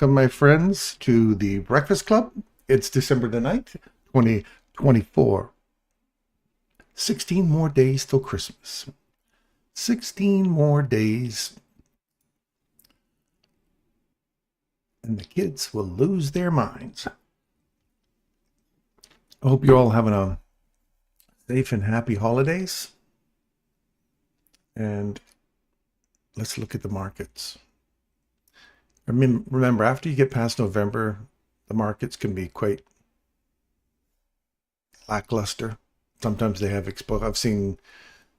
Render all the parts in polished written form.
Welcome, my friends, to the Breakfast Club. It's December the 9th, 2024. 16 more days till Christmas. 16 more days. And the kids will lose their minds. I hope you're all having a safe and happy holidays. And let's look at the markets. Remember, after you get past November, the markets can be quite lackluster. Sometimes they have I've seen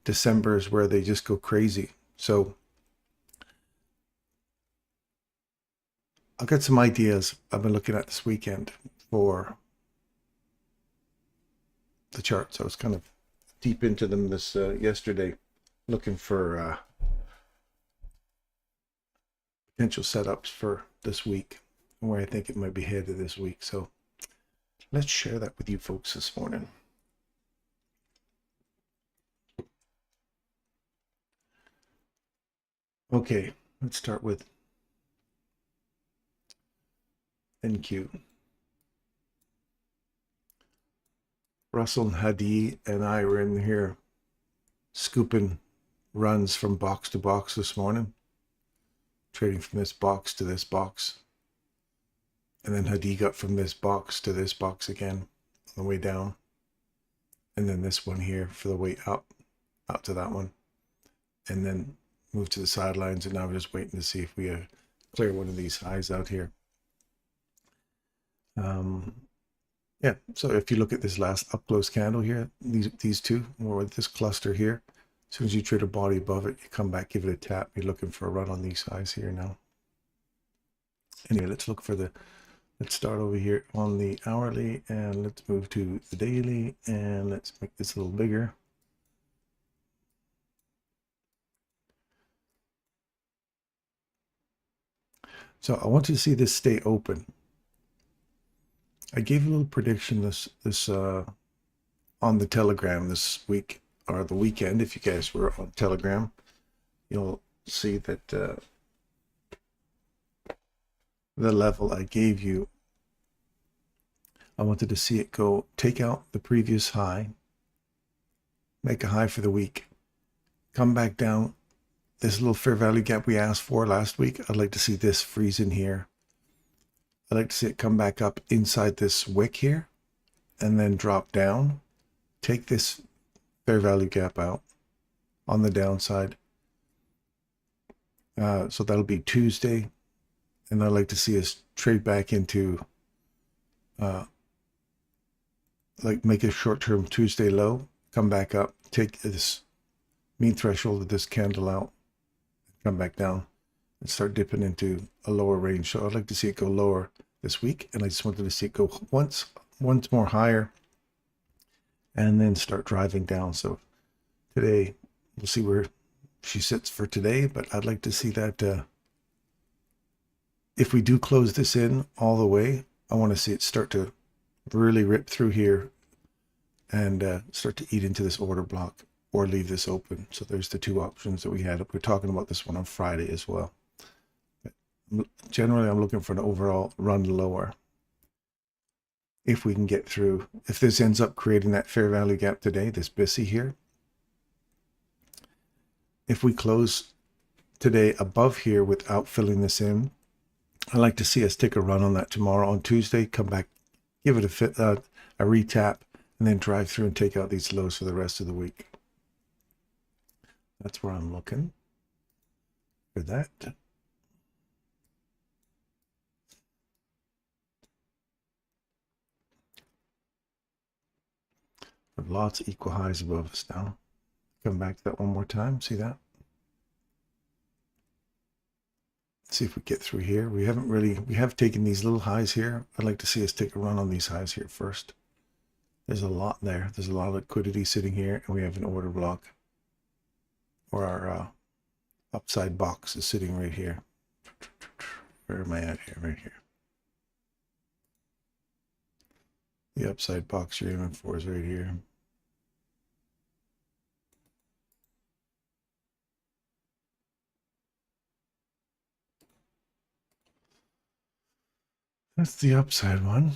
Decembers where they just go crazy. So I've got some ideas I've been looking at this weekend for the charts. I was kind of deep into them this yesterday, looking for potential setups for this week, where I think it might be headed this week. So let's share that with you folks this morning. Okay, let's start with NQ. Russell and Hadi and I were in here scooping runs from box to box this morning, trading from this box to this box. And then Hadi got from this box to this box again on the way down. And then this one here for the way up to that one. And then moved to the sidelines, and now we're just waiting to see if we clear one of these highs out here. Yeah, so if you look at this last up close candle here, these two, or this cluster here, as soon as you trade a body above it, you come back, give it a tap, you're looking for a run on these highs here now. Anyway, let's start over here on the hourly, and let's move to the daily, and let's make this a little bigger. So I want you to see this stay open. I gave a little prediction this on the Telegram this week, or the weekend. If you guys were on Telegram, you'll see that the level I gave you, I wanted to see it go, take out the previous high, make a high for the week, come back down. This little fair value gap we asked for last week, I'd like to see this freeze in here. I'd like to see it come back up inside this wick here and then drop down. Take this fair value gap out on the downside. So that'll be Tuesday. And I'd like to see us trade back into, like make a short-term Tuesday low, come back up, take this mean threshold of this candle out, come back down and start dipping into a lower range. So I'd like to see it go lower this week, and I just wanted to see it go once more higher and then start driving down. So today we'll see where she sits for today, but I'd like to see that if we do close this in all the way, I want to see it start to really rip through here and start to eat into this order block, or leave this open. So there's the two options that we had. We're talking about this one on Friday as well. But generally, I'm looking for an overall run lower. If we can get through, if this ends up creating that fair value gap today, this BISI here, if we close today above here without filling this in, I'd like to see us take a run on that tomorrow on Tuesday, come back, give it a retap, and then drive through and take out these lows for the rest of the week. That's where I'm looking for that. Lots of equal highs above us now. Come back to that one more time. See that? See if we get through here. We have taken these little highs here. I'd like to see us take a run on these highs here first. There's a lot there. There's a lot of liquidity sitting here, and we have an order block, or our upside box is sitting right here. Where am I at here? Right here. The upside box you're aiming for is right here. That's the upside one.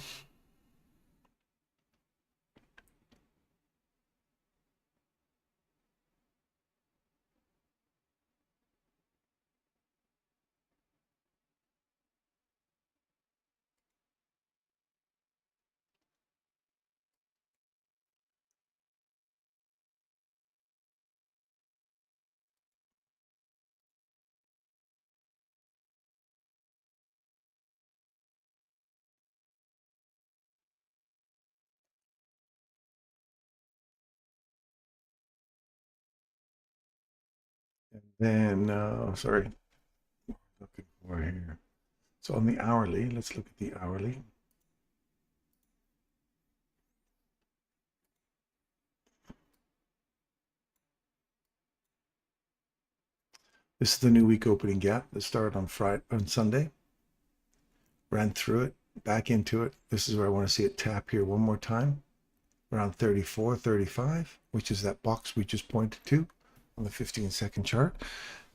And then, sorry, looking for here. So on the hourly, let's look at the hourly. This is the new week opening gap that started on Sunday. Ran through it, back into it. This is where I want to see it tap here one more time. Around 34, 35, which is that box we just pointed to on the 15-second chart.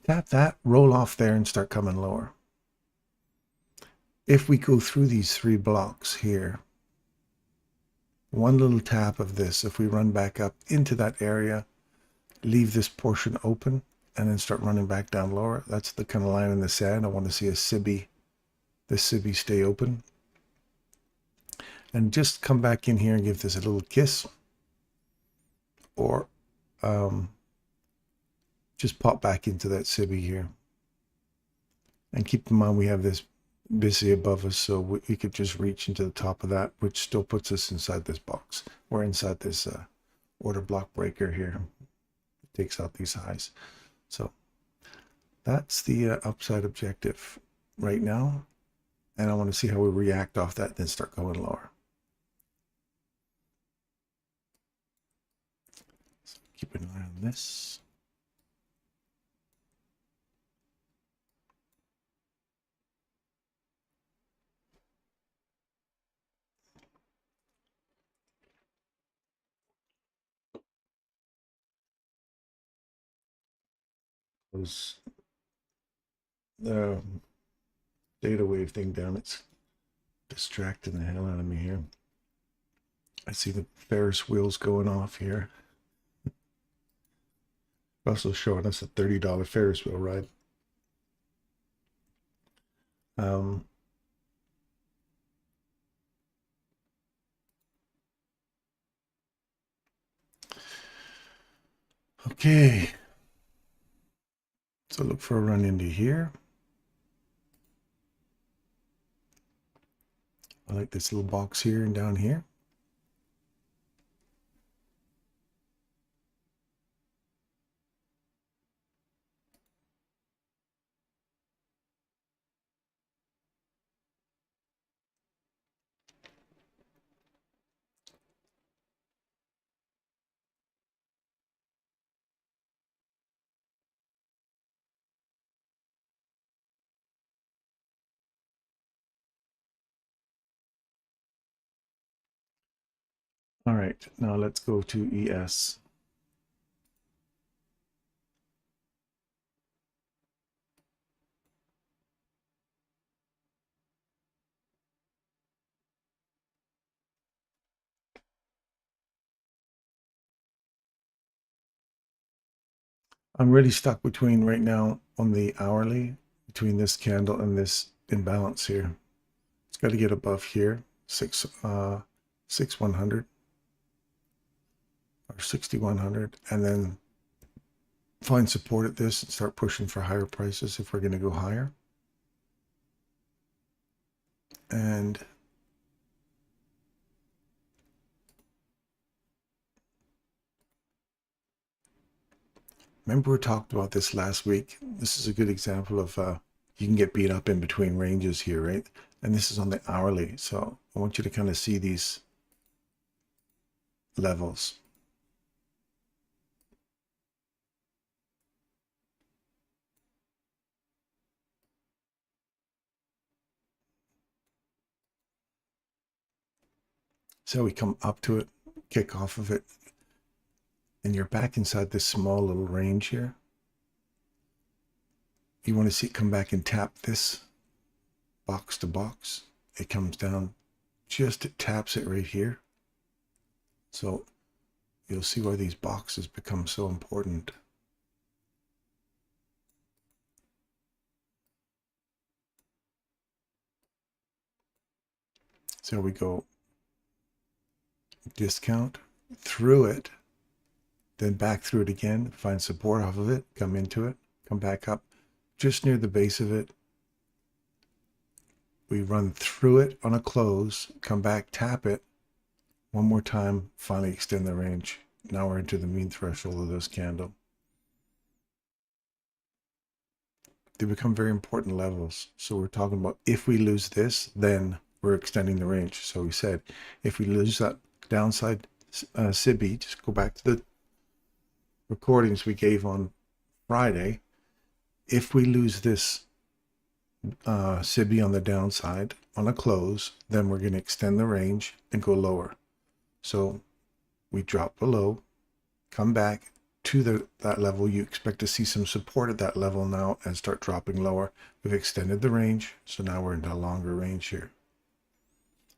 Tap that, roll off there and start coming lower. If we go through these three blocks here, one little tap of this, if we run back up into that area, leave this portion open, and then start running back down lower, that's the kind of line in the sand. I want to see a SIBI, this SIBI stay open. And just come back in here and give this a little kiss. Or just pop back into that SIBI here. And keep in mind we have this busy above us, so we could just reach into the top of that, which still puts us inside this box. We're inside this order block breaker here. It takes out these highs. So that's the upside objective right now. And I want to see how we react off that, then start going lower. So keep an eye on this. Close the data wave thing down. It's distracting the hell out of me here. I see the Ferris wheels going off here. Also showing us a $30 Ferris wheel ride. Okay. So look for a run into here. I like this little box here and down here. All right, now let's go to ES. I'm really stuck between right now on the hourly, between this candle and this imbalance here. It's got to get above here, 6100 or 6100, and then find support at this and start pushing for higher prices if we're going to go higher. And remember we talked about this last week. This is a good example of you can get beat up in between ranges here, right? And this is on the hourly. So I want you to kind of see these levels. So we come up to it, kick off of it, and you're back inside this small little range here. You want to see it come back and tap this box to box it comes down, just it taps it right here. So you'll see why these boxes become so important. So we go discount through it, then back through it again, find support off of it, come into it, come back up just near the base of it. We run through it on a close, come back, tap it one more time, finally extend the range. Now we're into the mean threshold of this candle. They become very important levels. So we're talking about if we lose this, then we're extending the range. So we said if we lose that downside SIBI, just go back to the recordings we gave on Friday. If we lose this SIBI on the downside on a close, then we're going to extend the range and go lower. So we drop below, come back to that level. You expect to see some support at that level now and start dropping lower. We've extended the range, so now we're into a longer range here.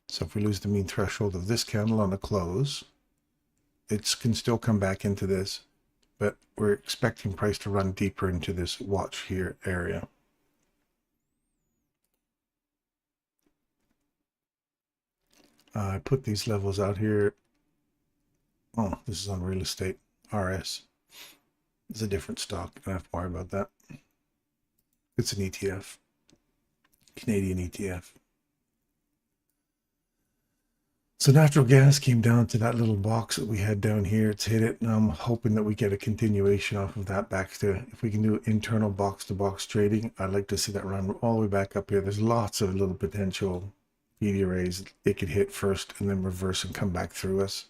So if we lose the mean threshold of this candle on a close, it can still come back into this, but we're expecting price to run deeper into this watch here area. I put these levels out here. Oh, this is on real estate, RS. It's a different stock. I don't have to worry about that. It's an ETF, Canadian ETF. So natural gas came down to that little box that we had down here. It's hit it, and I'm hoping that we get a continuation off of that back to, if we can do internal box-to-box trading, I'd like to see that run all the way back up here. There's lots of little potential PD arrays it could hit first and then reverse and come back through us.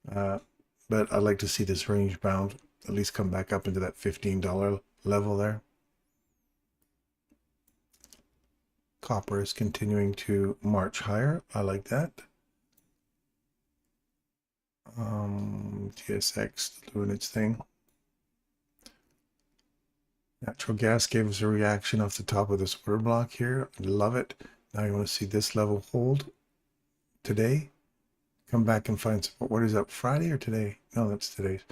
But I'd like to see this range bound at least come back up into that $15 level there. Copper is continuing to march higher. I like that. TSX doing its thing. Natural gas gave us a reaction off the top of this order block here. I love it. Now you want to see this level hold today. Come back and find support. What is up, Friday or today? No, that's today's.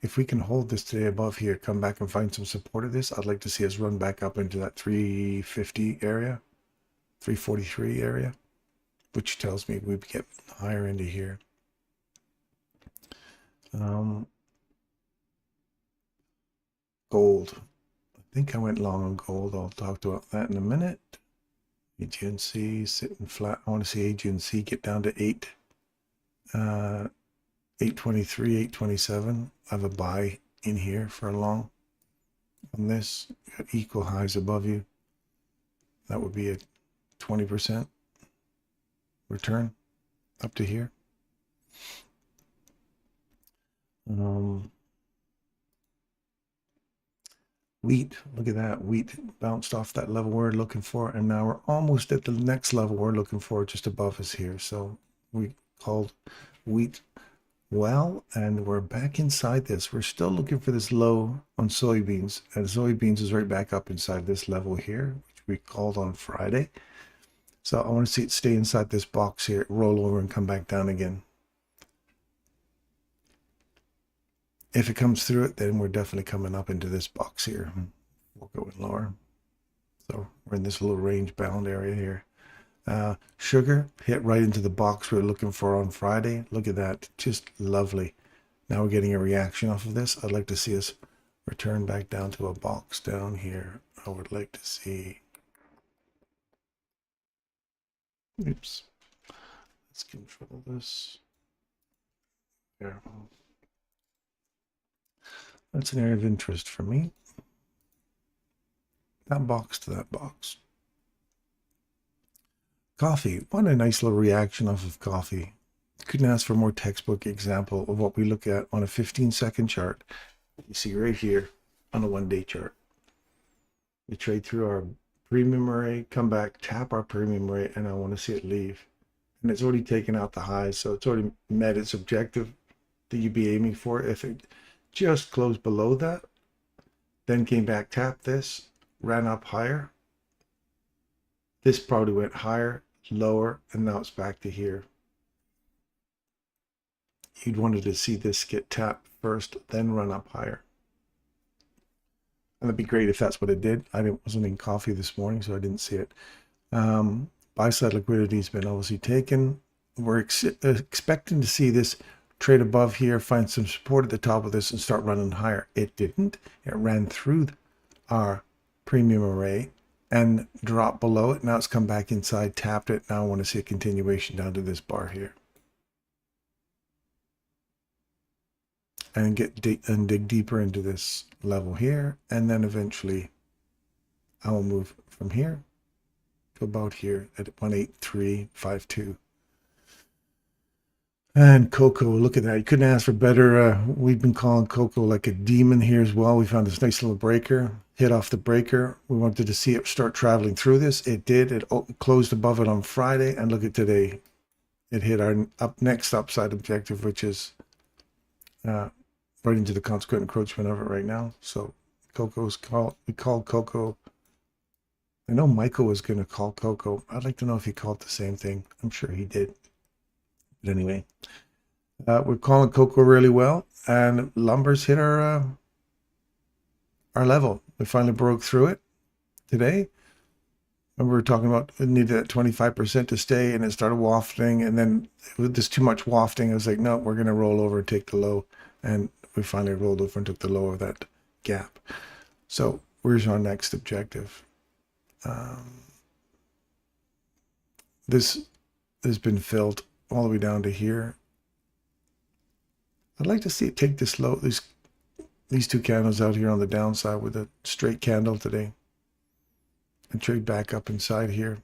If we can hold this today above here, come back and find some support of this. I'd like to see us run back up into that 350 area, 343 area, which tells me we get higher into here. Gold. I think I went long on gold. I'll talk about that in a minute. AGNC sitting flat. I want to see AGNC get down to 823, 827. I have a buy in here for a long on this. Got equal highs above you. That would be a 20% return up to here. Wheat, look at that. Wheat bounced off that level we're looking for, and now we're almost at the next level we're looking for, just above us here. So we called wheat well, and we're back inside this. We're still looking for this low on soybeans, and soybeans is right back up inside this level here, which we called on Friday. So I want to see it stay inside this box here, roll over and come back down again. If it comes through it, then we're definitely coming up into this box here. We'll go in lower. So we're in this little range bound area here. Sugar hit right into the box we were looking for on Friday. Look at that, just lovely. Now we're getting a reaction off of this. I'd like to see us return back down to a box down here. I would like to see. Oops. Let's control this. There. That's an area of interest for me. That box to that box. Coffee. What a nice little reaction off of coffee. Couldn't ask for a more textbook example of what we look at on a 15-second chart. You see right here on a one-day chart. We trade through our premium array, come back, tap our premium array, and I want to see it leave. And it's already taken out the highs, so it's already met its objective that you'd be aiming for. If it just closed below that, then came back, tapped this, ran up higher. This probably went higher, lower, and now it's back to here. You'd wanted to see this get tapped first, then run up higher. And that'd be great if that's what it did. I wasn't in coffee this morning, so I didn't see it. Buy side liquidity has been obviously taken. We're expecting to see this trade above here, find some support at the top of this, and start running higher. It didn't. It ran through our premium array and dropped below it. Now it's come back inside, tapped it. Now I want to see a continuation down to this bar here. And dig deeper into this level here, and then eventually I will move from here to about here at 18352. And Cocoa, look at that. You couldn't ask for better. We've been calling Cocoa like a demon here as well. We found this nice little breaker, hit off the breaker. We wanted to see it start traveling through this. It did. It closed above it on Friday, and look at today. It hit our next upside objective, which is right into the consequent encroachment of it right now. So Cocoa's we called Cocoa. I know Michael was going to call Cocoa. I'd like to know if he called the same thing. I'm sure he did. But anyway, we're calling Cocoa really well, and lumber's hit our level. We finally broke through it today. Remember we were talking about it needed that 25% to stay, and it started wafting, and then with this too much wafting, I was like, no, we're going to roll over and take the low. And we finally rolled over and took the low of that gap. So where's our next objective? This has been filled all the way down to here. I'd like to see it take this low, these two candles out here on the downside with a straight candle today, and trade back up inside here,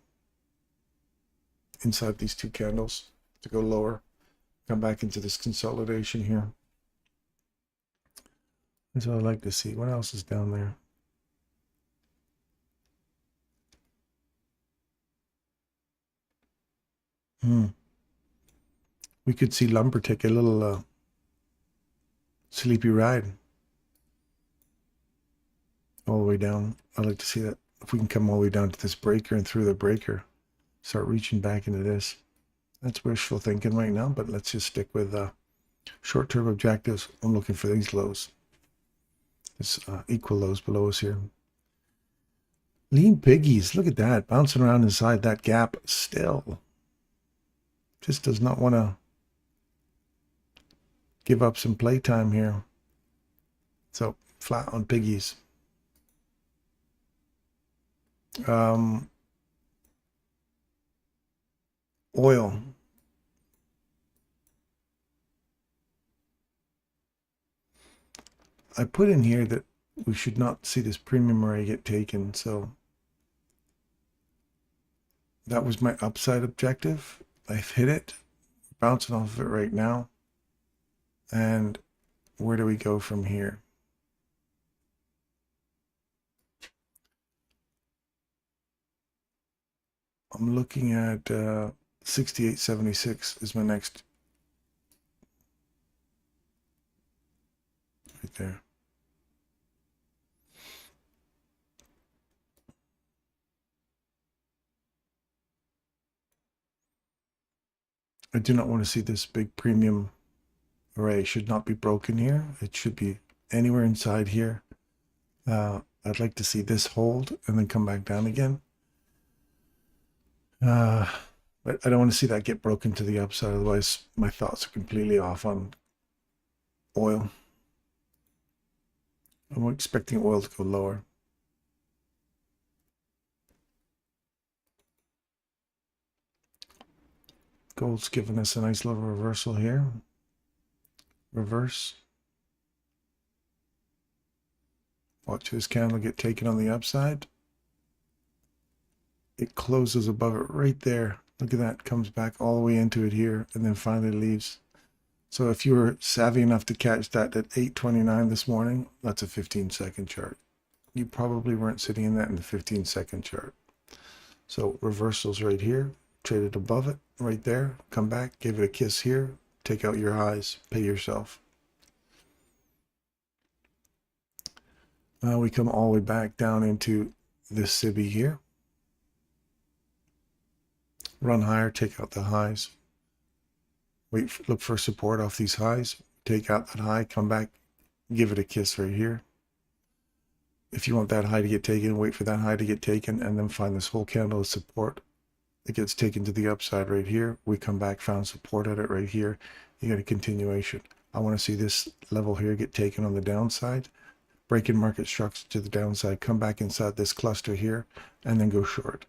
inside these two candles to go lower, come back into this consolidation here. That's what I'd like to see. What else is down there? We could see lumber take a little sleepy ride all the way down. I'd like to see that. If we can come all the way down to this breaker and through the breaker, start reaching back into this. That's wishful thinking right now, but let's just stick with short-term objectives. I'm looking for these lows. This equal lows below us here. Lean piggies, look at that, bouncing around inside that gap still. Just does not want to give up some playtime here. So flat on piggies. Oil. I put in here that we should not see this premium array get taken, so that was my upside objective. I've hit it, bouncing off of it right now. And where do we go from here? I'm looking at 68.76 is my next. Right there. I do not want to see this big premium array. It should not be broken here. It should be anywhere inside here. I'd like to see this hold and then come back down again. But I don't want to see that get broken to the upside. Otherwise, my thoughts are completely off on oil. I'm expecting oil to go lower. Gold's giving us a nice little reversal here. Reverse. Watch this candle get taken on the upside. It closes above it right there. Look at that, comes back all the way into it here and then finally leaves. So if you were savvy enough to catch that at 8:29 this morning, that's a 15-second chart. You probably weren't sitting in that in the 15-second chart. So reversals right here, traded above it right there, come back, give it a kiss here, take out your highs, pay yourself. We come all the way back down into this SIBI here. run higher, take out the highs, look for support off these highs, take out that high, come back, give it a kiss right here. If you want that high to get taken, wait for that high to get taken, and then find this whole candle as support. It gets taken to the upside right here. We come back, found support at it right here. You get a continuation. I want to see this level here get taken on the downside, break in market structure to the downside, come back inside this cluster here, and then go short.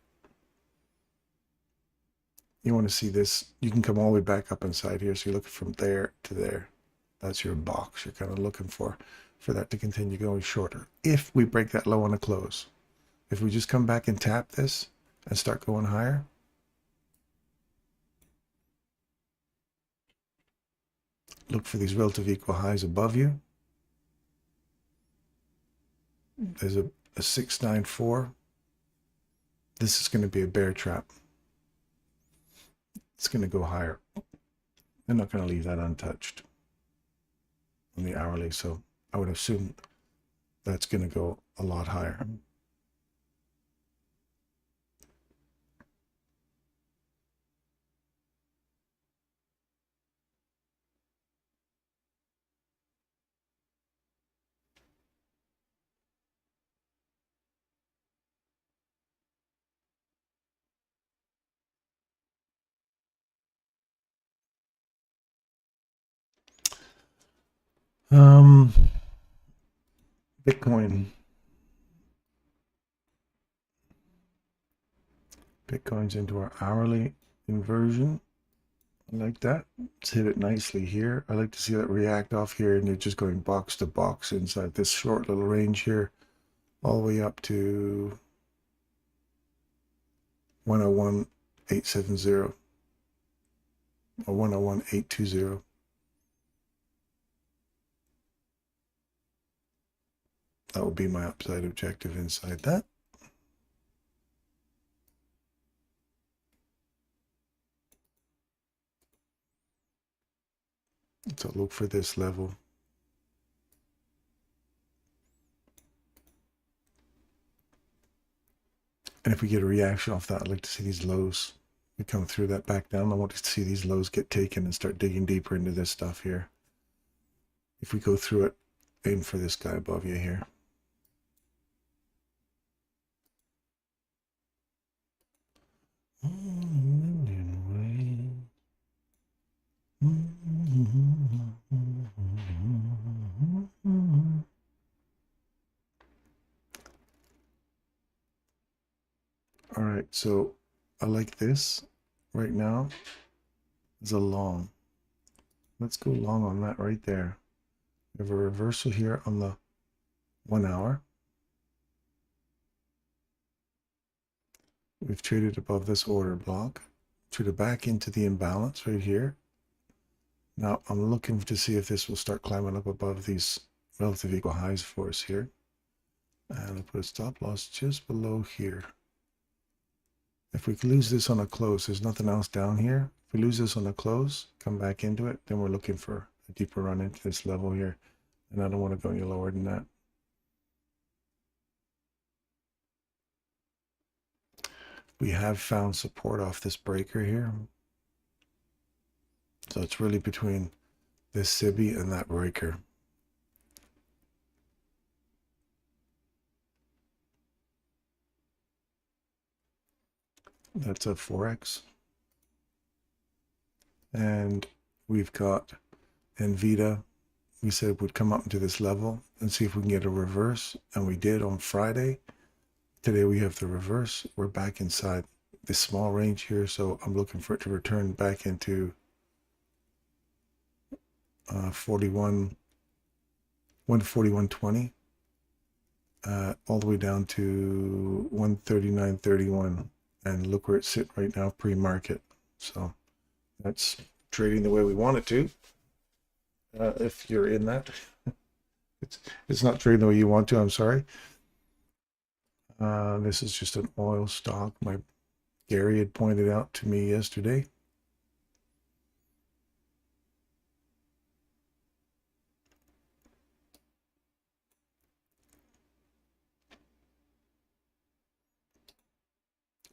You want to see this, you can come all the way back up inside here. So you're looking from there to there. That's your box you're kind of looking for that to continue going shorter. If we break that low on a close, if we just come back and tap this and start going higher, look for these relative equal highs above you. There's a 694. This is going to be a bear trap. It's going to go higher. They're not going to leave that untouched on the hourly, so I would assume that's going to go a lot higher. Bitcoin. Bitcoin's into our hourly inversion. I like that. Let's hit it nicely here. I like to see that react off here, and you're just going box to box inside this short little range here, all the way up to 101.870 or 101.820. That would be my upside objective inside that. So look for this level. And if we get a reaction off that, I'd like to see these lows. We come through that back down. I want to see these lows get taken and start digging deeper into this stuff here. If we go through it, aim for this guy above you here. All right, so I like this right now. Is a long. Let's go long on that right there. We have a reversal here on the 1 hour. We've traded above this order block, traded back into the imbalance right here. Now I'm looking to see if this will start climbing up above these relative equal highs for us here. And I'll put a stop loss just below here. If we lose this on a close, there's nothing else down here. If we lose this on a close, come back into it, then we're looking for a deeper run into this level here. And I don't want to go any lower than that. We have found support off this breaker here. So it's really between this SIBI and that breaker. That's a Forex. And we've got Envita. We said it would come up into this level and see if we can get a reverse. And we did on Friday. Today we have the reverse. We're back inside this small range here. So I'm looking for it to return back into 141.20 all the way down to 139.31, and look where it's sitting right now pre-market. So that's trading the way we want it to. If you're in that, it's not trading the way you want to. I'm sorry. This is just an oil stock. Gary had pointed out to me yesterday.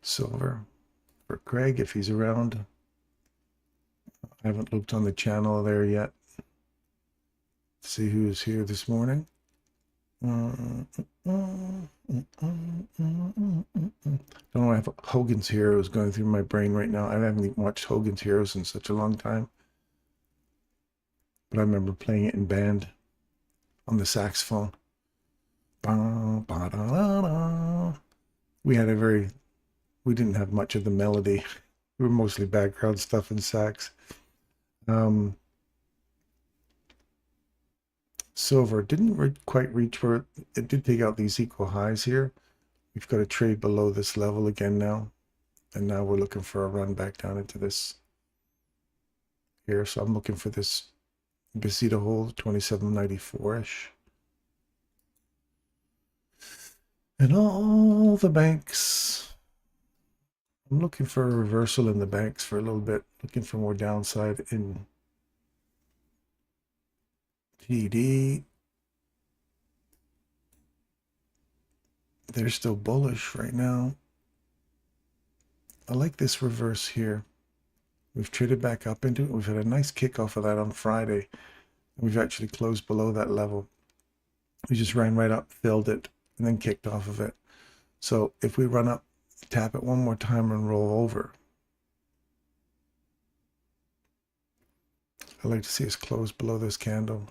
Silver. for Craig if he's around. I haven't looked on the channel there yet. See who's here this morning. Don't know if Hogan's Hero is going through my brain right now. I haven't even watched Hogan's Heroes in such a long time. But I remember playing it in band on the saxophone. We didn't have much of the melody. We were mostly background stuff and sax. Silver didn't quite reach where it did take out these equal highs here. We've got to trade below this level again now. And now we're looking for a run back down into this here. So I'm looking for this BC to hold 2794-ish. And all the banks, I'm looking for a reversal in the banks for a little bit, looking for more downside in TD. They're still bullish right now. I like this reverse here. We've traded back up into it. We've had a nice kickoff of that on Friday. We've actually closed below that level. We just ran right up, filled it, and then kicked off of it. So if we run up, tap it one more time and roll over, I'd like to see us close below this candle.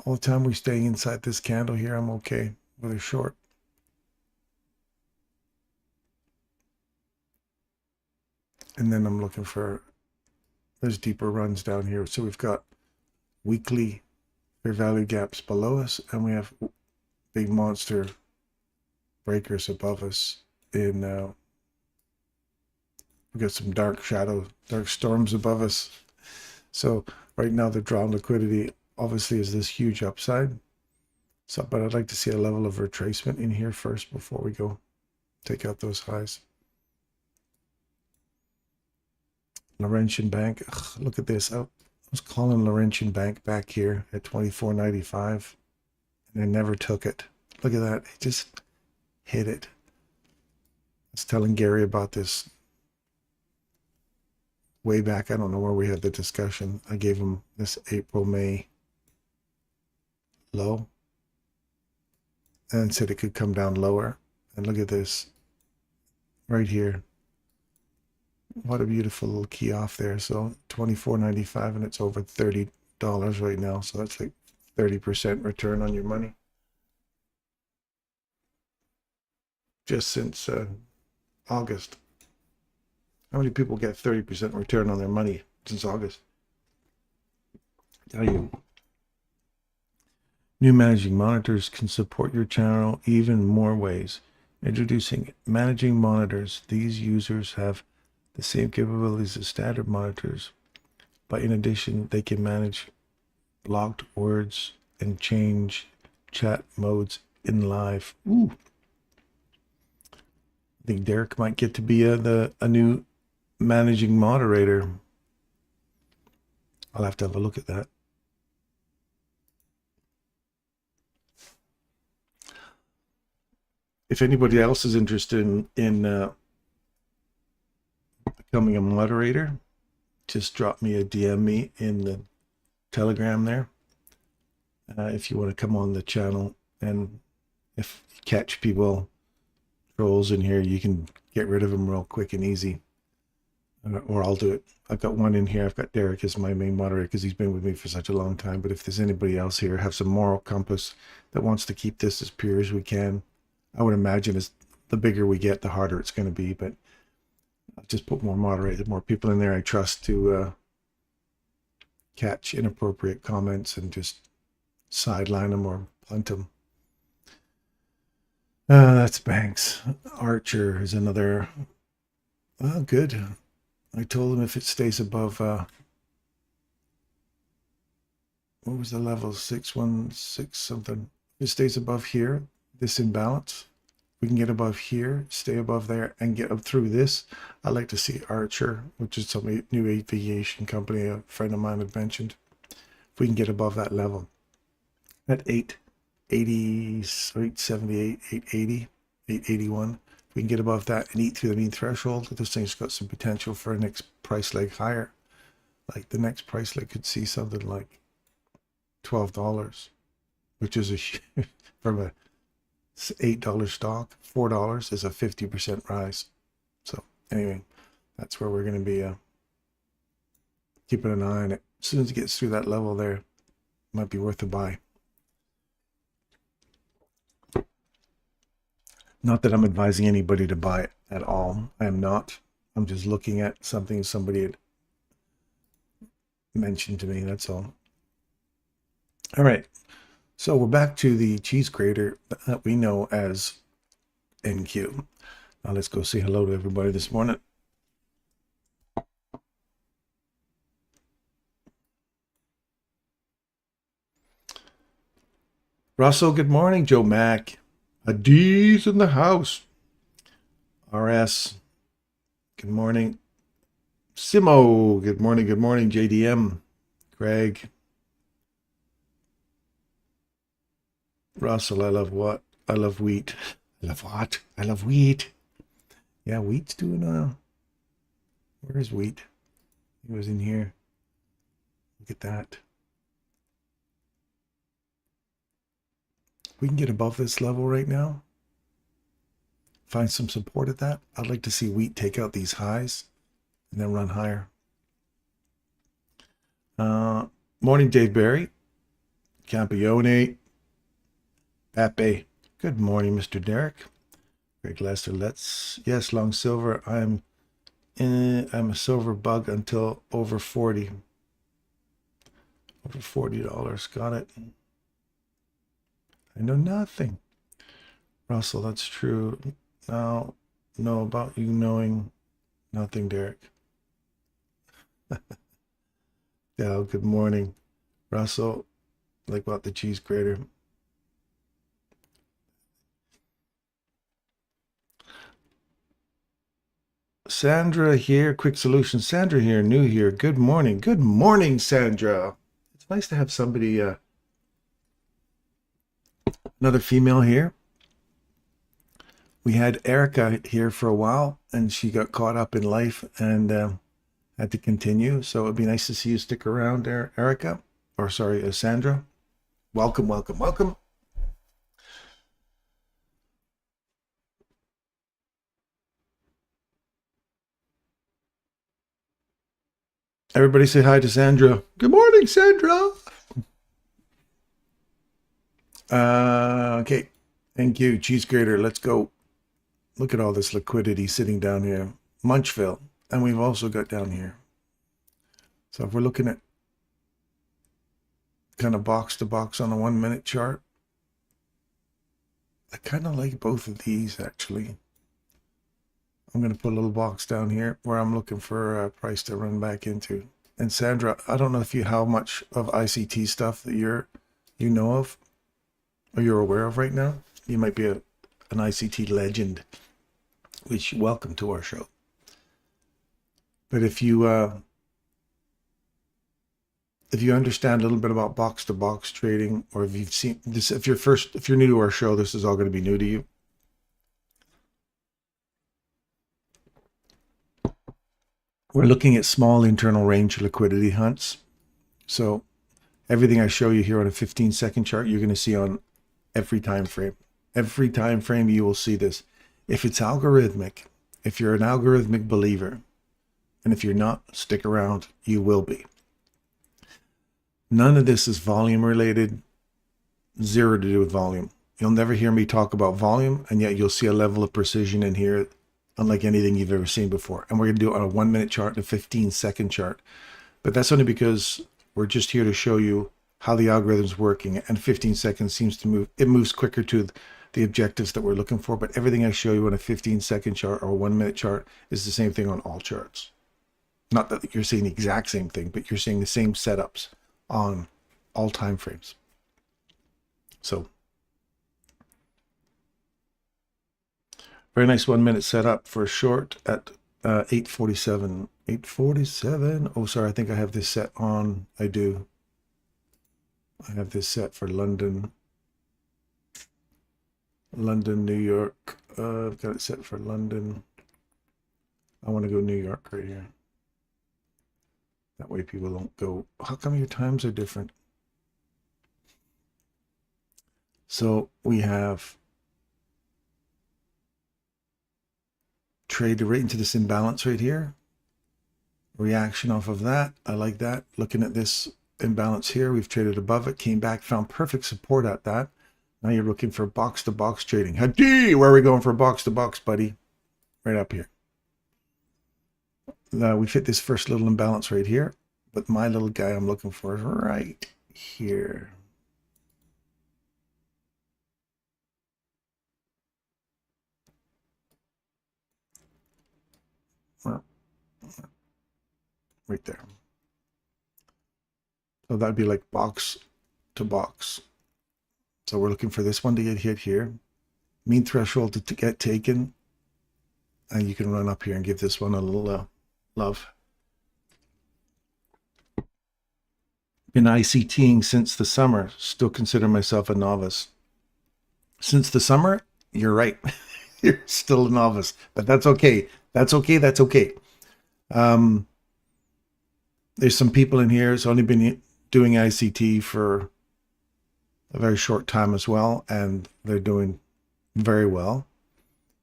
All the time we stay inside this candle here, I'm okay with a short. And then I'm looking for, there's deeper runs down here. So we've got weekly fair value gaps below us, and we have big monster breakers above us. We've got some dark storms above us. So right now the drawn liquidity obviously is this huge upside. So, but I'd like to see a level of retracement in here first before we go take out those highs. Laurentian Bank, look at this. I was calling Laurentian Bank back here at 24.95, and I never took it. Look at that. It just hit it. I was telling Gary about this way back. I don't know where we had the discussion. I gave him this April-May low and said it could come down lower. And look at this right here. What a beautiful little key off there. So $24.95, and it's over $30 right now. So that's like 30% return on your money. Just since August. How many people get 30% return on their money since August? I tell you. New managing monitors can support your channel even more ways. Introducing managing monitors. These users have the same capabilities as standard monitors, but in addition, they can manage blocked words and change chat modes in live. Ooh. I think Derek might get to be a new managing moderator. I'll have to have a look at that. If anybody else is interested in becoming a moderator, just drop me a DM me in the Telegram there. If you want to come on the channel, and if you catch people, trolls in here, you can get rid of them real quick and easy. Or I'll do it. I've got one in here. I've got Derek as my main moderator because he's been with me for such a long time. But if there's anybody else here, have some moral compass that wants to keep this as pure as we can, I would imagine as the bigger we get, the harder it's going to be. But I'll just put more moderators, more people in there I trust to catch inappropriate comments and just sideline them or punt them. That's Banks. Archer is another. Oh, good. I told him if it stays above, what was the level? 616 something. If it stays above here, this imbalance, we can get above here, stay above there, and get up through this. I like to see Archer, which is some new aviation company a friend of mine had mentioned. If we can get above that level at 880, 878, 880, 881. If we can get above that and eat through the mean threshold, this thing's got some potential for a next price leg higher. Like the next price leg could see something like $12, which is a from a $8 stock, $4 is a 50% rise. So anyway, that's where we're going to be keeping an eye on it. As soon as it gets through that level there, it might be worth a buy. Not that I'm advising anybody to buy it at all. I am not. I'm just looking at something somebody had mentioned to me, that's all. All right. So we're back to the cheese grater that we know as NQ. Now let's go say hello to everybody this morning. Russell, good morning. Joe Mack. Adie's in the house. RS, good morning. Simo, good morning. Good morning. JDM, Greg. Russell, I love what? I love wheat. I love what? I love wheat. Yeah, wheat's doing where is wheat? It was in here. Look at that. We can get above this level right now. Find some support at that. I'd like to see wheat take out these highs and then run higher. Morning, Dave Barry. Campione. Pape. Good morning, Mr. Derek. Greg Lester. Yes, long silver. I'm a silver bug until over 40. Over $40. Got it. I know nothing. Russell, that's true. Now, know about you knowing nothing, Derek. Yeah, good morning. Russell, like about the cheese grater. Sandra here, quick solution. Sandra here, new here. Good morning. Good morning, Sandra. It's nice to have somebody, another female here. We had Erica here for a while, and she got caught up in life and had to continue. So it'd be nice to see you stick around there, Erica. Or sorry, Sandra. Welcome, welcome, welcome. Everybody say hi to Sandra. Good morning, Sandra. Okay. Thank you. Cheese grater. Let's go. Look at all this liquidity sitting down here. Munchville. And we've also got down here. So if we're looking at kind of box to box on a 1 minute chart, I kind of like both of these actually. I'm going to put a little box down here where I'm looking for a price to run back into. And Sandra, I don't know if you how much of ICT stuff that you know of or you're aware of right now. You might be an ICT legend, which welcome to our show. But if you understand a little bit about box to box trading, or if you've seen this, if you're new to our show, this is all going to be new to you. We're looking at small internal range liquidity hunts. So everything I show you here on a 15-second chart, you're going to see on every time frame. Every time frame you will see this. If it's algorithmic, if you're an algorithmic believer, and if you're not, stick around, you will be. None of this is volume related, zero to do with volume. You'll never hear me talk about volume, and yet you'll see a level of precision in here unlike anything you've ever seen before. And we're going to do it on a 1 minute chart and a 15-second chart. But that's only because we're just here to show you how the algorithm's working, and 15 seconds seems to move. It moves quicker to the objectives that we're looking for, but everything I show you on a 15-second chart or a 1 minute chart is the same thing on all charts. Not that you're seeing the exact same thing, but you're seeing the same setups on all time frames. So very nice 1 minute setup for a short at 8:47. 8:47. Oh, sorry, I think I have this set on. I do. I have this set for London. London, New York. I've got it set for London. I want to go New York right here. That way people don't go, how come your times are different? So we have trade right into this imbalance right here. Reaction off of that. I like that. Looking at this imbalance here, we've traded above it, came back, found perfect support at that. Now you're looking for box to box trading. Hadi, where are we going for box to box, buddy? Right up here. We've hit this first little imbalance right here, but my little guy I'm looking for is right here. Right there. So that'd be like box to box. So we're looking for this one to get hit here. Mean threshold to get taken. And you can run up here and give this one a little love. Been ICTing since the summer. Still consider myself a novice. Since the summer, you're right. You're still a novice, but that's okay. That's okay. That's okay. There's some people in here who's only been doing ICT for a very short time as well, and they're doing very well.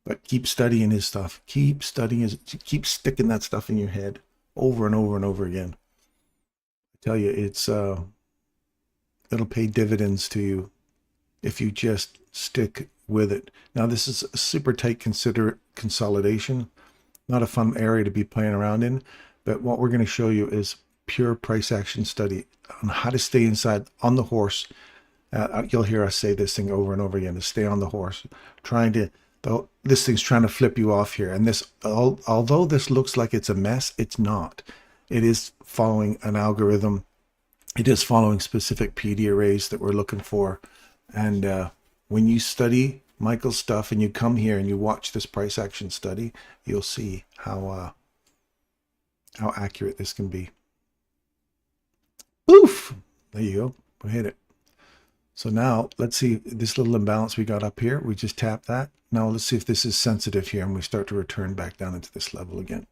But keep studying his stuff. Keep studying his, keep sticking that stuff in your head over and over and over again. I tell you, it's it'll pay dividends to you if you just stick with it. Now this is a super tight consolidation, not a fun area to be playing around in, but what we're going to show you is pure price action study on how to stay inside on the horse. You'll hear us say this thing over and over again, to stay on the horse, trying to, though this thing's trying to flip you off here. And this, although this looks like it's a mess, it's not. It is following an algorithm. It is following specific PD arrays that we're looking for. And when you study Michael's stuff and you come here and you watch this price action study, you'll see how accurate this can be. Oof! There you go. We hit it. So now let's see this little imbalance we got up here. We just tap that. Now let's see if this is sensitive here and we start to return back down into this level again.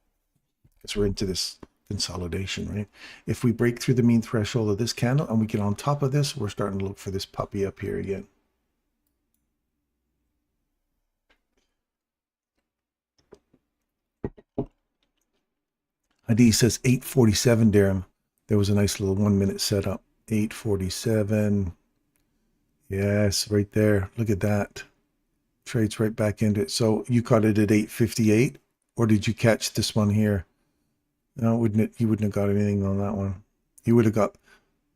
Because we're into this consolidation, right? If we break through the mean threshold of this candle and we get on top of this, we're starting to look for this puppy up here again. Adi says 847 dirham. There was a nice little 1 minute setup. 847. Yes, right there. Look at that. Trades right back into it. So you caught it at 858, or did you catch this one here? No, you wouldn't have got anything on that one. You would have got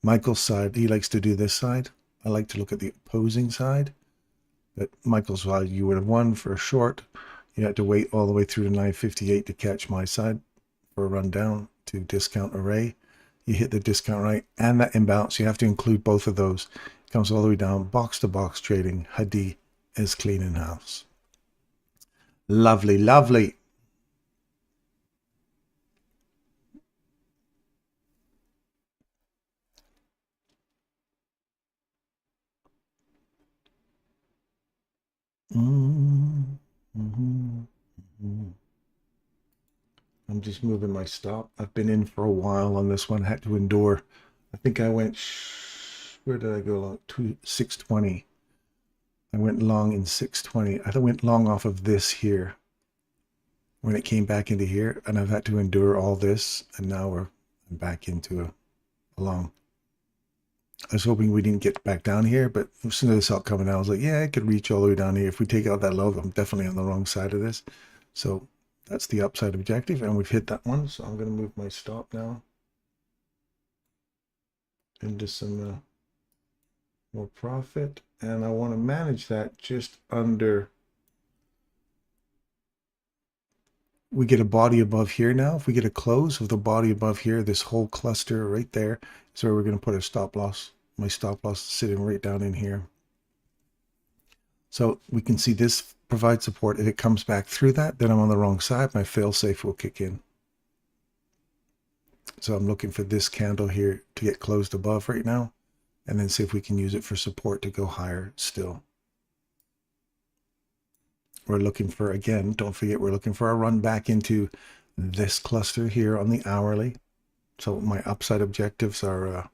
Michael's side. He likes to do this side. I like to look at the opposing side. But Michael's side, you would have won for a short. You had to wait all the way through to 958 to catch my side for a run down to discount array. You hit the discount array and that imbalance. You have to include both of those. It comes all the way down. Box to box trading. Hadi is clean in house. Lovely, lovely. I'm just moving my stop. I've been in for a while on this one. I had to endure. I think I went, where did I go long? 620. I went long in 620. I went long off of this here when it came back into here, and I've had to endure all this, and now I'm back into a long. I was hoping we didn't get back down here, but as soon as I saw it coming out, I was like, yeah, I could reach all the way down here. If we take out that low, I'm definitely on the wrong side of this. So that's the upside objective, and we've hit that one. So I'm going to move my stop now into some more profit, and I want to manage that just under. We get a body above here now. If we get a close of the body above here, this whole cluster right there is where we're going to put a stop loss. My stop loss is sitting right down in here. So we can see this provides support. If it comes back through that, then I'm on the wrong side. My fail-safe will kick in. So I'm looking for this candle here to get closed above right now, and then see if we can use it for support to go higher still. we're looking for, again, don't forget, we're looking for a run back into this cluster here on the hourly. So my upside objectives are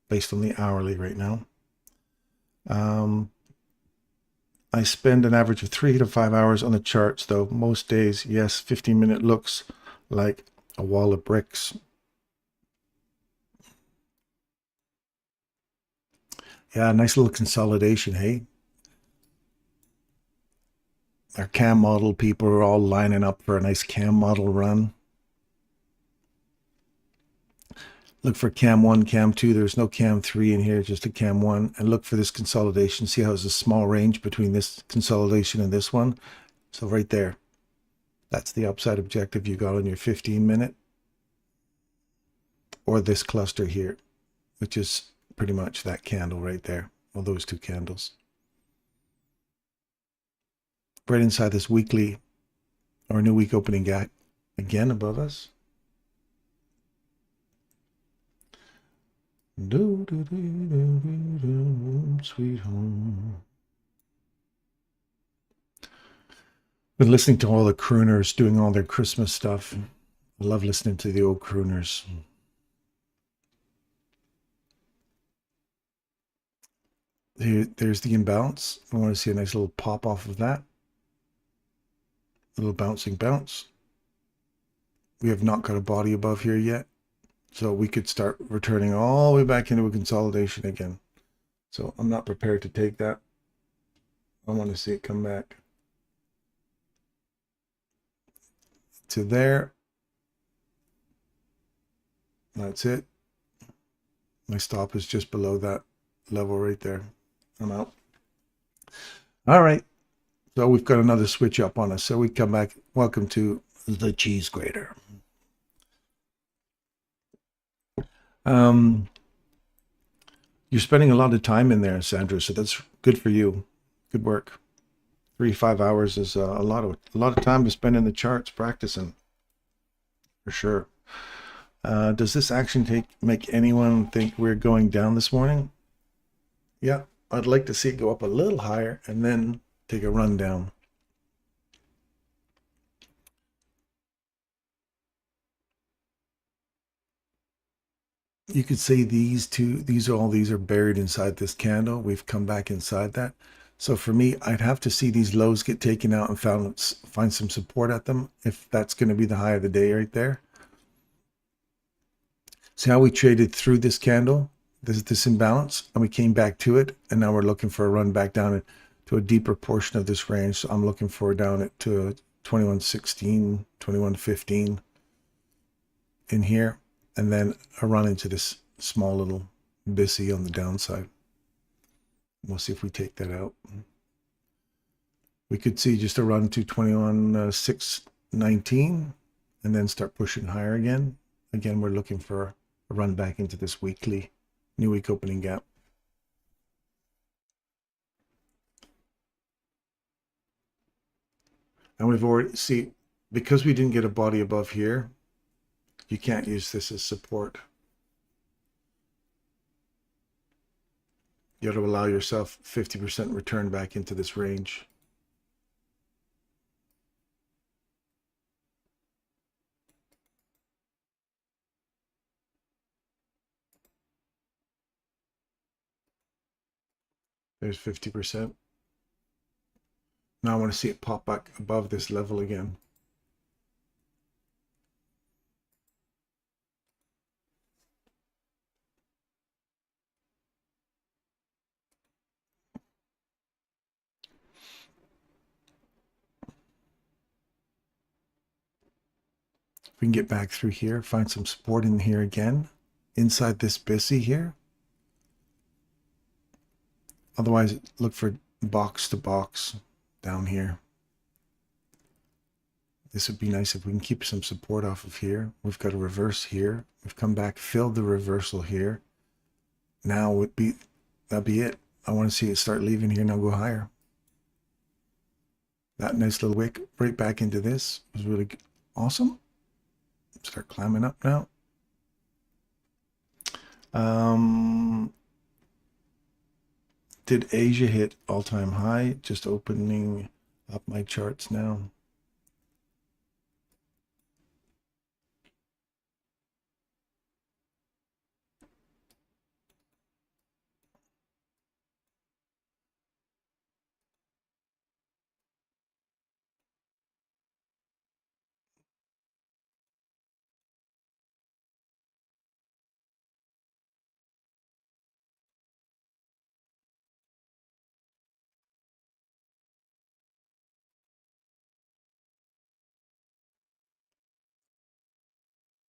based on the hourly right now. I spend an average of 3 to 5 hours on the charts, though. Most days, yes, 15-minute looks like a wall of bricks. Yeah, nice little consolidation, hey? Our cam model people are all lining up for a nice cam model run. Look for cam 1, cam 2. There's no cam 3 in here, just a cam 1. And look for this consolidation. See how there's a small range between this consolidation and this one? So right there, that's the upside objective you got on your 15-minute. Or this cluster here, which is pretty much that candle right there. Well, those two candles. Right inside this weekly or new week opening gap again above us. Sweet home. Been listening to all the crooners doing all their Christmas stuff. I love listening to the old crooners. There's the imbalance. I want to see a nice little pop off of that. A little bouncing bounce. We have not got a body above here yet. So we could start returning all the way back into a consolidation again. So I'm not prepared to take that. I want to see it come back to there. That's it. My stop is just below that level right there. I'm out. All right. So we've got another switch up on us. So we come back. Welcome to the cheese grater. You're spending a lot of time in there, Sandra, so that's good for you. Good work. 3 to 5 hours is a lot of time to spend in the charts practicing, for sure. Does this action make anyone think we're going down this morning? Yeah, I'd like to see it go up a little higher and then take a run down. You could say these are buried inside this candle. We've come back inside that. So for me, I'd have to see these lows get taken out and find some support at them, if that's going to be the high of the day right there. See how we traded through this candle, this imbalance, and we came back to it, and now we're looking for a run back down to a deeper portion of this range. So I'm looking for down it to 2116, 2115 in here. And then I run into this small little BISI on the downside. We'll see if we take that out. We could see just a run to 21,619 and then start pushing higher again. Again, we're looking for a run back into this weekly new week opening gap. And we've already see, because we didn't get a body above here, you can't use this as support. You have to allow yourself 50% return back into this range. There's 50%. Now I want to see it pop back above this level again. We can get back through here, find some support in here again, inside this BISI here. Otherwise, look for box to box down here. This would be nice if we can keep some support off of here. We've got a reverse here. We've come back, filled the reversal here. Now that'd be it. I want to see it start leaving here, now go higher. That nice little wick right back into this was really awesome. Start climbing up now. Did Asia hit all-time high? Just opening Up my charts now.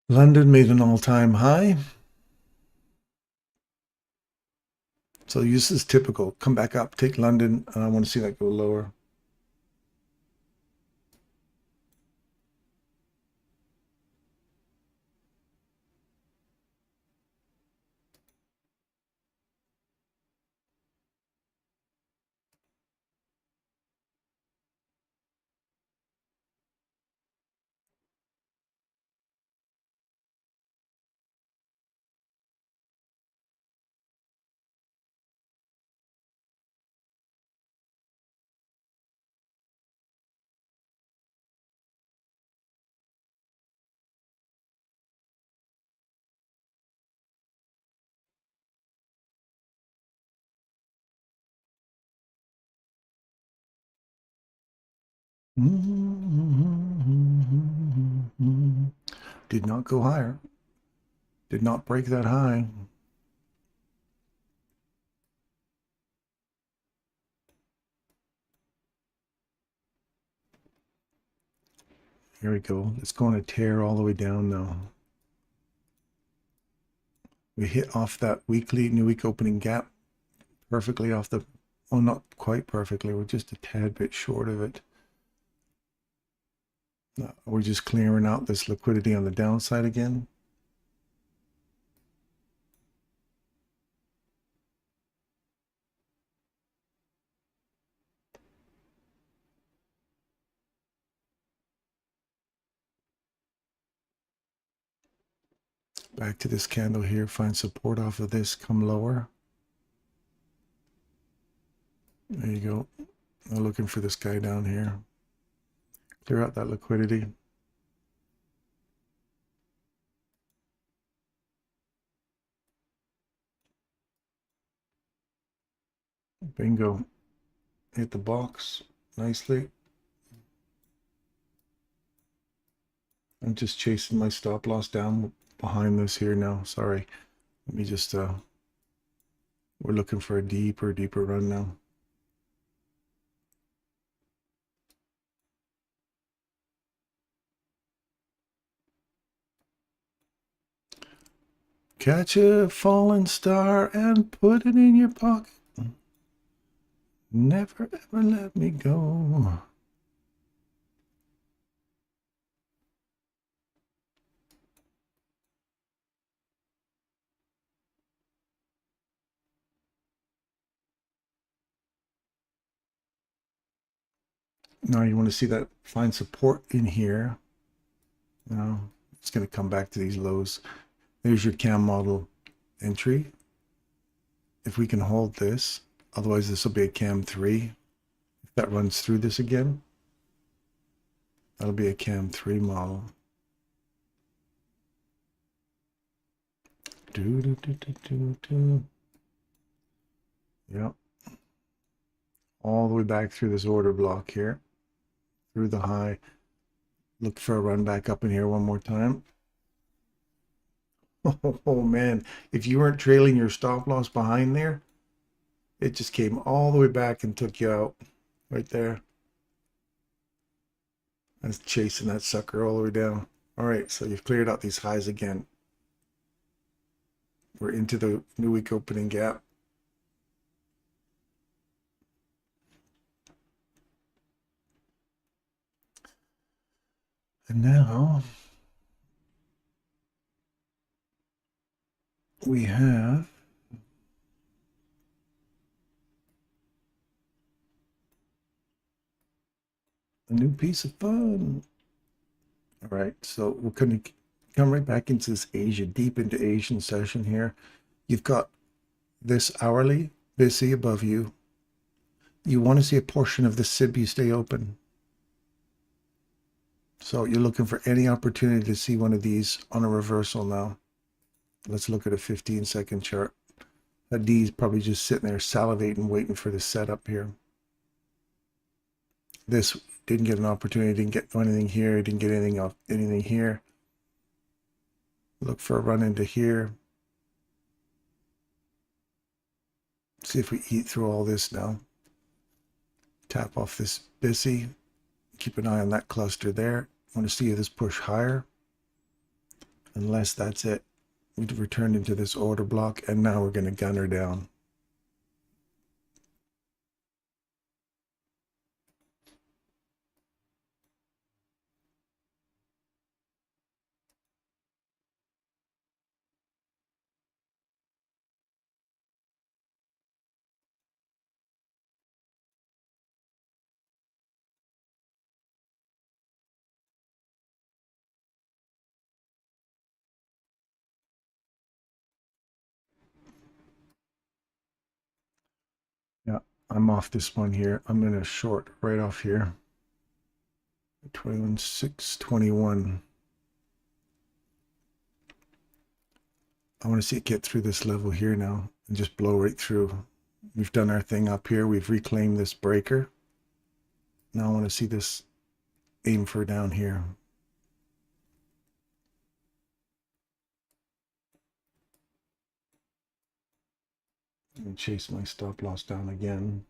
London made an all-time high. So this is typical. Come back up, take London, and I want to see that go lower. Did not go higher. Did not break that high. Here we go. It's going to tear all the way down now. We hit off that weekly new week opening gap perfectly off the, well, not quite perfectly. We're just a tad bit short of it. We're just clearing out this liquidity on the downside again. Back to this candle here, find support off of this, come lower. There you go. I'm looking for this guy down here. Clear out that liquidity. Bingo. Hit the box nicely. I'm just chasing my stop loss down behind this here now. Sorry. Let me just, we're looking for a deeper run now. Catch a falling star and put it in your pocket. Never ever let me go. Now you want to see that, find support in here. Now it's going to come back to these lows. There's your cam model entry. If we can hold this, otherwise this will be a cam 3. If that runs through this again, that'll be a cam 3 model. Yep. All the way back through this order block here, through the high. Look for a run back up in here one more time. Oh man, if you weren't trailing your stop loss behind there, it just came all the way back and took you out right there. I was chasing that sucker all the way down. All right, so you've cleared out these highs again. We're into the new week opening gap. And now we have a new piece of fun. All right, so we're going to come right back into this Asia, deep into Asian session here. You've got this hourly BISI above you. you want to see a portion of the SIB stay open. So you're looking for any opportunity to see one of these on a reversal now. Let's look at a 15-second chart. That D is probably just sitting there salivating, waiting for the setup here. This didn't get an opportunity, didn't get anything here, didn't get anything here. Look for a run into here. See if we eat through all this now. Tap off this BISI. Keep an eye on that cluster there. Want to see this push higher. Unless that's it. We've returned into this order block, and now we're going to gun her down. Yeah, I'm off this one here. I'm going to short right off here. 21,621. I want to see it get through this level here now and just blow right through. We've done our thing up here. We've reclaimed this breaker. Now I want to see this aim for down here. Let me chase my stop loss down again.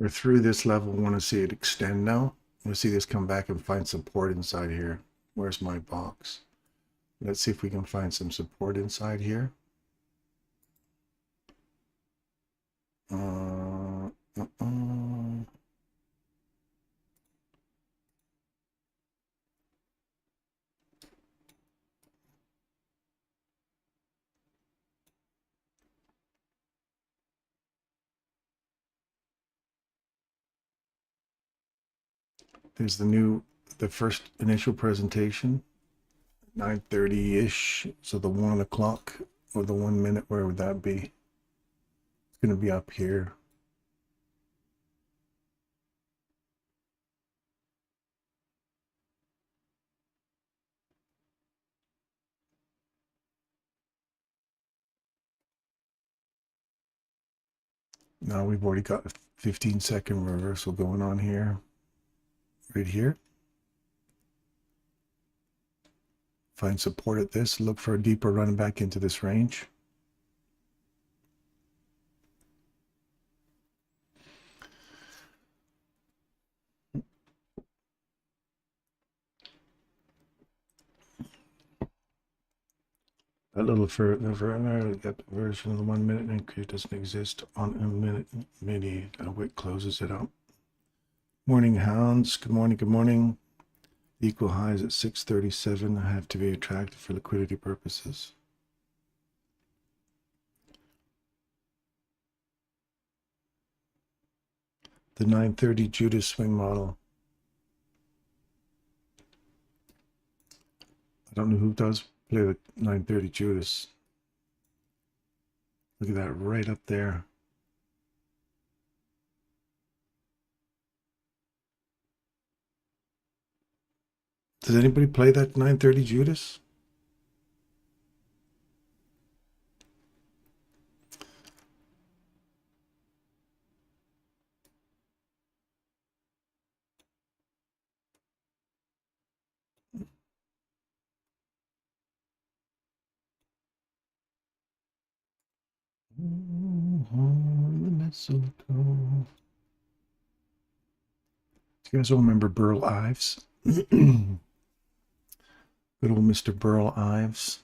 We're through this level. I want to see it extend now. I want to see this come back and find support inside here. Where's my box? Let's see if we can find some support inside here. There's the first initial presentation, 9:30-ish. So the 1 o'clock or the 1 minute, where would that be? It's going to be up here. Now we've already got a 15-second reversal going on here, right here. Find support at this, look for a deeper run back into this range. A little further, that version of the 1 minute increase doesn't exist on a minute mini. Wick closes it up. Morning, hounds. Good morning. Good morning. Equal highs at 637 have to be attractive for liquidity purposes. The 930 Judas swing model. I don't know who does play the 930 Judas. Look at that right up there. Does anybody play that 930 Judas? The mistletoe. Do you guys all remember Burl Ives? Good old Mr. Burl Ives.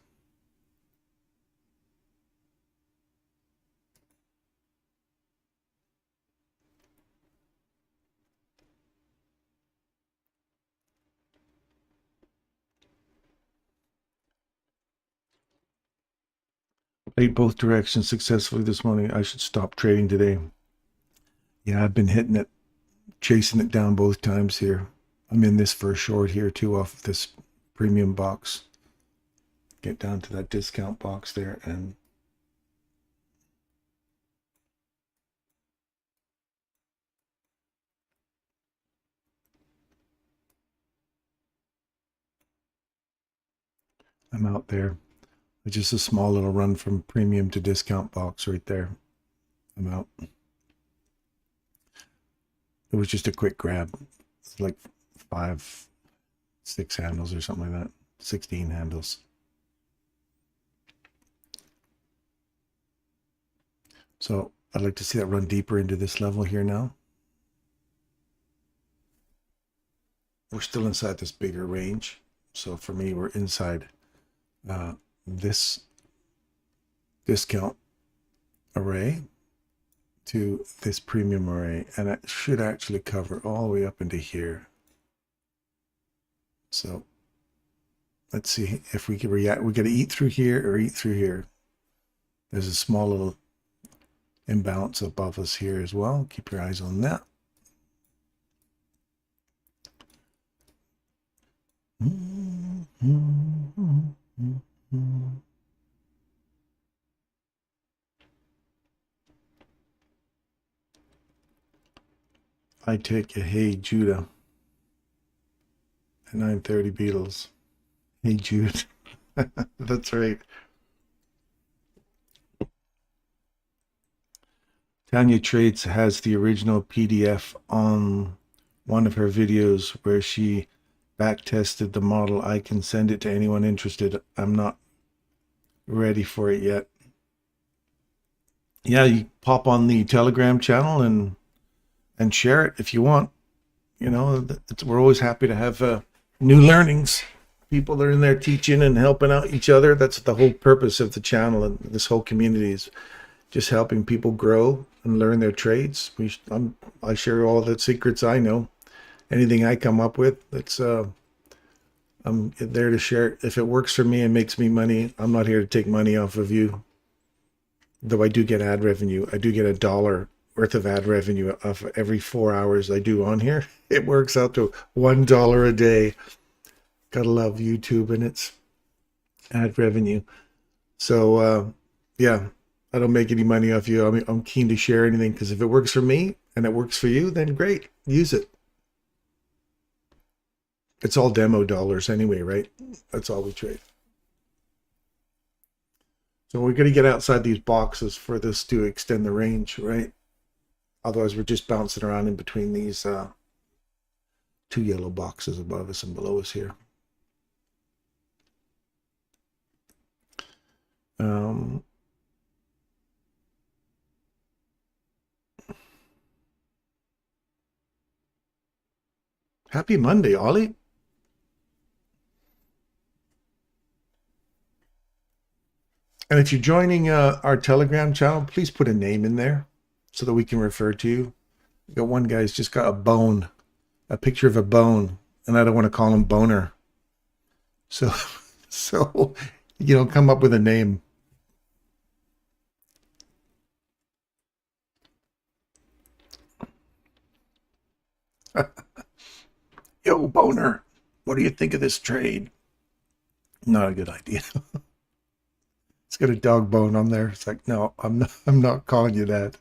Played both directions successfully this morning. I should stop trading today. Yeah, I've been hitting it, chasing it down both times here. I'm in this for a short here too off of this premium box. Get down to that discount box there and I'm out there. It's just a small little run from premium to discount box right there. I'm out. It was just a quick grab. It's like 5, 6 handles or something like that. 16 handles. So I'd like to see that run deeper into this level here now. We're still inside this bigger range. So for me, we're inside this discount array to this premium array, and it should actually cover all the way up into here. So let's see if we can react. We got to eat through here or eat through here. There's a small little imbalance above us here as well. Keep your eyes on that. I take a Hey Judah at 9:30 Beatles. Hey Jude. That's right. Tanya Traits has the original PDF on one of her videos where she back tested the model. I can send it to anyone interested. I'm not ready for it yet. Yeah, you pop on the Telegram channel and share it if you want. You know, we're always happy to have new learnings. People that are in there teaching and helping out each other. That's the whole purpose of the channel and this whole community is just helping people grow and learn their trades. I share all the secrets I know. Anything I come up with, I'm there to share it. If it works for me and makes me money, I'm not here to take money off of you. Though I do get ad revenue. I do get $1 worth of ad revenue of every 4 hours I do on here. It works out to $1 a day. Gotta love YouTube and its ad revenue. So yeah, I don't make any money off you. I'm keen to share anything because if it works for me and it works for you, then great, use it. It's all demo dollars anyway, right? That's all we trade. So we're going to get outside these boxes for this to extend the range, right? Otherwise, we're just bouncing around in between these 2 yellow boxes above us and below us here. Happy Monday, Ollie. And if you're joining our Telegram channel, please put a name in there so that we can refer to you. We got one guy's just got a bone, a picture of a bone, and I don't want to call him Boner. So you know, come up with a name. Yo, Boner, what do you think of this trade? Not a good idea. It's got a dog bone on there. It's like, no, I'm not calling you that.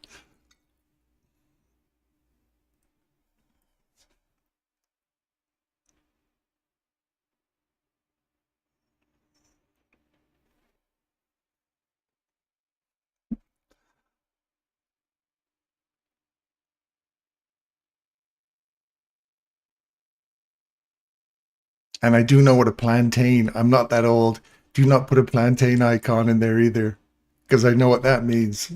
And I do know what a plantain, I'm not that old. Do not put a plantain icon in there either, because I know what that means.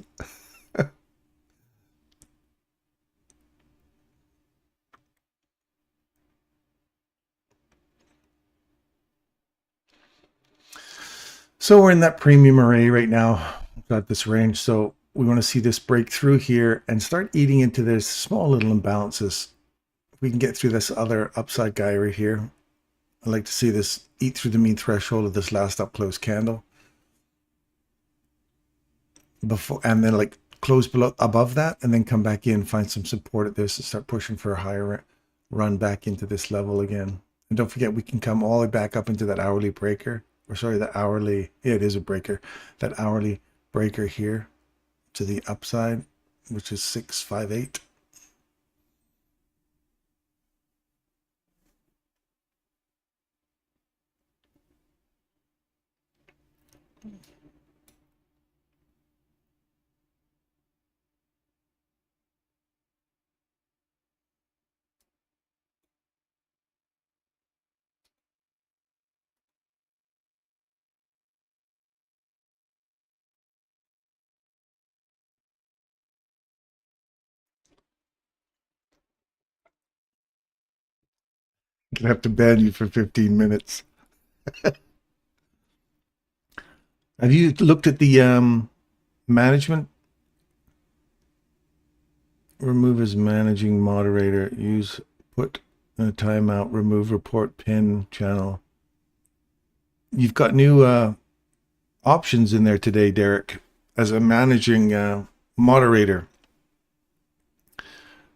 So we're in that premium array right now. We've got this range. So we want to see this break through here and start eating into this small little imbalances. If we can get through this other upside guy right here. I'd like to see this eat through the mean threshold of this last up close candle. before, and then like close below above that, and then come back in, find some support at this, and start pushing for a higher run back into this level again. And don't forget, we can come all the way back up into that hourly breaker, or sorry, that hourly, yeah, it is a breaker, that hourly breaker here to the upside, which is 658. I'm gonna have to ban you for 15 minutes. Have you looked at the management? Remove as managing moderator. Use put in a timeout. Remove report pin channel. You've got new options in there today, Derek, as a managing moderator.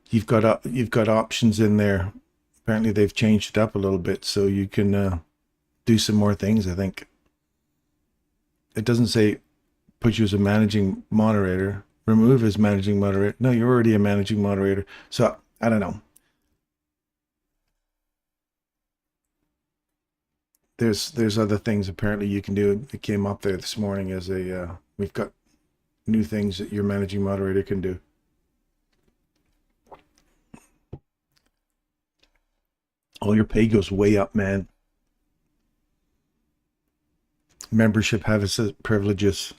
You've got options in there. Apparently, they've changed it up a little bit, so you can do some more things. I think it doesn't say put you as a managing moderator. Remove as managing moderator. No, you're already a managing moderator. So I don't know. There's other things apparently you can do. It came up there this morning as a we've got new things that your managing moderator can do. Oh, your pay goes way up, man. Membership has its privileges.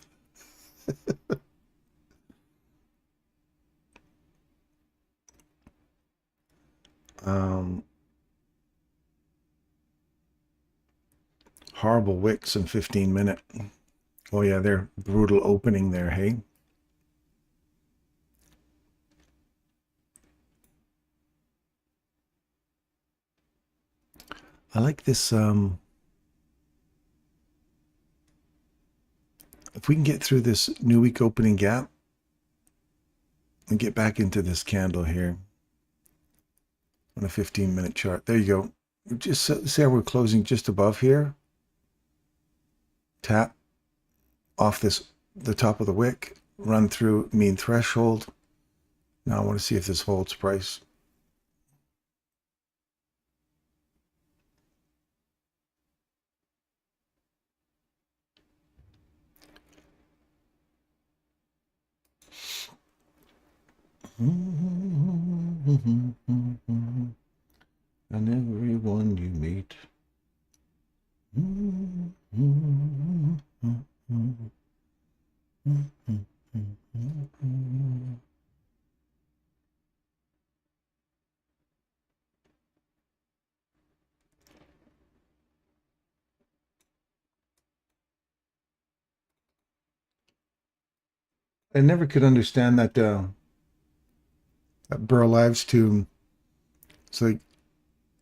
Horrible wicks in 15-minute. Oh yeah, they're brutal opening there, hey? I like this, if we can get through this new week opening gap and get back into this candle here on a 15-minute chart. There you go. Just say we're closing just above here. Tap off the top of the wick, run through mean threshold. Now I want to see if this holds price. And everyone you meet. I never could understand that Burl Ives tune. It's like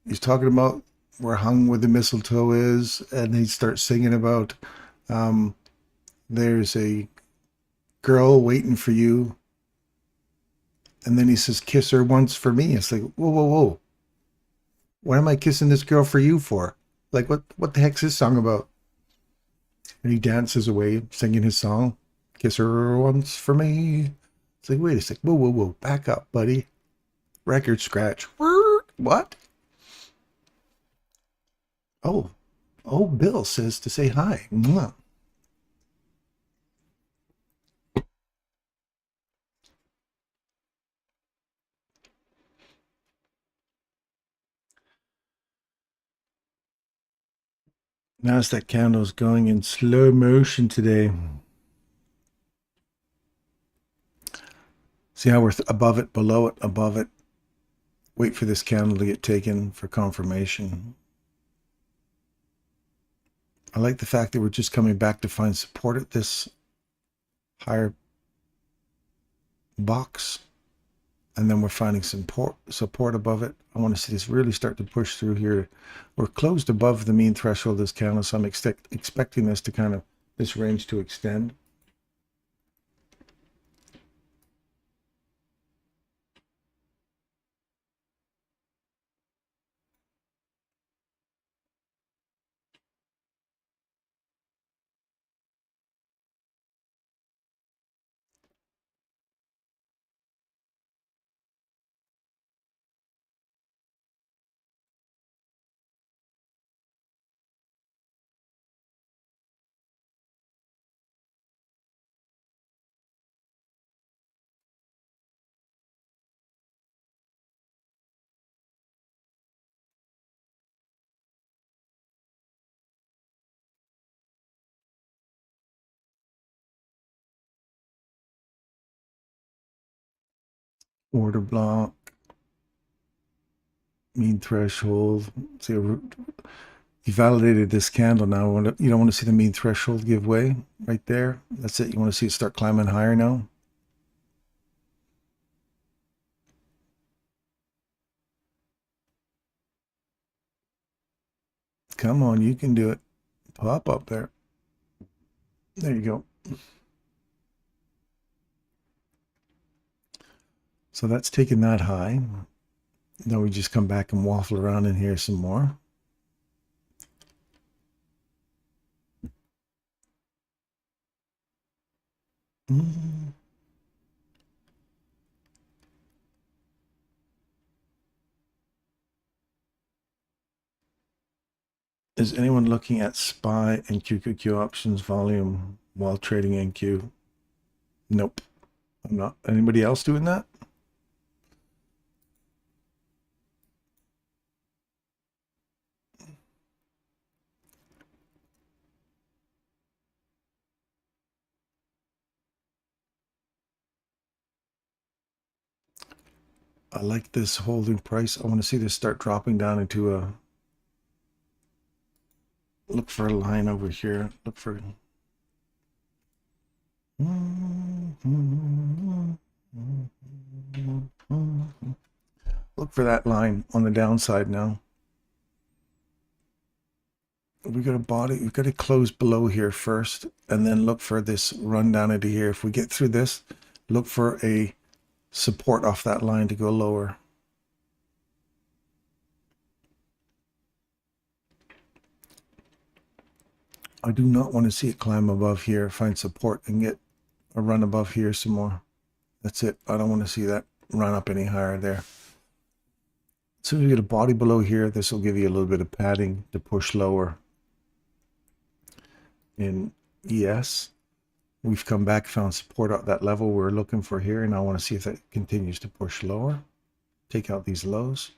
he's talking about where hung where the mistletoe is, and he starts singing about there's a girl waiting for you, and then he says kiss her once for me. It's like whoa, what am I kissing this girl for you for? Like what the heck's this song about? And he dances away singing his song, kiss her once for me. It's like, wait a sec, whoa, back up, buddy. Record scratch. What? Oh, Bill says to say hi. Mwah. Nasdaq candle's going in slow motion today. See how we're above it, below it, above it. Wait for this candle to get taken for confirmation. I like the fact that we're just coming back to find support at this higher box. And then we're finding some support above it. I want to see this really start to push through here. We're closed above the mean threshold of this candle, so I'm expecting this to kind of, this range to extend. order block, mean threshold. See, you validated this candle now. You don't want to see the mean threshold give way right there. That's it. You want to see it start climbing higher now. Come on, you can do it. Pop up there. There you go. So that's taking that high. Now we just come back and waffle around in here some more. Is anyone looking at SPY and QQQ options volume while trading NQ? Nope, I'm not. Anybody else doing that? I like this holding price. I want to see this start dropping down into a, look for a line over here. Look for that line on the downside now. We got a body, we've got to close below here first and then look for this run down into here. If we get through this, look for a support off that line to go lower. I do not want to see it climb above here, find support and get a run above here some more. That's it. I don't want to see that run up any higher there. As soon as you get a body below here, this will give you a little bit of padding to push lower. In ES, we've come back, found support at that level we're looking for here, and I want to see if that continues to push lower. Take out these lows.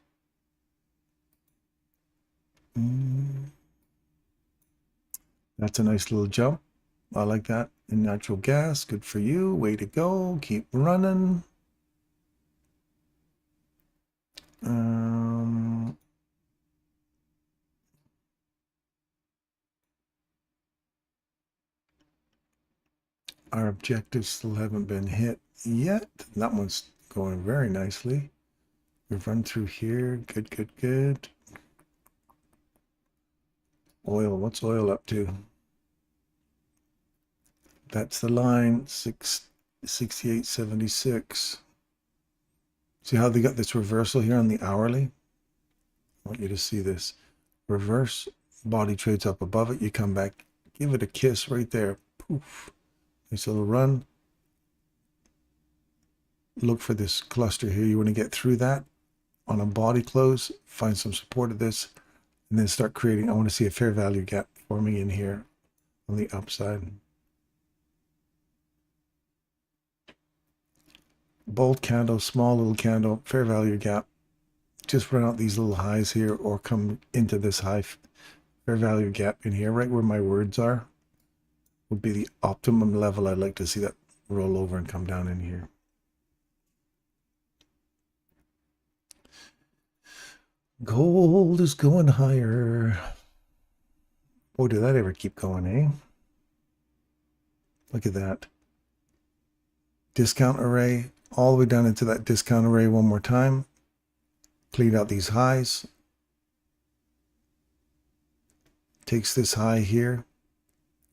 That's a nice little jump. I like that. In natural gas, good for you. Way to go. Keep running. Our objectives still haven't been hit yet. That one's going very nicely. We've run through here. Good, good, good. Oil, what's oil up to? That's the line, 68.76. See how they got this reversal here on the hourly? I want you to see this. Reverse, body trades up above it. You come back, give it a kiss right there. Poof. Nice little run. Look for this cluster here. You want to get through that on a body close, find some support of this, and then start creating. I want to see a fair value gap forming in here on the upside. Bold candle, small little candle, fair value gap. Just run out these little highs here or come into this high fair value gap in here, right where my words are, would be the optimum level. I'd like to see that roll over and come down in here. Gold is going higher. Boy, did that ever keep going, eh? Look at that. Discount array, all the way down into that discount array one more time. Clean out these highs. Takes this high here,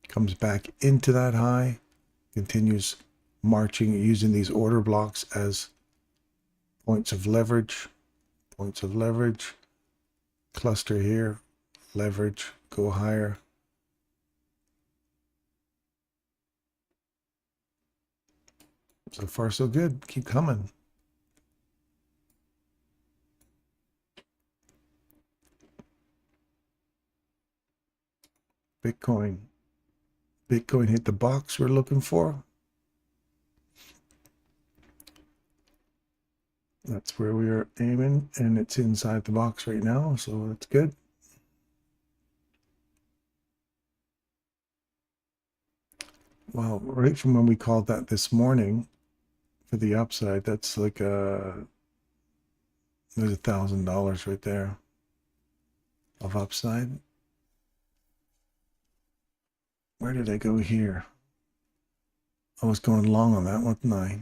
comes back into that high, continues marching using these order blocks as points of leverage, cluster here, leverage, go higher. So far so good, keep coming. Bitcoin hit the box we're looking for. That's where we are aiming, and it's inside the box right now, so that's good. Well, right from when we called that this morning, for the upside. That's like there's $1,000 right there of upside. Where did I go here? I was going long on that, wasn't I?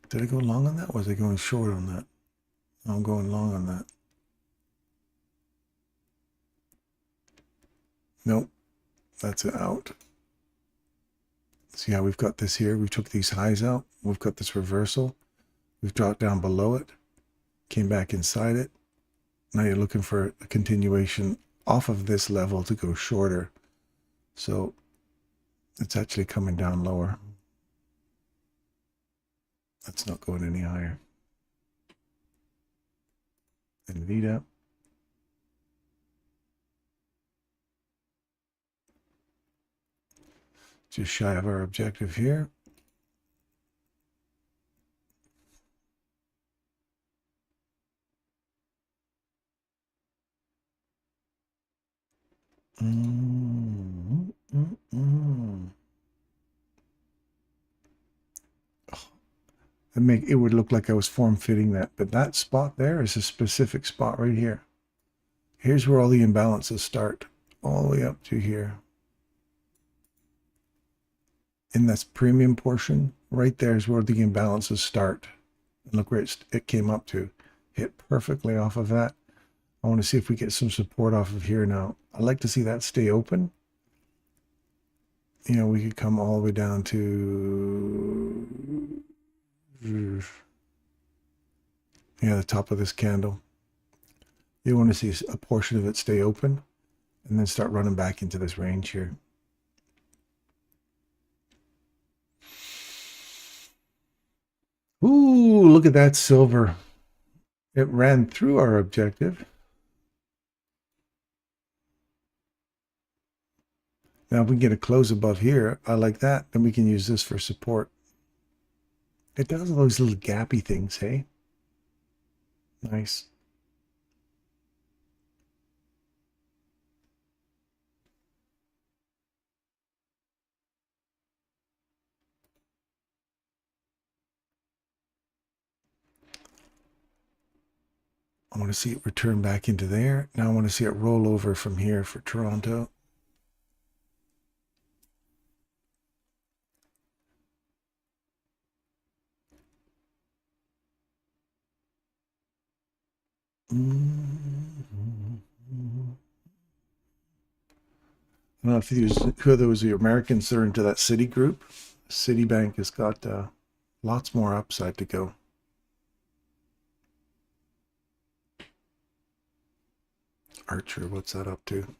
Did I go long on that? Or was I going short on that? I'm going long on that. Nope, that's it out. See how we've got this here? We took these highs out. We've got this reversal. We've dropped down below it, came back inside it. Now you're looking for a continuation off of this level to go shorter. So it's actually coming down lower. That's not going any higher. And Vita. Just shy of our objective here. It would look like I was form fitting that, but that spot there is a specific spot right here. Here's where all the imbalances start, all the way up to here. In this premium portion, right there is where the imbalances start. And look where it came up to. Hit perfectly off of that. I want to see if we get some support off of here now. I'd like to see that stay open. You know, we could come all the way down to, yeah, the top of this candle. You want to see a portion of it stay open and then start running back into this range here. Ooh, look at that silver. It ran through our objective. Now, if we get a close above here, I like that. Then we can use this for support. It does all those little gappy things, hey? Nice. I want to see it return back into there. Now I want to see it roll over from here for Toronto. I don't know if who those the Americans that are into that Citi group. Citibank has got lots more upside to go. Archer, what's that up to?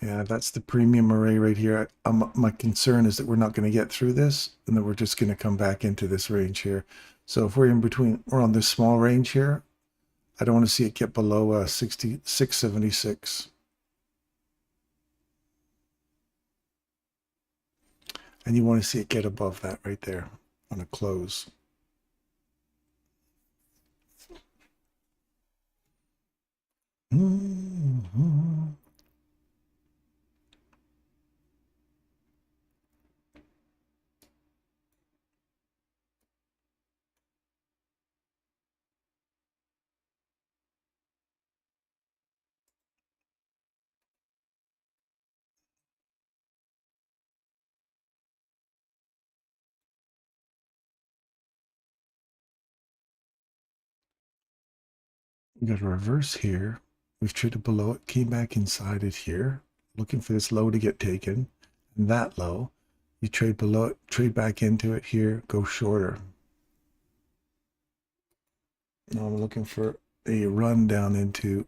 Yeah, that's the premium array right here. My concern is that we're not going to get through this and that we're just going to come back into this range here. So if we're in between, we're on this small range here. I don't want to see it get below 676. And you want to see it get above that right there on a close. We got a reverse here. We've traded below it, came back inside it here, looking for this low to get taken. And that low, you trade below it, trade back into it here, go shorter. Now I'm looking for a run down into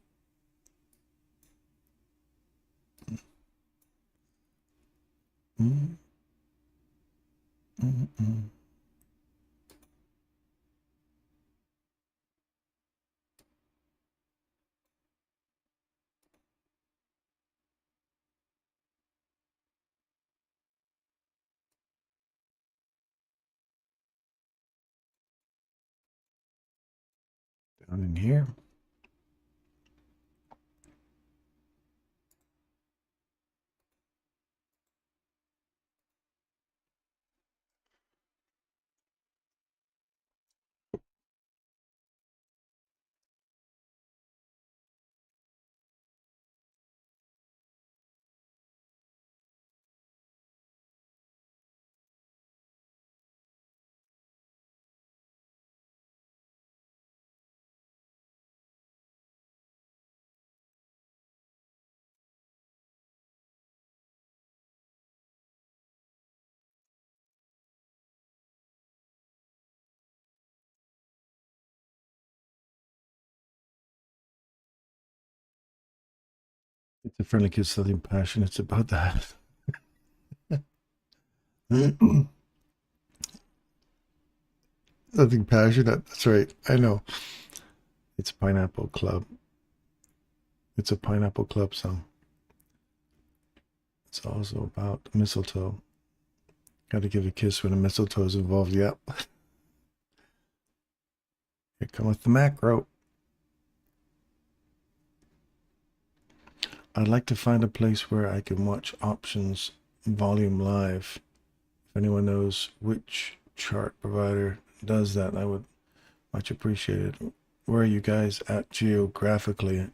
down in here. It's a friendly kid, something passionate. It's about that. Nothing passionate. That's right. I know. It's a Pineapple Club. It's a Pineapple Club song. It's also about mistletoe. Got to give a kiss when a mistletoe is involved. Yep. Here cometh the macro. I'd like to find a place where I can watch options volume live. If anyone knows which chart provider does that, I would much appreciate it. Where are you guys at geographically?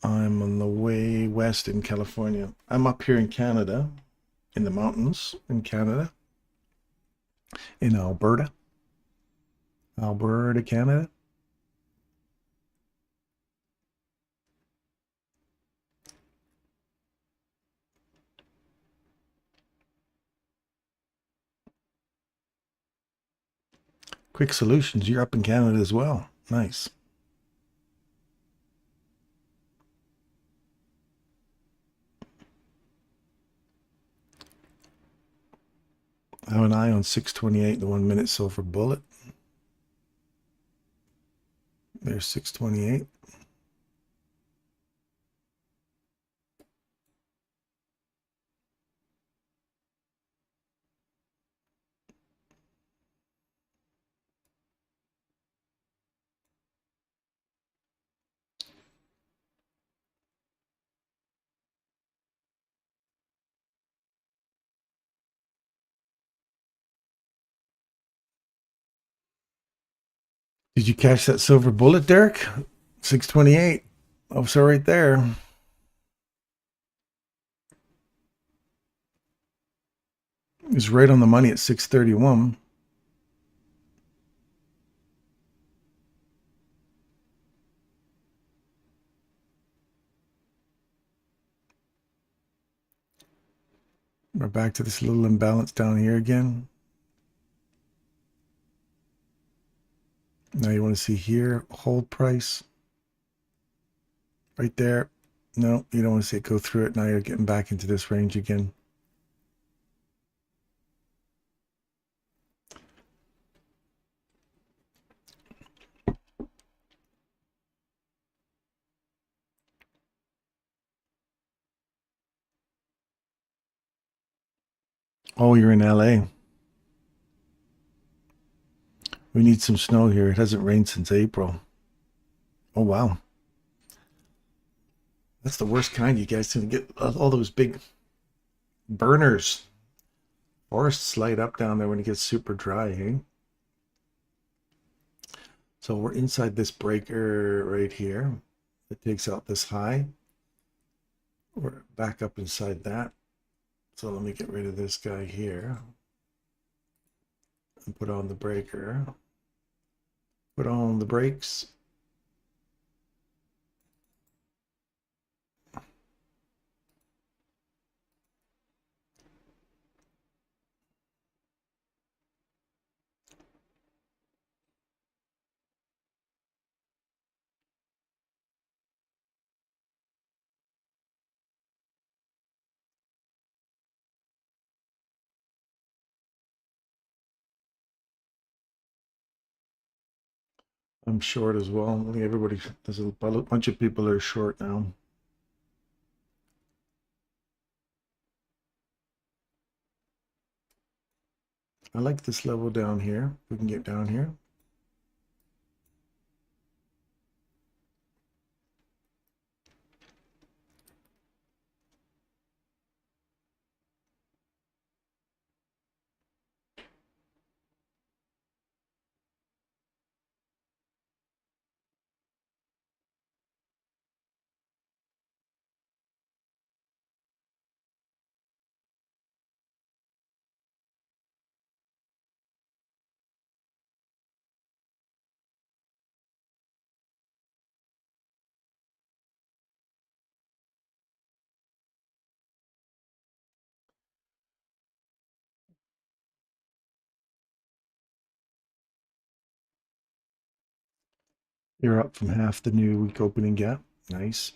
I'm on the way west in California. I'm up here in Canada, in the mountains in Canada, in Alberta, Canada. Quick Solutions, you're up in Canada as well. Nice. I have an eye on 628, the 1 minute silver bullet. There's 628. Did you catch that silver bullet, Derek? 628. Oh, so right there. It was right on the money at 631. We're back to this little imbalance down here again. Now you want to see here, hold price. Right there. No, you don't want to see it go through it. Now you're getting back into this range again. Oh, you're in LA. We need some snow here. It hasn't rained since April. Oh, wow. That's the worst kind. You guys can get all those big burners. Forests light up down there when it gets super dry, eh? So we're inside this breaker right here. It takes out this high. We're back up inside that. So let me get rid of this guy here and put on the breaker. Put on the brakes. I'm short as well. I think everybody, there's a bunch of people that are short now. I like this level down here. We can get down here. You're up from half the new week opening gap. Nice.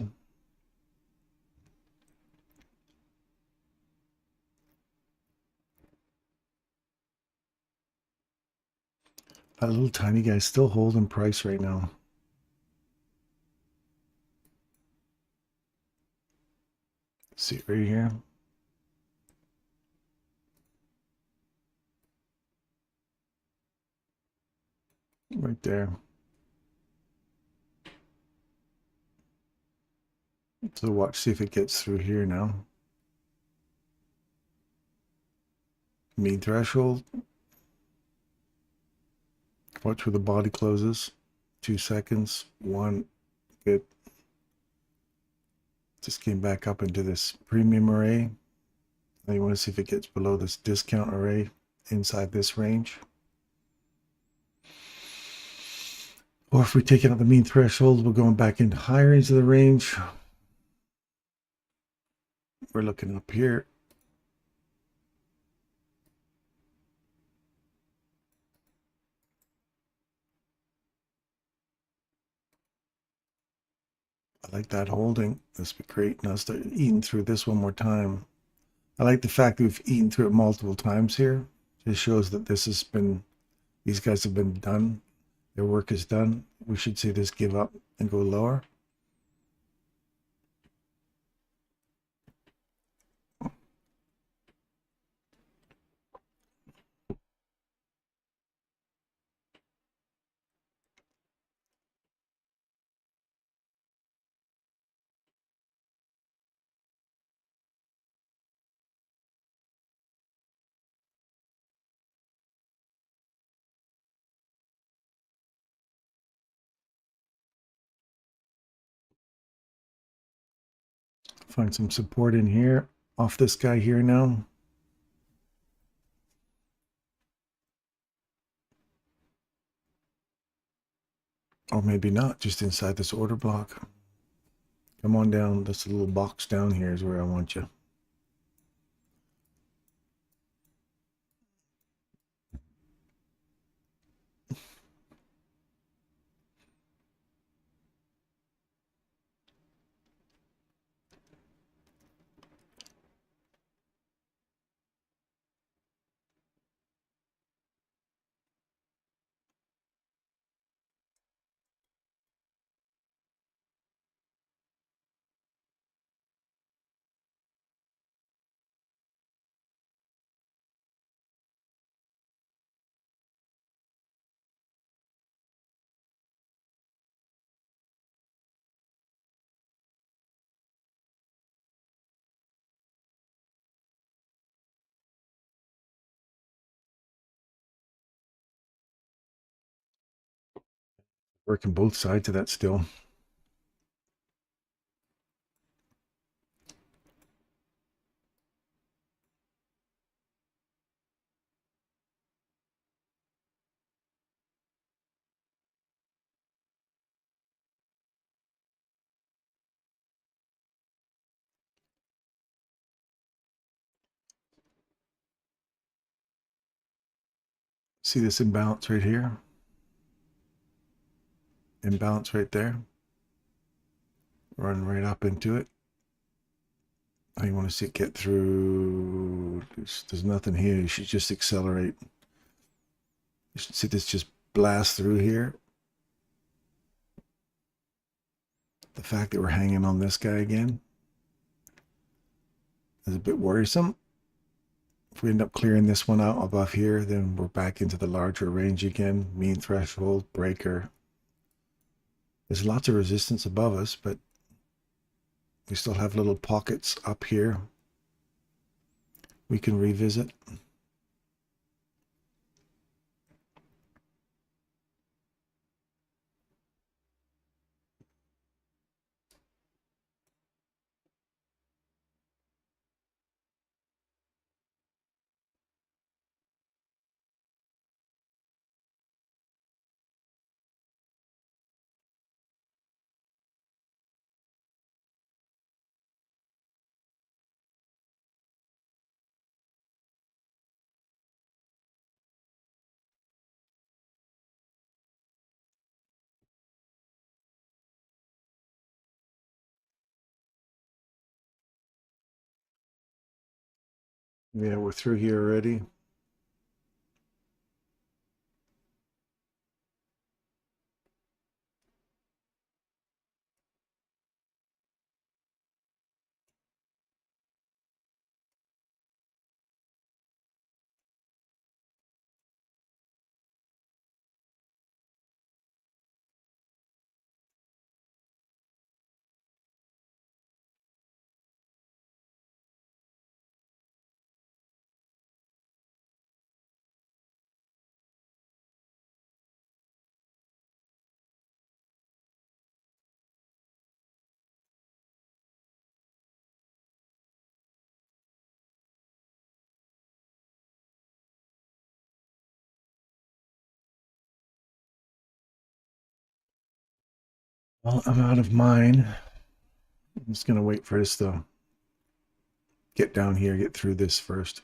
That little tiny guy's still holding price right now. See it right here. Right there. So watch, see if it gets through here now. Mean threshold. Watch where the body closes. 2 seconds. 1. Good. Just came back up into this premium array. Now you want to see if it gets below this discount array inside this range. Or if we take out the mean threshold, we're going back into higher into the range. We're looking up here. I like that holding. This would be great. Now start eating through this one more time. I like the fact that we've eaten through it multiple times here. It shows that this has been, these guys have been done. Their work is done. We should see this give up and go lower. Find some support in here off this guy here now. Or maybe not, just inside this order block. Come on down. This little box down here is where I want you. Working both sides of that still. See this imbalance right here? Imbalance right there. Run right up into it. Now you want to see it get through. There's nothing here. You should just accelerate. You should see this just blast through here. The fact that we're hanging on this guy again is a bit worrisome. If we end up clearing this one out above here, then we're back into the larger range again. Mean threshold, breaker. There's lots of resistance above us, but we still have little pockets up here we can revisit. Yeah, we're through here already. Well, I'm out of mine. I'm just going to wait for this to get down here, get through this first.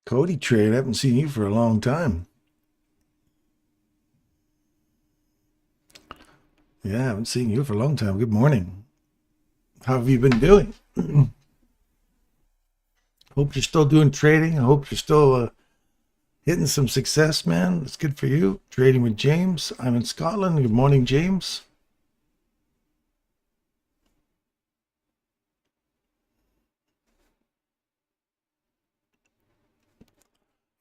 Cody Trade, I haven't seen you for a long time. Yeah, I haven't seen you for a long time. Good morning. How have you been doing? Hope you're still doing trading. I hope you're still hitting some success, man. It's good for you. Trading with James. I'm in Scotland. Good morning, James.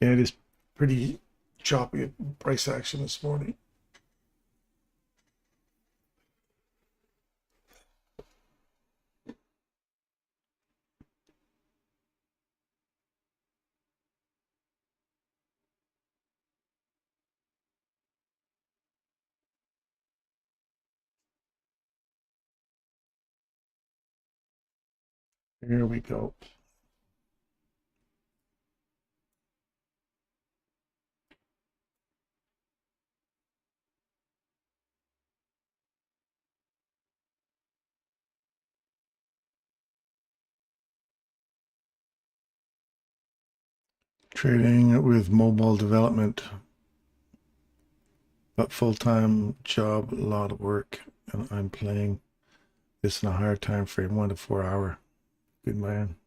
Yeah, it is pretty choppy price action this morning. Here we go. Trading with mobile development, but full-time job, a lot of work, and I'm playing this in a higher time frame, 1 to 4 hour. Good man.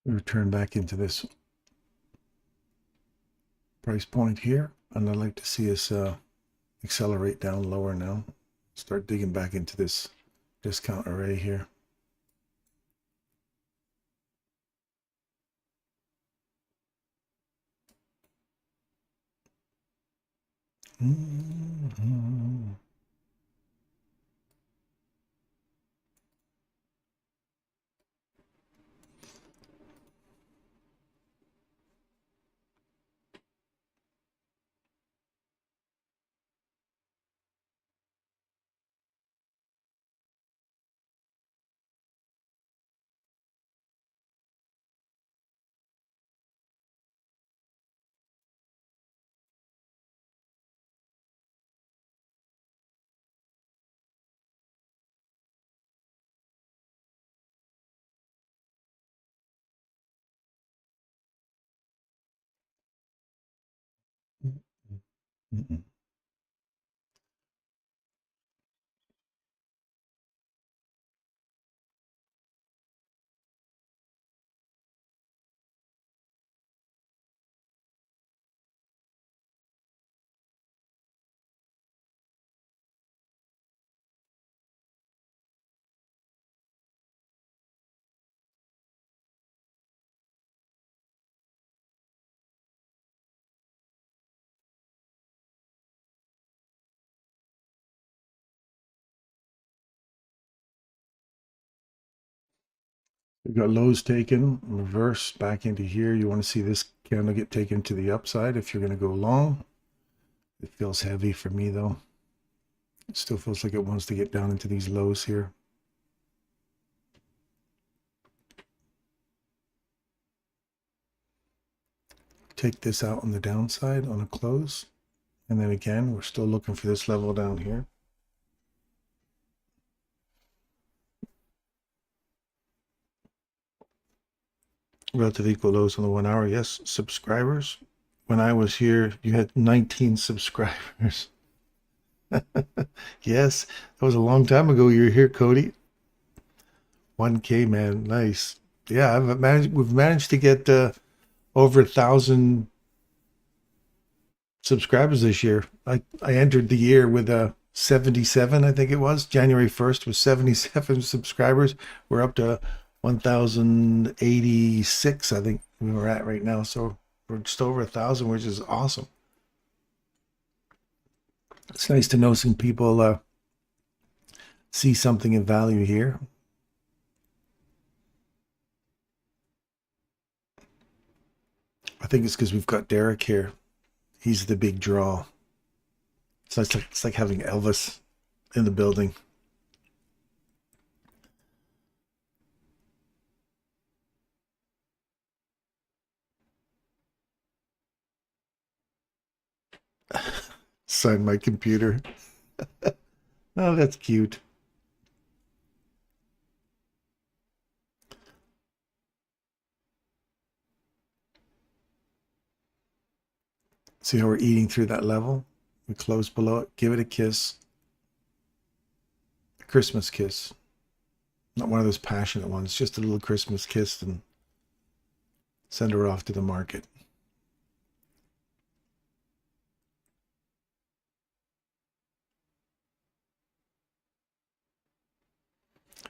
We return back into this price point here, and I'd like to see us accelerate down lower now. Start digging back into this discount array here. We've got lows taken, reverse back into here. You want to see this candle get taken to the upside if you're going to go long. It feels heavy for me though. It still feels like it wants to get down into these lows here. Take this out on the downside on a close. And then again, we're still looking for this level down here. Relative equal lows on the 1 hour. Yes, subscribers. When I was here, you had 19 subscribers. Yes, that was a long time ago. You were here, Cody. 1K, man, nice. Yeah, we've managed to get over 1,000 subscribers this year. I entered the year with a 77, I think it was. January 1st was 77 subscribers. We're up to 1,086, I think we were at right now. So we're just over 1,000, which is awesome. It's nice to know some people see something of value here. I think it's because we've got Derek here. He's the big draw. So it's like having Elvis in the building. Sign my computer. Oh, that's cute. See how we're eating through that level? We close below it. Give it a kiss. A Christmas kiss. Not one of those passionate ones. Just a little Christmas kiss and send her off to the market.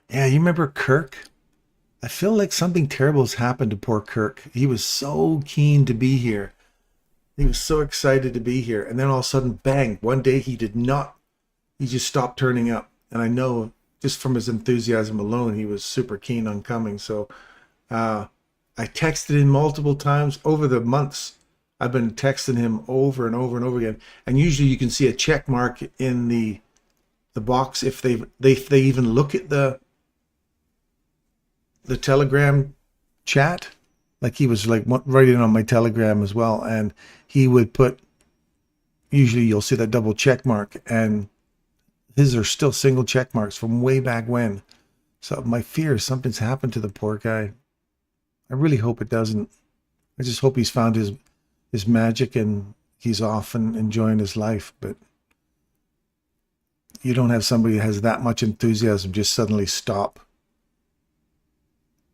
Yeah, you remember Kirk? I feel like something terrible has happened to poor Kirk. He was so keen to be here. He was so excited to be here. And then all of a sudden, bang, one day he did not. He just stopped turning up. And I know just from his enthusiasm alone, he was super keen on coming. So I texted him multiple times over the months. I've been texting him over and over and over again. And usually you can see a check mark in the box if they even look at the Telegram chat. Like he was like writing on my Telegram as well, and he would put, usually you'll see that double check mark, and his are still single check marks from way back when. So my fear is something's happened to the poor guy. I really hope it doesn't. I just hope he's found his magic and he's off and enjoying his life. But you don't have somebody who has that much enthusiasm just suddenly stop.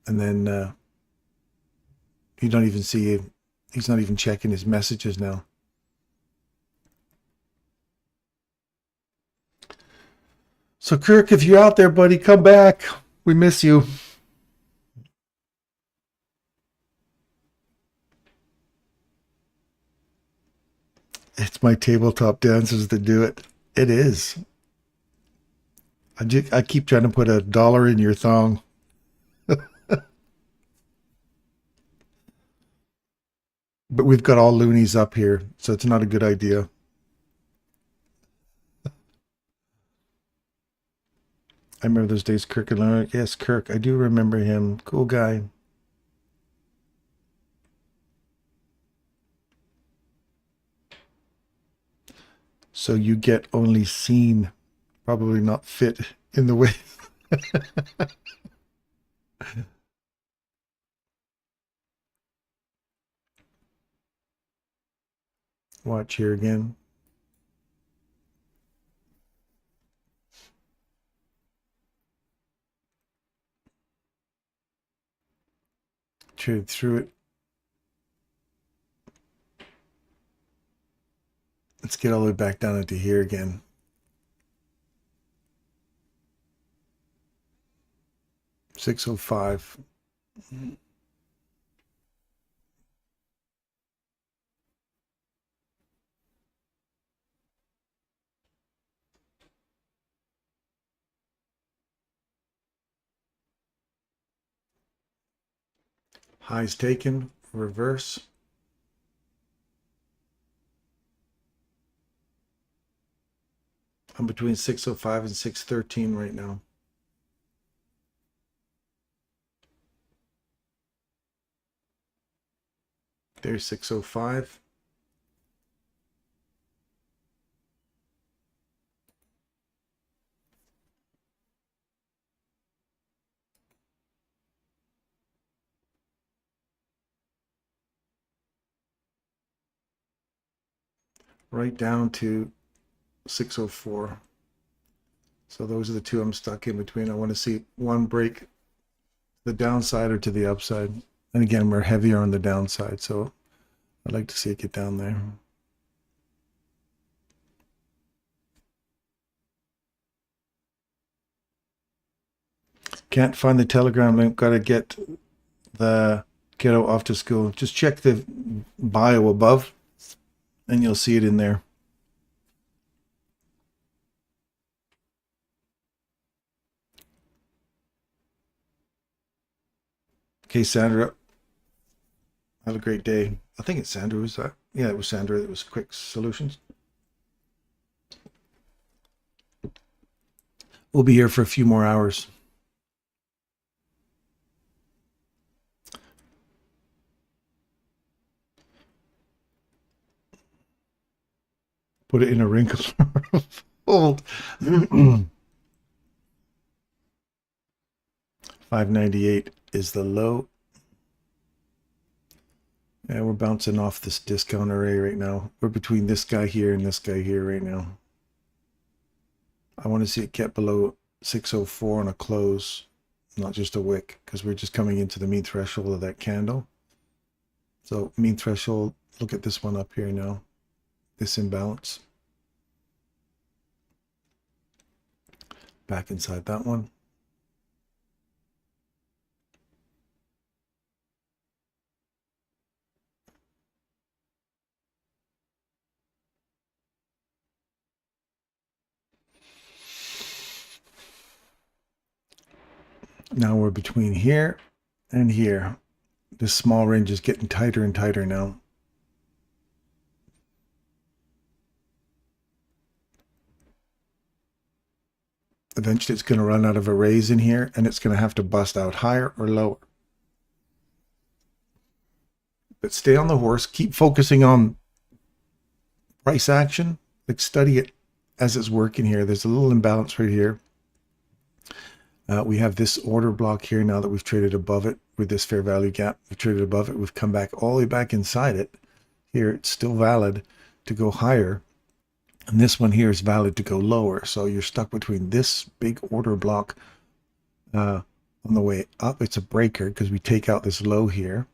And then you don't even see him. He's not even checking his messages now. So Kirk, if you're out there, buddy, come back. We miss you. It's my tabletop dancers that do it. It is. I keep trying to put $1 in your thong. But we've got all loonies up here, so it's not a good idea. I remember those days, Kirk and Leonard. Yes, Kirk. I do remember him. Cool guy. So you get only seen, probably not fit in the way. Watch here again. Trade through it. Let's get all the way back down into here again. $605. Highs taken, reverse. I'm between 605 and 613 right now. There's 605. Right down to 604. So those are the two I'm stuck in between. I want to see one break the downside or to the upside. And again, we're heavier on the downside, so I'd like to see it get down there. Can't find the Telegram link. Got to get the kiddo off to school. Just check the bio above and you'll see it in there. Okay, Sandra. Have a great day. I think it's Sandra. Was that? Yeah, it was Sandra. It was Quick Solutions. We'll be here for a few more hours. Put it in a wrinkle. Old. 598 is the low. Yeah, we're bouncing off this discount array right now. We're between this guy here and this guy here right now. I want to see it get below 604 on a close, not just a wick, because we're just coming into the mean threshold of that candle. So mean threshold, look at this one up here now, this imbalance. Back inside that one. Now we're between here and here. This small range is getting tighter and tighter now. Eventually it's going to run out of arrays in here and it's going to have to bust out higher or lower. But stay on the horse. Keep focusing on price action. Like study it as it's working here. There's a little imbalance right here. We have this order block here now that we've traded above it with this fair value gap. We've traded above it. We've come back all the way back inside it. Here, it's still valid to go higher. And this one here is valid to go lower. So you're stuck between this big order block on the way up. It's a breaker because we take out this low here.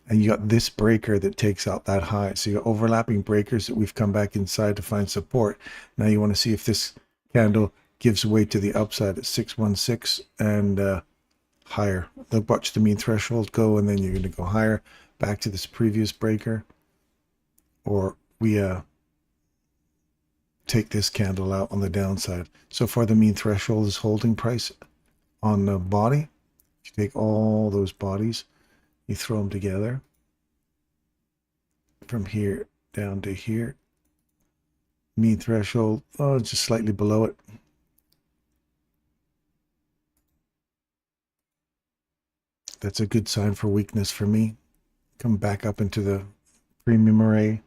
And you got this breaker that takes out that high. So you got overlapping breakers that we've come back inside to find support. Now you want to see if this candle gives way to the upside at 616 and higher. They'll watch the mean threshold go, and then you're going to go higher back to this previous breaker, or we take this candle out on the downside. So far the mean threshold is holding price on the body. If you take all those bodies, you throw them together from here down to here, mean threshold, oh, just slightly below it. That's a good sign for weakness for me. Come back up into the premium array,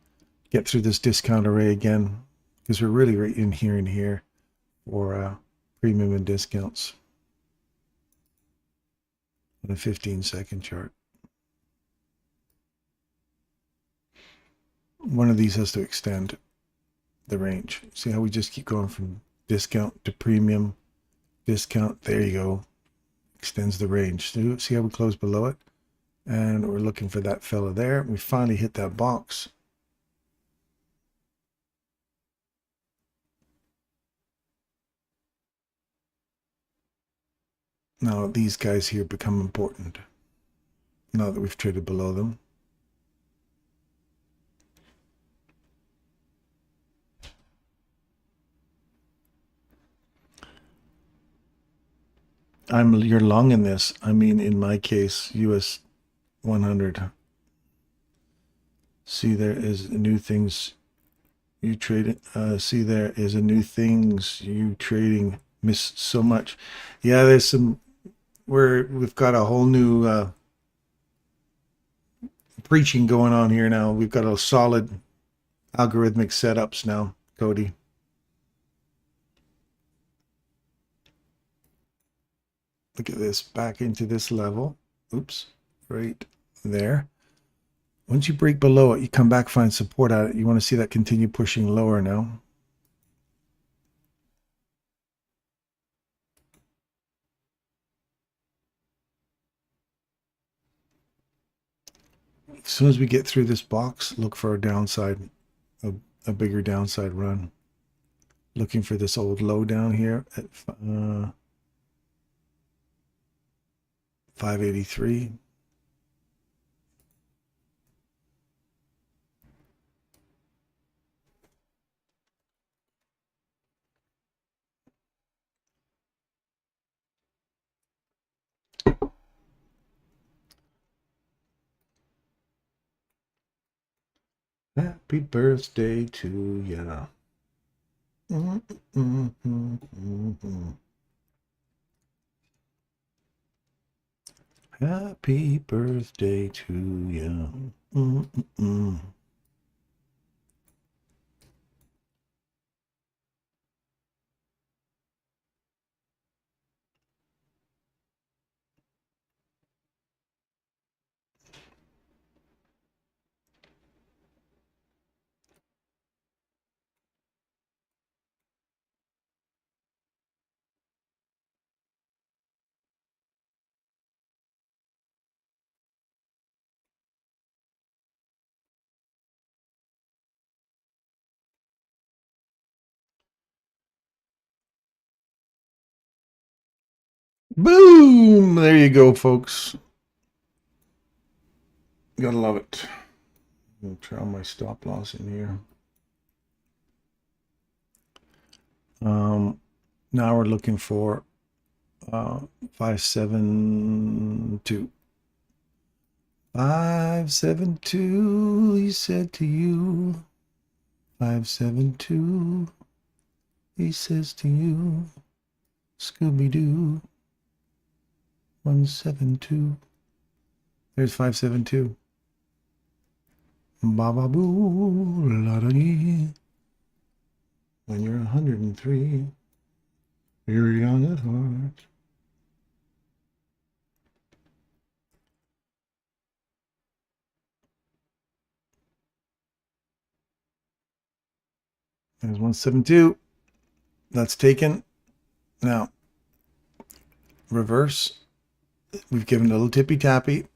get through this discount array again, because we're really right in here and here for premium and discounts on a 15-second chart. One of these has to extend the range. See how we just keep going from discount to premium, discount, there you go. Extends the range. See how we close below it? And we're looking for that fella there. We finally hit that box. Now these guys here become important now that we've traded below them. You're long in this. I mean, in my case, US 100. See, there is new things you traded. See, there is a new things you trading. Missed so much. Yeah, there's some. We've got a whole new preaching going on here now. We've got a solid algorithmic setups now, Cody. Look at this, back into this level. Oops, right there. Once you break below it, you come back, find support at it. You want to see that continue pushing lower now. As soon as we get through this box, look for a downside, a bigger downside run. Looking for this old low down here at 583. Happy birthday to ya. Happy birthday to ya. Boom! There you go, folks. Gotta love it. I'll try my stop loss in here. Now we're looking for 572. 572, he said to you. 572, he says to you. Scooby-Doo. 172. There's 572. Ba-ba-boo, la-da-dee. When you're 103, you're young at heart. There's 172. That's taken. Now, reverse. We've given a little tippy-tappy.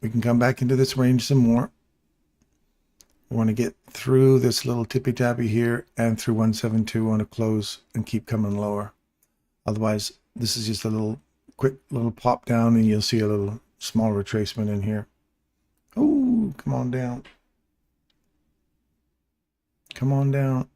We can come back into this range some more. We want to get through this little tippy-tappy here and through 172. We want to close and keep coming lower. Otherwise, this is just a little quick little pop down and you'll see a little small retracement in here. Oh, come on down. Come on down.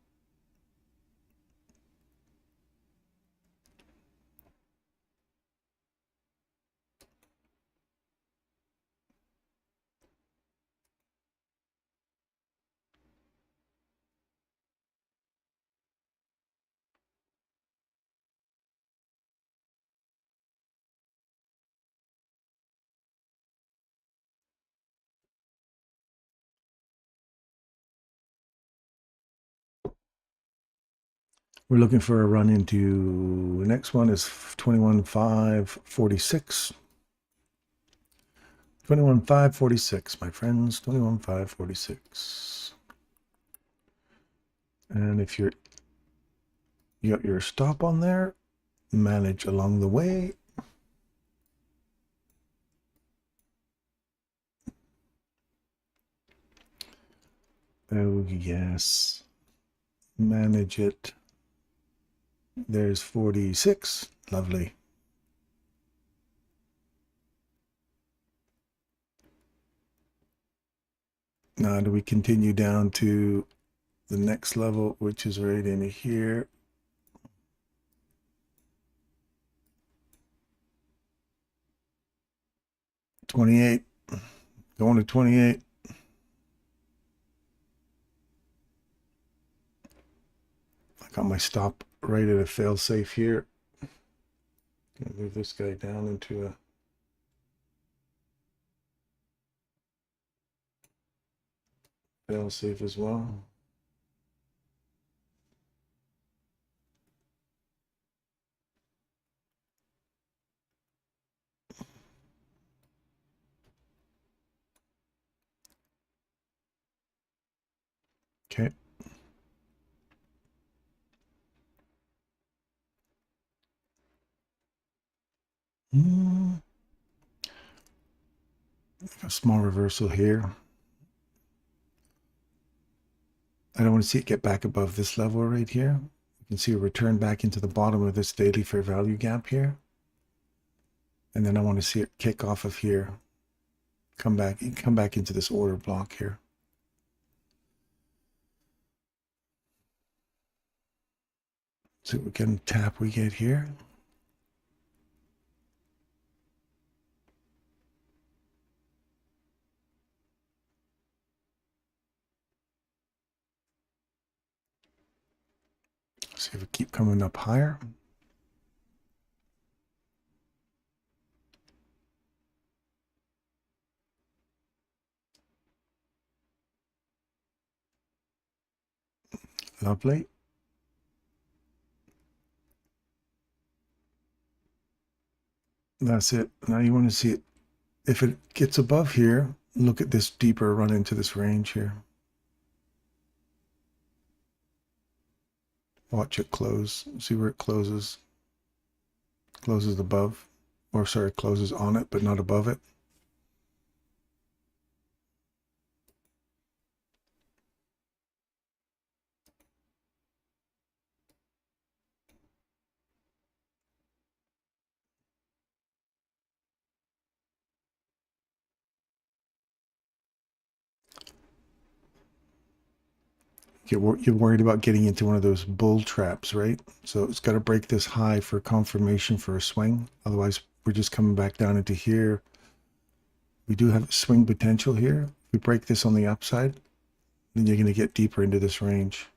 We're looking for a run into, the next one is 21.546. 21.546, my friends, 21.546. And if you got your stop on there, manage along the way. Oh, yes. Manage it. There's 46. Lovely. Now, do we continue down to the next level, which is right in here? $28. Going to 28. I got my stop right at a fail safe here. Gonna move this guy down into a fail safe as well. Okay. A small reversal here. I don't want to see it get back above this level right here. You can see a return back into the bottom of this daily fair value gap here. And then I want to see it kick off of here. Come back into this order block here. See what kind of tap we get here. See if we keep coming up higher. Lovely. That's it. Now you want to see it. If it gets above here, look at this deeper run into this range here. Watch it close. See where it closes. Closes above. Or sorry, closes on it, but not above it. You're worried about getting into one of those bull traps, right? So it's got to break this high for confirmation for a swing. Otherwise, we're just coming back down into here. We do have swing potential here. If we break this on the upside, then you're going to get deeper into this range.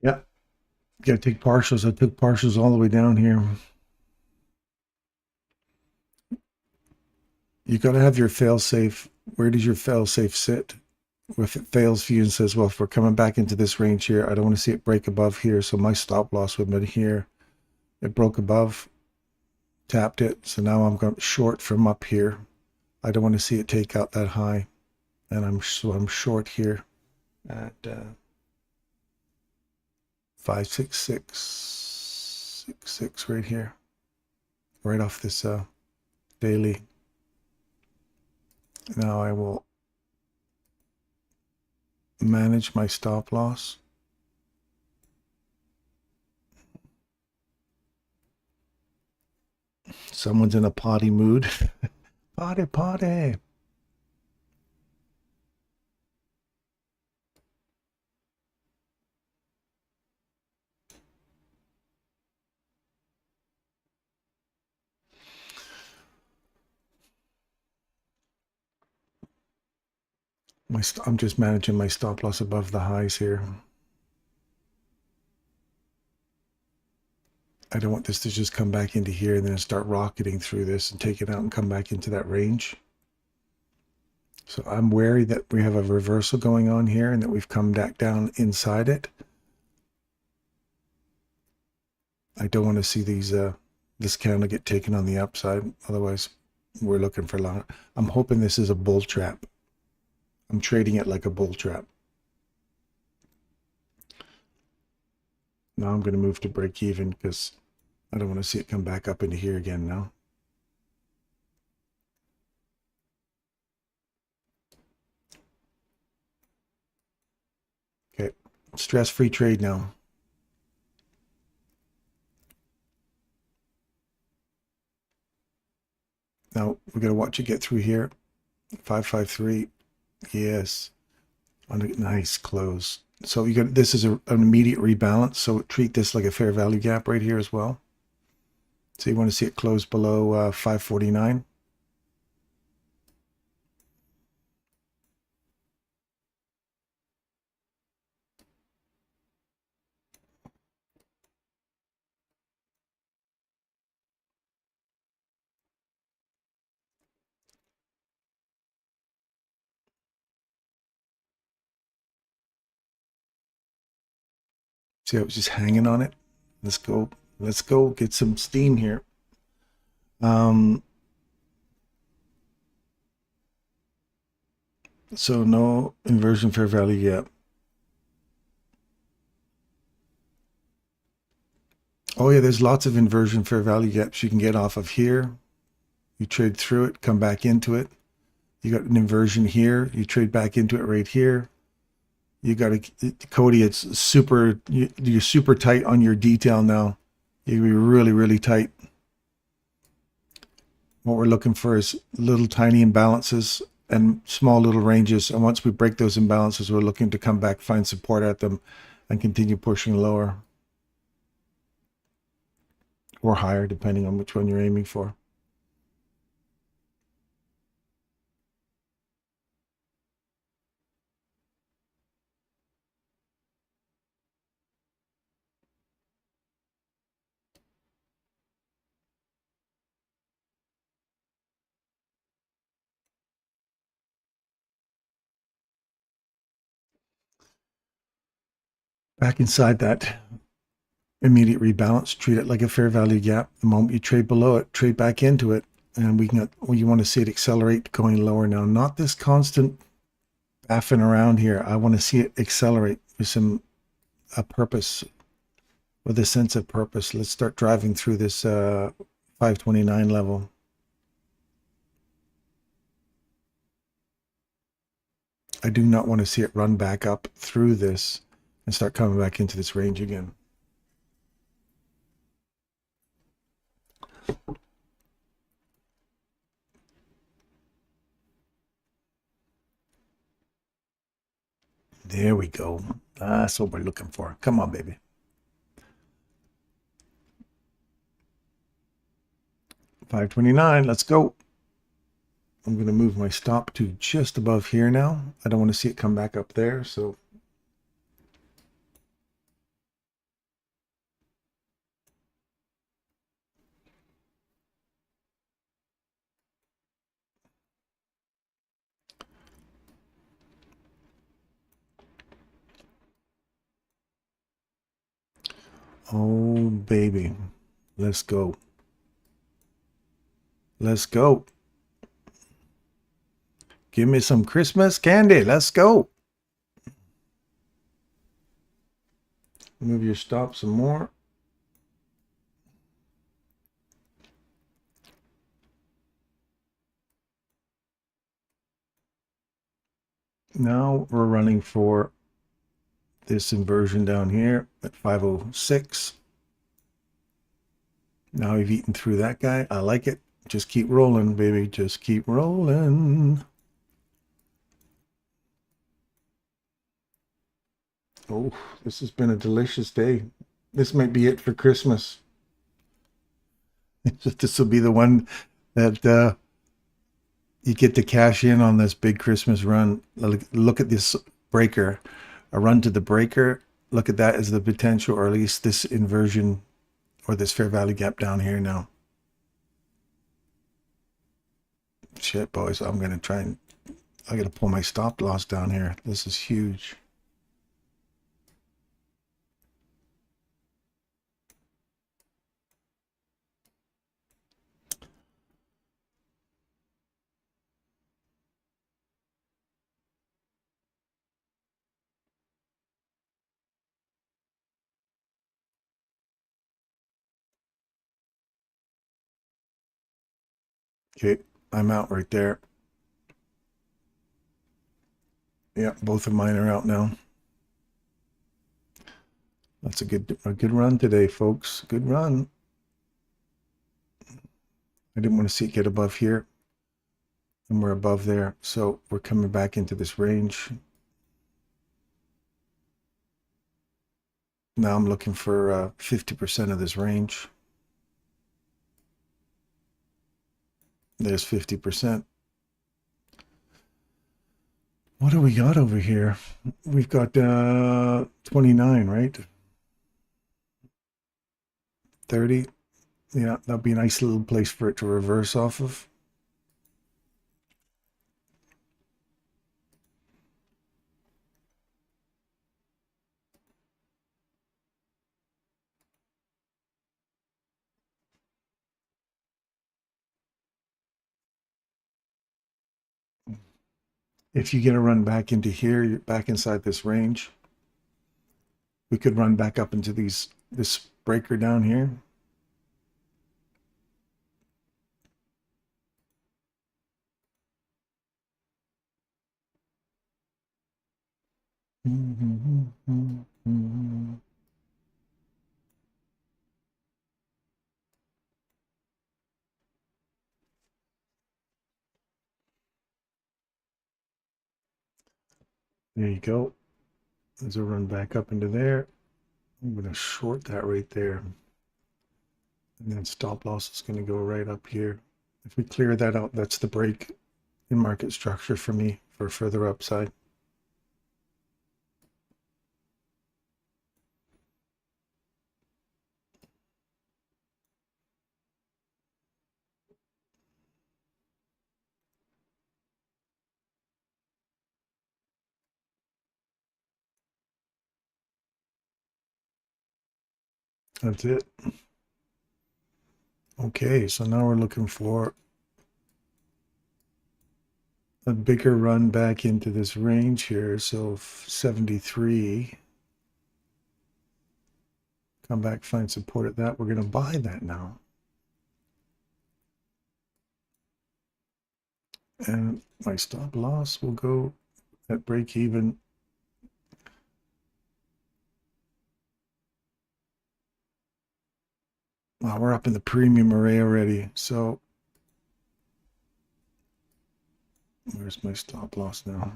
Yeah. Got to take partials. I took partials all the way down here. You got to have your fail safe. Where does your fail safe sit? If it fails for you and says, well, if we're coming back into this range here, I don't want to see it break above here. So my stop loss would have been here. It broke above, tapped it. So now I'm going short from up here. I don't want to see it take out that high. And I'm short here at 56666 right here, right off this daily. Now I will manage my stop loss. Someone's in a potty mood. Potty. I'm just managing my stop loss above the highs here. I don't want this to just come back into here and then start rocketing through this and take it out and come back into that range. So I'm wary that we have a reversal going on here and that we've come back down inside it. I don't want to see these this candle get taken on the upside. Otherwise, we're looking for long. I'm hoping this is a bull trap. I'm trading it like a bull trap. Now I'm going to move to break even because I don't want to see it come back up into here again now. Okay, stress-free trade now. Now we're going to watch it get through here. 553. Yes. On a nice close. So you got this is an immediate rebalance. So treat this like a fair value gap right here as well. So you want to see it close below 549. See, I was just hanging on it. Let's go. Let's go get some steam here. So no inversion fair value yet. Oh yeah, there's lots of inversion fair value gaps you can get off of here. You trade through it, come back into it. You got an inversion here. You trade back into it right here. You got a Cody. It's super. You're super tight on your detail now. You're really, really tight. What we're looking for is little tiny imbalances and small little ranges. And once we break those imbalances, we're looking to come back, find support at them, and continue pushing lower or higher, depending on which one you're aiming for. Back inside that immediate rebalance, treat it like a fair value gap. The moment you trade below it, trade back into it, and you want to see it accelerate going lower now. Not this constant baffing around here. I want to see it accelerate with a purpose, with a sense of purpose. Let's start driving through this 529 level. I do not want to see it run back up through this and start coming back into this range again. There we go. That's what we're looking for. Come on, baby. $5.29. Let's go. I'm going to move my stop to just above here now. I don't want to see it come back up there. So oh, baby. Let's go. Let's go. Give me some Christmas candy. Let's go. Move your stop some more. Now we're running for this inversion down here at 506. Now we've eaten through that guy. I like it. Just keep rolling, baby. Just keep rolling. Oh, this has been a delicious day. This might be it for Christmas. This will be the one that you get to cash in on this big Christmas run. Look at this breaker, a run to the breaker. Look at that as the potential, or at least this inversion or this fair value gap down here now. Shit, boys, I'm going to try and I got to pull my stop loss down here. This is huge. Okay, I'm out right there. Yeah, both of mine are out now. That's a good run today, folks. Good run. I didn't want to see it get above here. And we're above there. So we're coming back into this range. Now I'm looking for 50% of this range. There's 50%. What do we got over here? We've got 29, right? 30. Yeah, that'd be a nice little place for it to reverse off of. If you get a run back into here, you're back inside this range. We could run back up into this breaker down here. There you go. There's a run back up into there. I'm going to short that right there. And then stop loss is going to go right up here. If we clear that out, that's the break in market structure for me for further upside. That's it. Okay, so now we're looking for a bigger run back into this range here. So 73. Come back, find support at that. We're going to buy that now. And my stop loss will go at break even. Wow, we're up in the premium array already. So where's my stop loss now?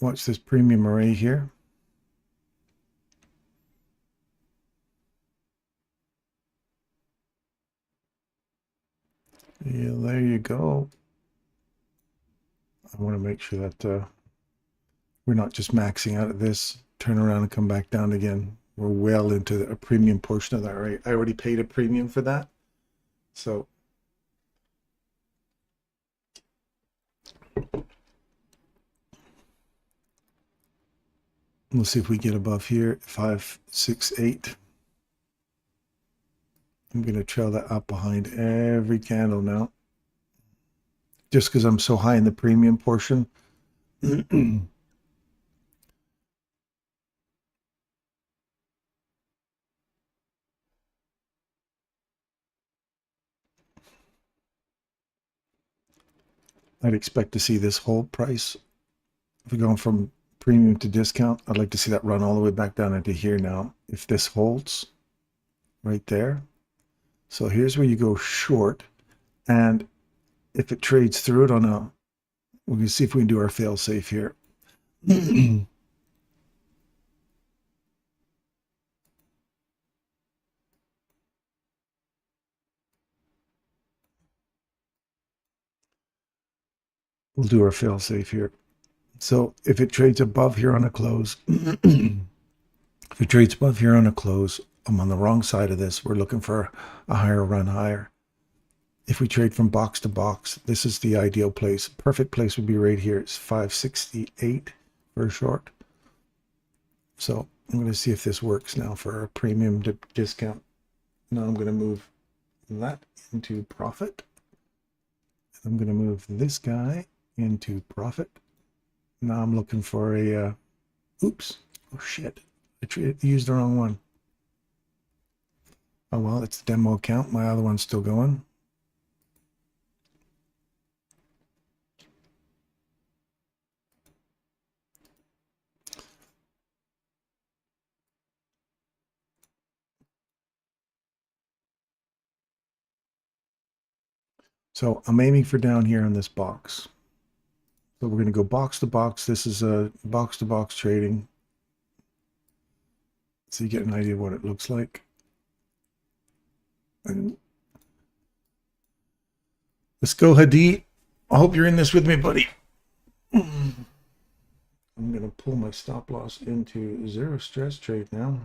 Watch this premium array here. Yeah, there you go. I want to make sure that we're not just maxing out at this, turn around and come back down again. We're well into a premium portion of that, right? I already paid a premium for that. So we'll see if we get above here, 5, 6, 8. I'm going to trail that up behind every candle now. Just because I'm so high in the premium portion. I'd expect to see this whole price. If we're going from premium to discount, I'd like to see that run all the way back down into here now. If this holds right there. So here's where you go short. And if it trades through it on a, we're going to see if we can do our fail safe here. We'll do our fail safe here. So if it trades above here on a close, if it trades above here on a close, I'm on the wrong side of this. We're looking for a higher run higher. If we trade from box to box, this is the ideal place. Perfect place would be right here. It's 568 for a short. So I'm going to see if this works now for a premium discount. Now I'm going to move that into profit. I'm going to move this guy into profit. Now I'm looking for a, oops, oh shit, I used the wrong one. Oh well, it's the demo account. My other one's still going. So I'm aiming for down here on this box. So we're going to go box to box. This is a box to box trading. So you get an idea of what it looks like. And let's go, Hadi. I hope you're in this with me, buddy. I'm going to pull my stop loss into zero stress trade now.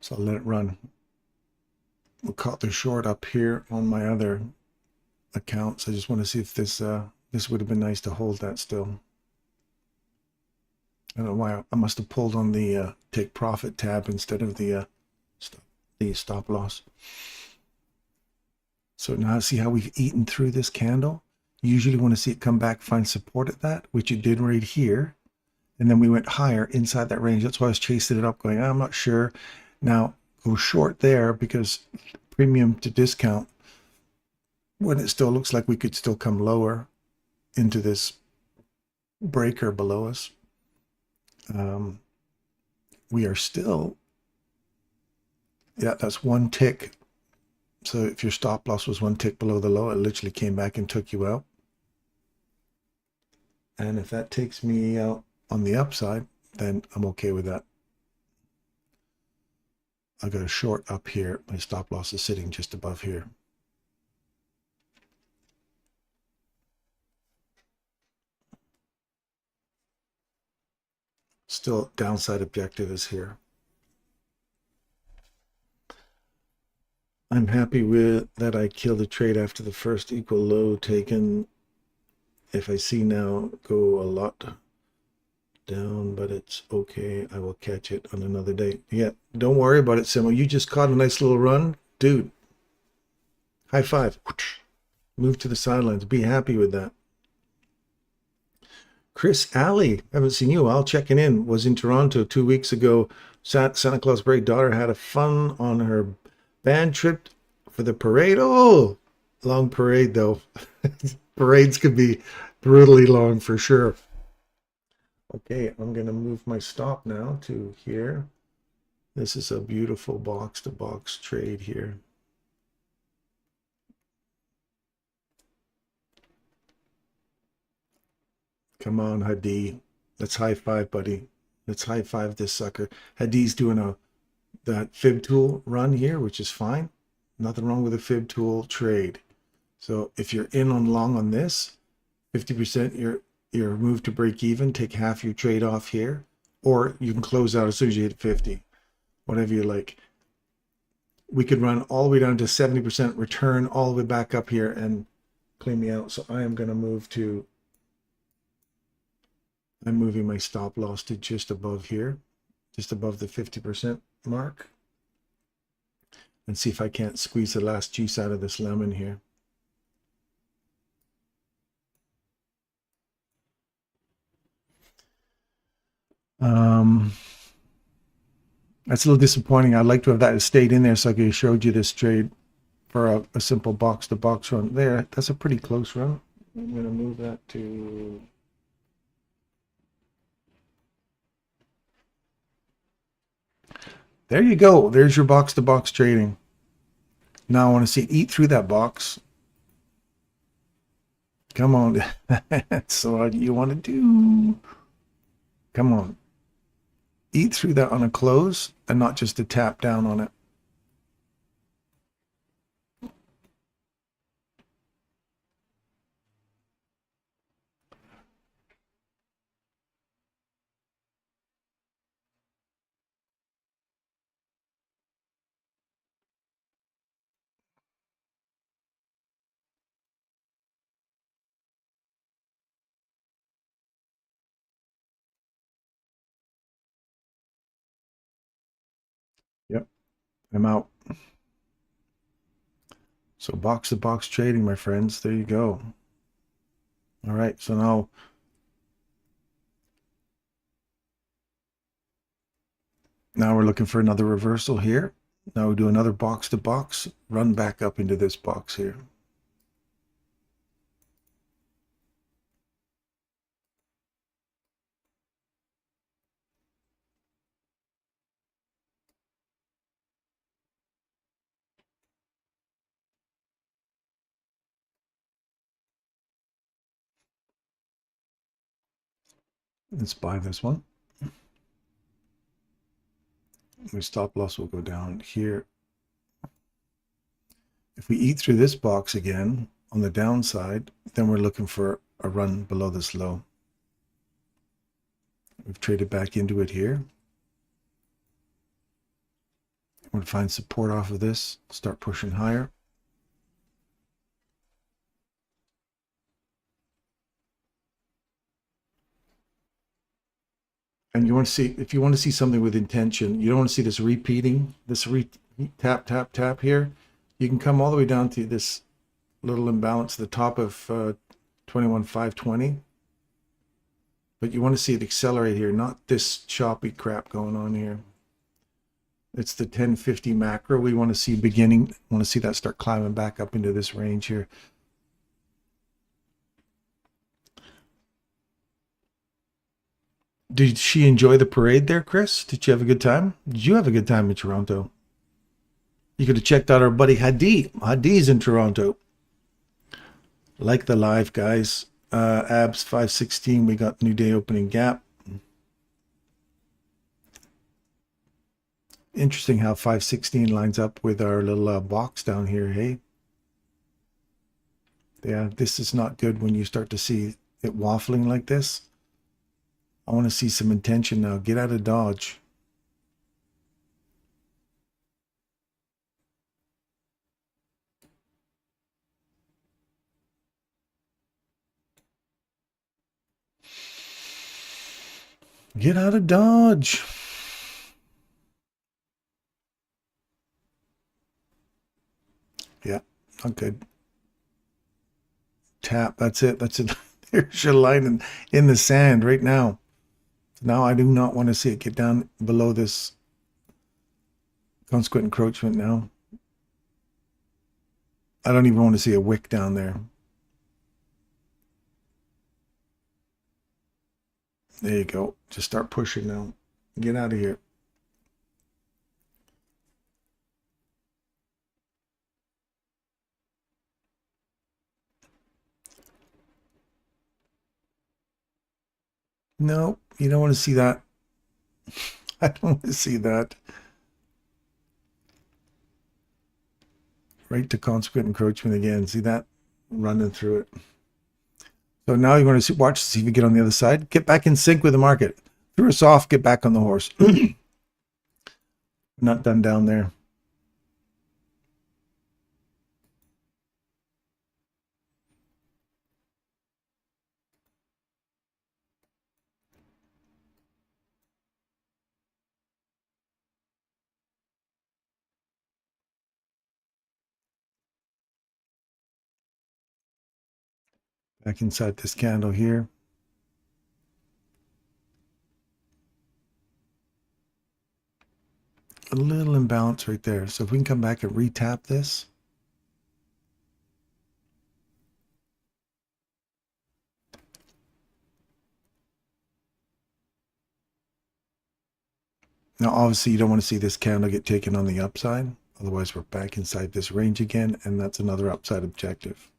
So I'll let it run. We'll cut the short up here on my other accounts. I just want to see if this this would have been nice to hold that still. I don't know why I must have pulled on the take profit tab instead of the the stop loss. So now see how we've eaten through this candle. You usually want to see it come back, find support at that, which it did right here. And then we went higher inside that range. That's why I was chasing it up going, I'm not sure. Now go short there because premium to discount, when it still looks like we could still come lower into this breaker below us. We are still, yeah, that's one tick. So if your stop loss was one tick below the low, it literally came back and took you out. And if that takes me out on the upside, then I'm okay with that. I got a short up here. My stop loss is sitting just above here. Still downside objective is here. I'm happy with that I killed the trade after the first equal low taken. If I see now go a lot down, but it's okay. I will catch it on another day. Yeah, don't worry about it, Simo. You just caught a nice little run. Dude, high five. Move to the sidelines. Be happy with that. Chris Alley, haven't seen you. I'll checking in. Was in Toronto 2 weeks ago. Santa Claus Parade daughter had a fun on her band trip for the parade. Oh, long parade though. Parades could be brutally long for sure. Okay, I'm going to move my stop now to here. This is a beautiful box-to-box trade here. Come on, Hadi. Let's high five, buddy. Let's high five this sucker. Hadi's doing that fib tool run here, which is fine. Nothing wrong with a fib tool trade. So if you're in on long on this, 50% your move to break even, take half your trade off here, or you can close out as soon as you hit 50, whatever you like. We could run all the way down to 70% return, all the way back up here and clean me out. So I am going to move to, I'm moving my stop loss to just above here, just above the 50% mark, and see if I can't squeeze the last juice out of this lemon here. That's a little disappointing. I'd like to have that stayed in there so I could have showed you this trade for a simple box-to-box run. There, that's a pretty close run. I'm going to move that to... There you go. There's your box-to-box trading. Now I want to see it eat through that box. Come on. That's what you want to do. Come on. Eat through that on a close and not just to tap down on it. Yep, I'm out. So box-to-box trading, my friends. There you go. All right, so now we're looking for another reversal here. Now we do another box-to-box, run back up into this box here. Let's buy this one. My stop loss will go down here. If we eat through this box again on the downside, then we're looking for a run below this low. We've traded back into it here. I'm going to find support off of this, start pushing higher. And you want to see, if you want to see something with intention, you don't want to see this repeating, this tap, tap, tap here. You can come all the way down to this little imbalance at the top of 21,520. But you want to see it accelerate here, not this choppy crap going on here. It's the 1050 macro we want to see beginning. Want to see that start climbing back up into this range here. Did she enjoy the parade there, Chris? Did you have a good time? Did you have a good time in Toronto? You could have checked out our buddy Hadi. Hadi's in Toronto. Like the live, guys. Abs 516. We got new day opening gap. Interesting how 516 lines up with our little box down here, hey? Yeah, this is not good when you start to see it waffling like this. I want to see some intention now. Get out of Dodge. Get out of Dodge. Yeah, not good. Tap. That's it. That's it. There's your line in the sand right now. Now I do not want to see it get down below this consequent encroachment now. I don't even want to see a wick down there. There you go. Just start pushing now. Get out of here. No, you don't want to see that. I don't want to see that. Right to consequent encroachment again. See that? Running through it. So now you want to watch to see if you get on the other side. Get back in sync with the market. Threw us off. Get back on the horse. Not done down there. Back inside this candle here. A little imbalance right there. So if we can come back and retap this. Now, obviously, you don't want to see this candle get taken on the upside. Otherwise, we're back inside this range again, and that's another upside objective.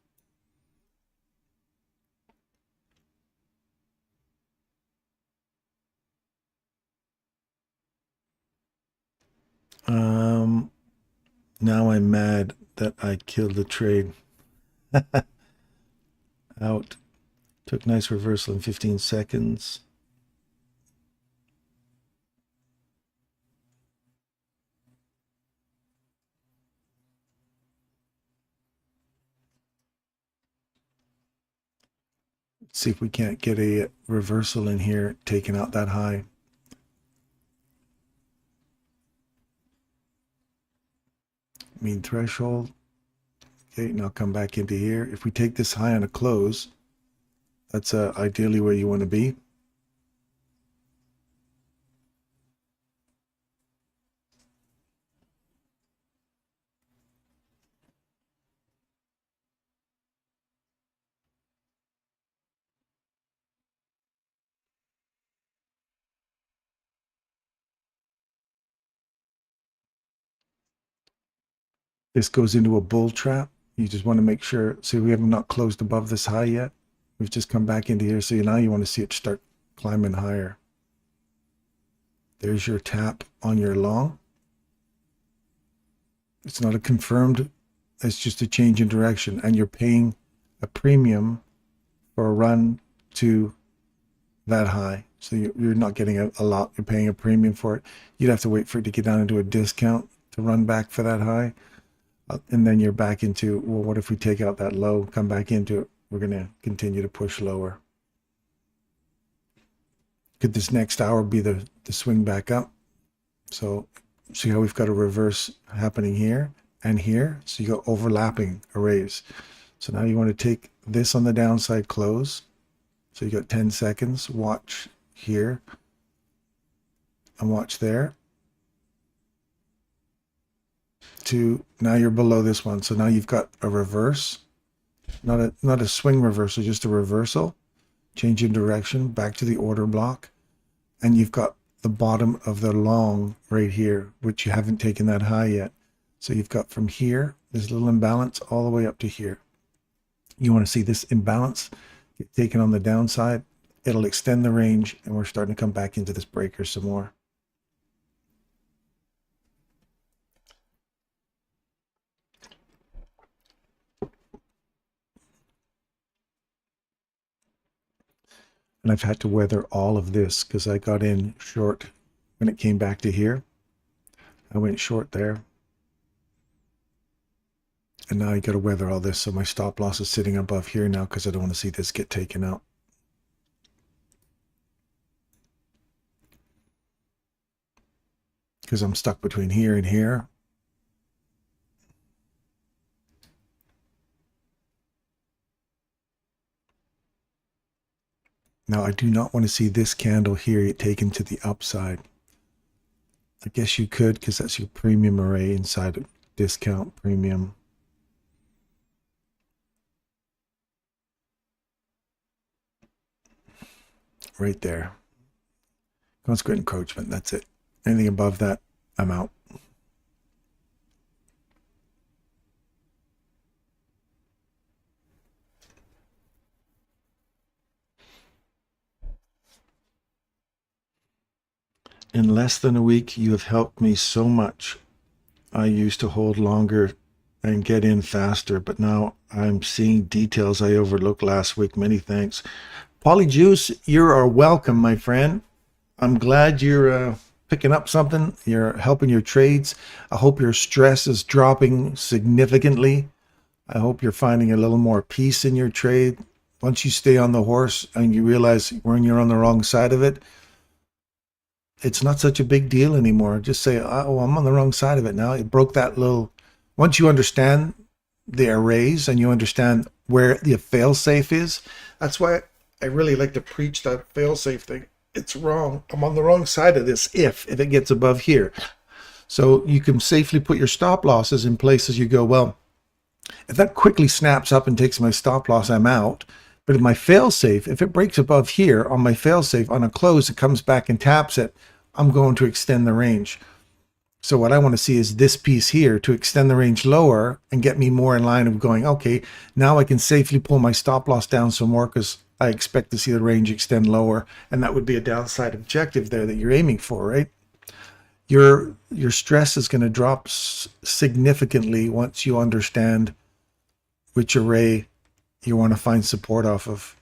Now I'm mad that I killed the trade. Out. Took nice reversal in 15 seconds. Let's see if we can't get a reversal in here, taking out that high. Mean threshold. Okay, now come back into here. If we take this high on a close, that's ideally where you want to be. This goes into a bull trap. You just want to make sure. See, we have not closed above this high yet. We've just come back into here. So now you want to see it start climbing higher. There's your tap on your long. It's not a confirmed, it's just a change in direction. And you're paying a premium for a run to that high. So you're not getting a lot. You're paying a premium for it. You'd have to wait for it to get down into a discount to run back for that high. And then you're back into, well, what if we take out that low, come back into it? We're going to continue to push lower. Could this next hour be the swing back up? So see how we've got a reverse happening here and here. So you got overlapping arrays. So now you want to take this on the downside close. So you got 10 seconds. Watch here and watch there. To now you're below this one. So now you've got a reverse, not a swing reversal, just a reversal. Change in direction back to the order block, and you've got the bottom of the long right here, which you haven't taken that high yet. So you've got from here, this little imbalance all the way up to here. You want to see this imbalance get taken on the downside. It'll extend the range, and we're starting to come back into this breaker some more. And I've had to weather all of this because I got in short when it came back to here. I went short there. And now I got to weather all this. So my stop loss is sitting above here now because I don't want to see this get taken out. Because I'm stuck between here and here. Now I do not want to see this candle here taken to the upside. I guess you could because that's your premium array inside of discount premium. Right there. Consequent encroachment, that's it. Anything above that, I'm out. In less than a week, you have helped me so much. I used to hold longer and get in faster, but now I'm seeing details I overlooked last week. Many thanks. Polyjuice, you are welcome, my friend. I'm glad you're picking up something. You're helping your trades. I hope your stress is dropping significantly. I hope you're finding a little more peace in your trade. Once you stay on the horse and you realize when you're on the wrong side of it, it's not such a big deal anymore. Just say, oh, I'm on the wrong side of it now. It broke that little. Once you understand the arrays and you understand where the fail-safe is, that's why I really like to preach that fail-safe thing. It's wrong. I'm on the wrong side of this if it gets above here. So you can safely put your stop losses in places you go, well, if that quickly snaps up and takes my stop loss, I'm out. But in my fail-safe, if it breaks above here on my fail-safe on a close, it comes back and taps it, I'm going to extend the range. So what I want to see is this piece here to extend the range lower and get me more in line of going, okay, now I can safely pull my stop loss down some more because I expect to see the range extend lower. And that would be a downside objective there that you're aiming for, right? Your stress is going to drop significantly once you understand which array you want to find support off of.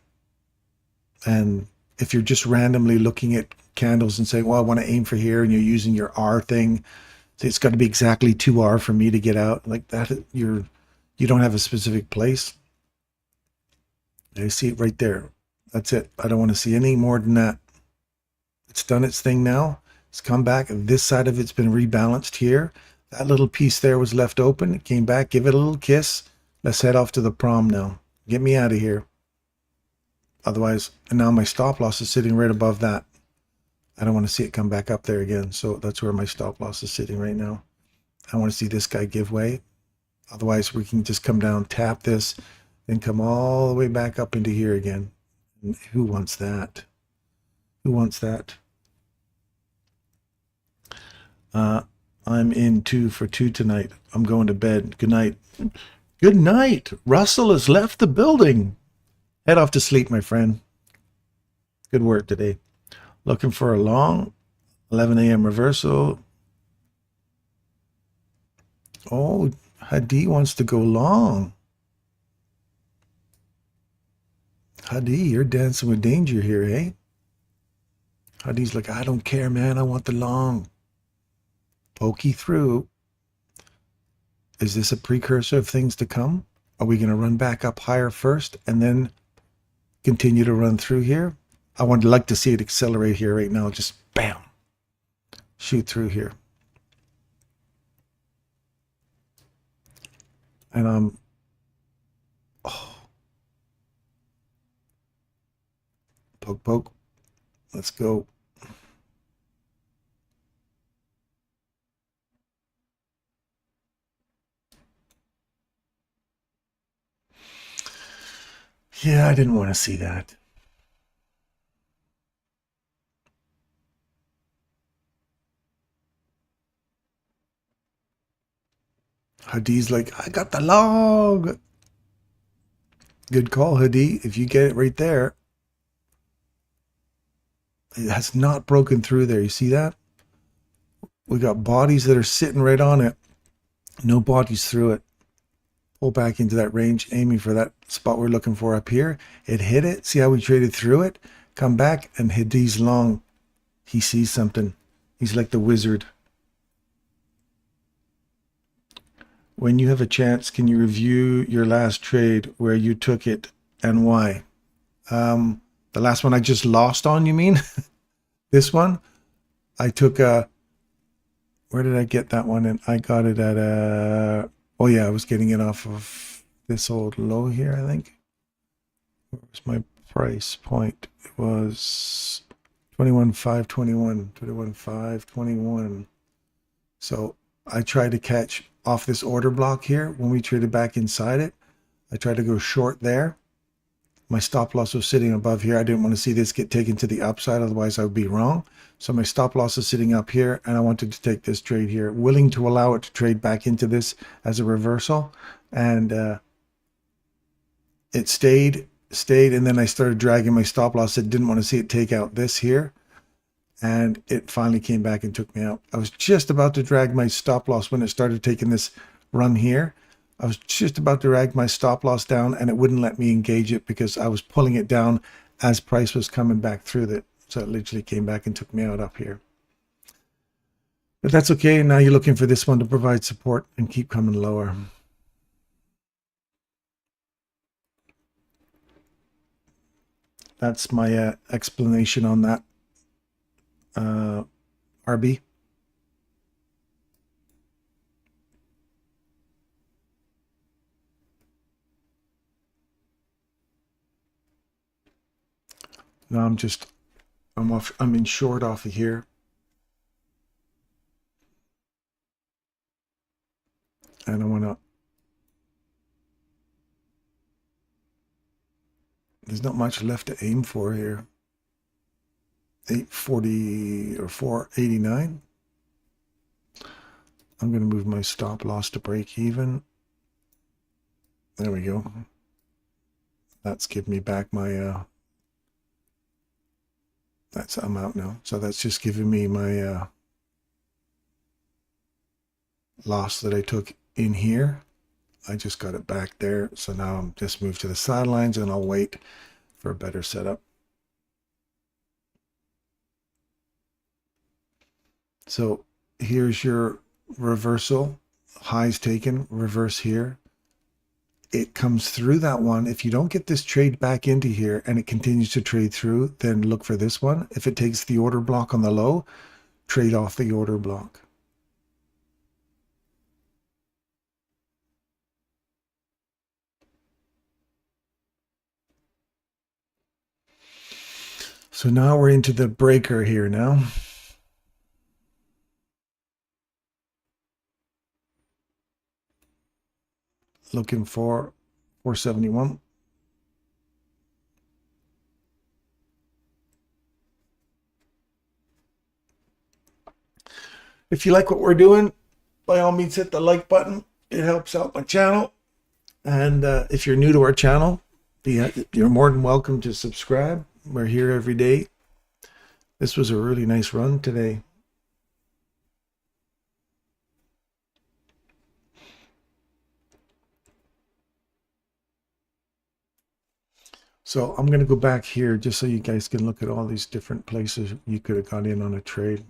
And if you're just randomly looking at candles and saying, well, I want to aim for here, and you're using your R thing, so it's got to be exactly 2R for me to get out like that, you don't have a specific place. I see it right there. That's it. I don't want to see any more than that. It's done its thing now. It's come back. This side of it's been rebalanced here. That little piece there was left open. It came back. Give it a little kiss. Let's head off to the prom now. Get me out of here. Otherwise, and now my stop loss is sitting right above that. I don't want to see it come back up there again. So that's where my stop loss is sitting right now. I want to see this guy give way. Otherwise, we can just come down, tap this, and come all the way back up into here again. And who wants that? Who wants that? I'm in 2 for 2 tonight. I'm going to bed. Good night. Good night. Russell has left the building. Head off to sleep, my friend. Good work today. Looking for a long 11 a.m. reversal. Oh, Hadi wants to go long. Hadi, you're dancing with danger here, eh? Hadi's like, I don't care, man. I want the long. Pokey through. Is this a precursor of things to come? Are we going to run back up higher first and then continue to run through here? I would like to see it accelerate here right now. Just bam, shoot through here. And poke, poke. Let's go. Yeah, I didn't want to see that. Hadi's like, I got the log. Good call, Hadi. If you get it right there. It has not broken through there. You see that? We got bodies that are sitting right on it. No bodies through it. Pull back into that range, aiming for that spot we're looking for up here. It hit it. See how we traded through it? Come back, and Hadi's long. He sees something. He's like the wizard. When you have a chance, can you review your last trade, where you took it and why? The last one I just lost on, you mean? This one? I took a... Where did I get that one? And I got it at a... Oh yeah, I was getting it off of this old low here, I think. What was my price point? It was 21,521. 21,521. So I tried to catch off this order block here when we traded back inside it. I tried to go short there. My stop loss was sitting above here. I didn't want to see this get taken to the upside, otherwise I would be wrong. So my stop loss is sitting up here, and I wanted to take this trade here, willing to allow it to trade back into this as a reversal. And it stayed, and then I started dragging my stop loss. I didn't want to see it take out this here. And it finally came back and took me out. I was just about to drag my stop loss when it started taking this run here. I was just about to drag my stop loss down, and it wouldn't let me engage it because I was pulling it down as price was coming back through it. So it literally came back and took me out up here. But that's okay. Now you're looking for this one to provide support and keep coming lower. That's my explanation on that. RB. Now I'm in short off of here. And I want to, there's not much left to aim for here. 840 or 489. I'm going to move my stop loss to break even. There we go. That's giving me back my, I'm out now. So that's just giving me my loss that I took in here. I just got it back there. So now I'm just moved to the sidelines, and I'll wait for a better setup. So here's your reversal. Highs taken, reverse here. It comes through that one. If you don't get this trade back into here and it continues to trade through, then look for this one. If it takes the order block on the low, trade off the order block. So now we're into the breaker here now. Looking for 471. If you like what we're doing, by all means hit the like button. It helps out my channel. And if you're new to our channel, you're more than welcome to subscribe. We're here every day. This was a really nice run today. So I'm going to go back here just so you guys can look at all these different places you could have got in on a trade.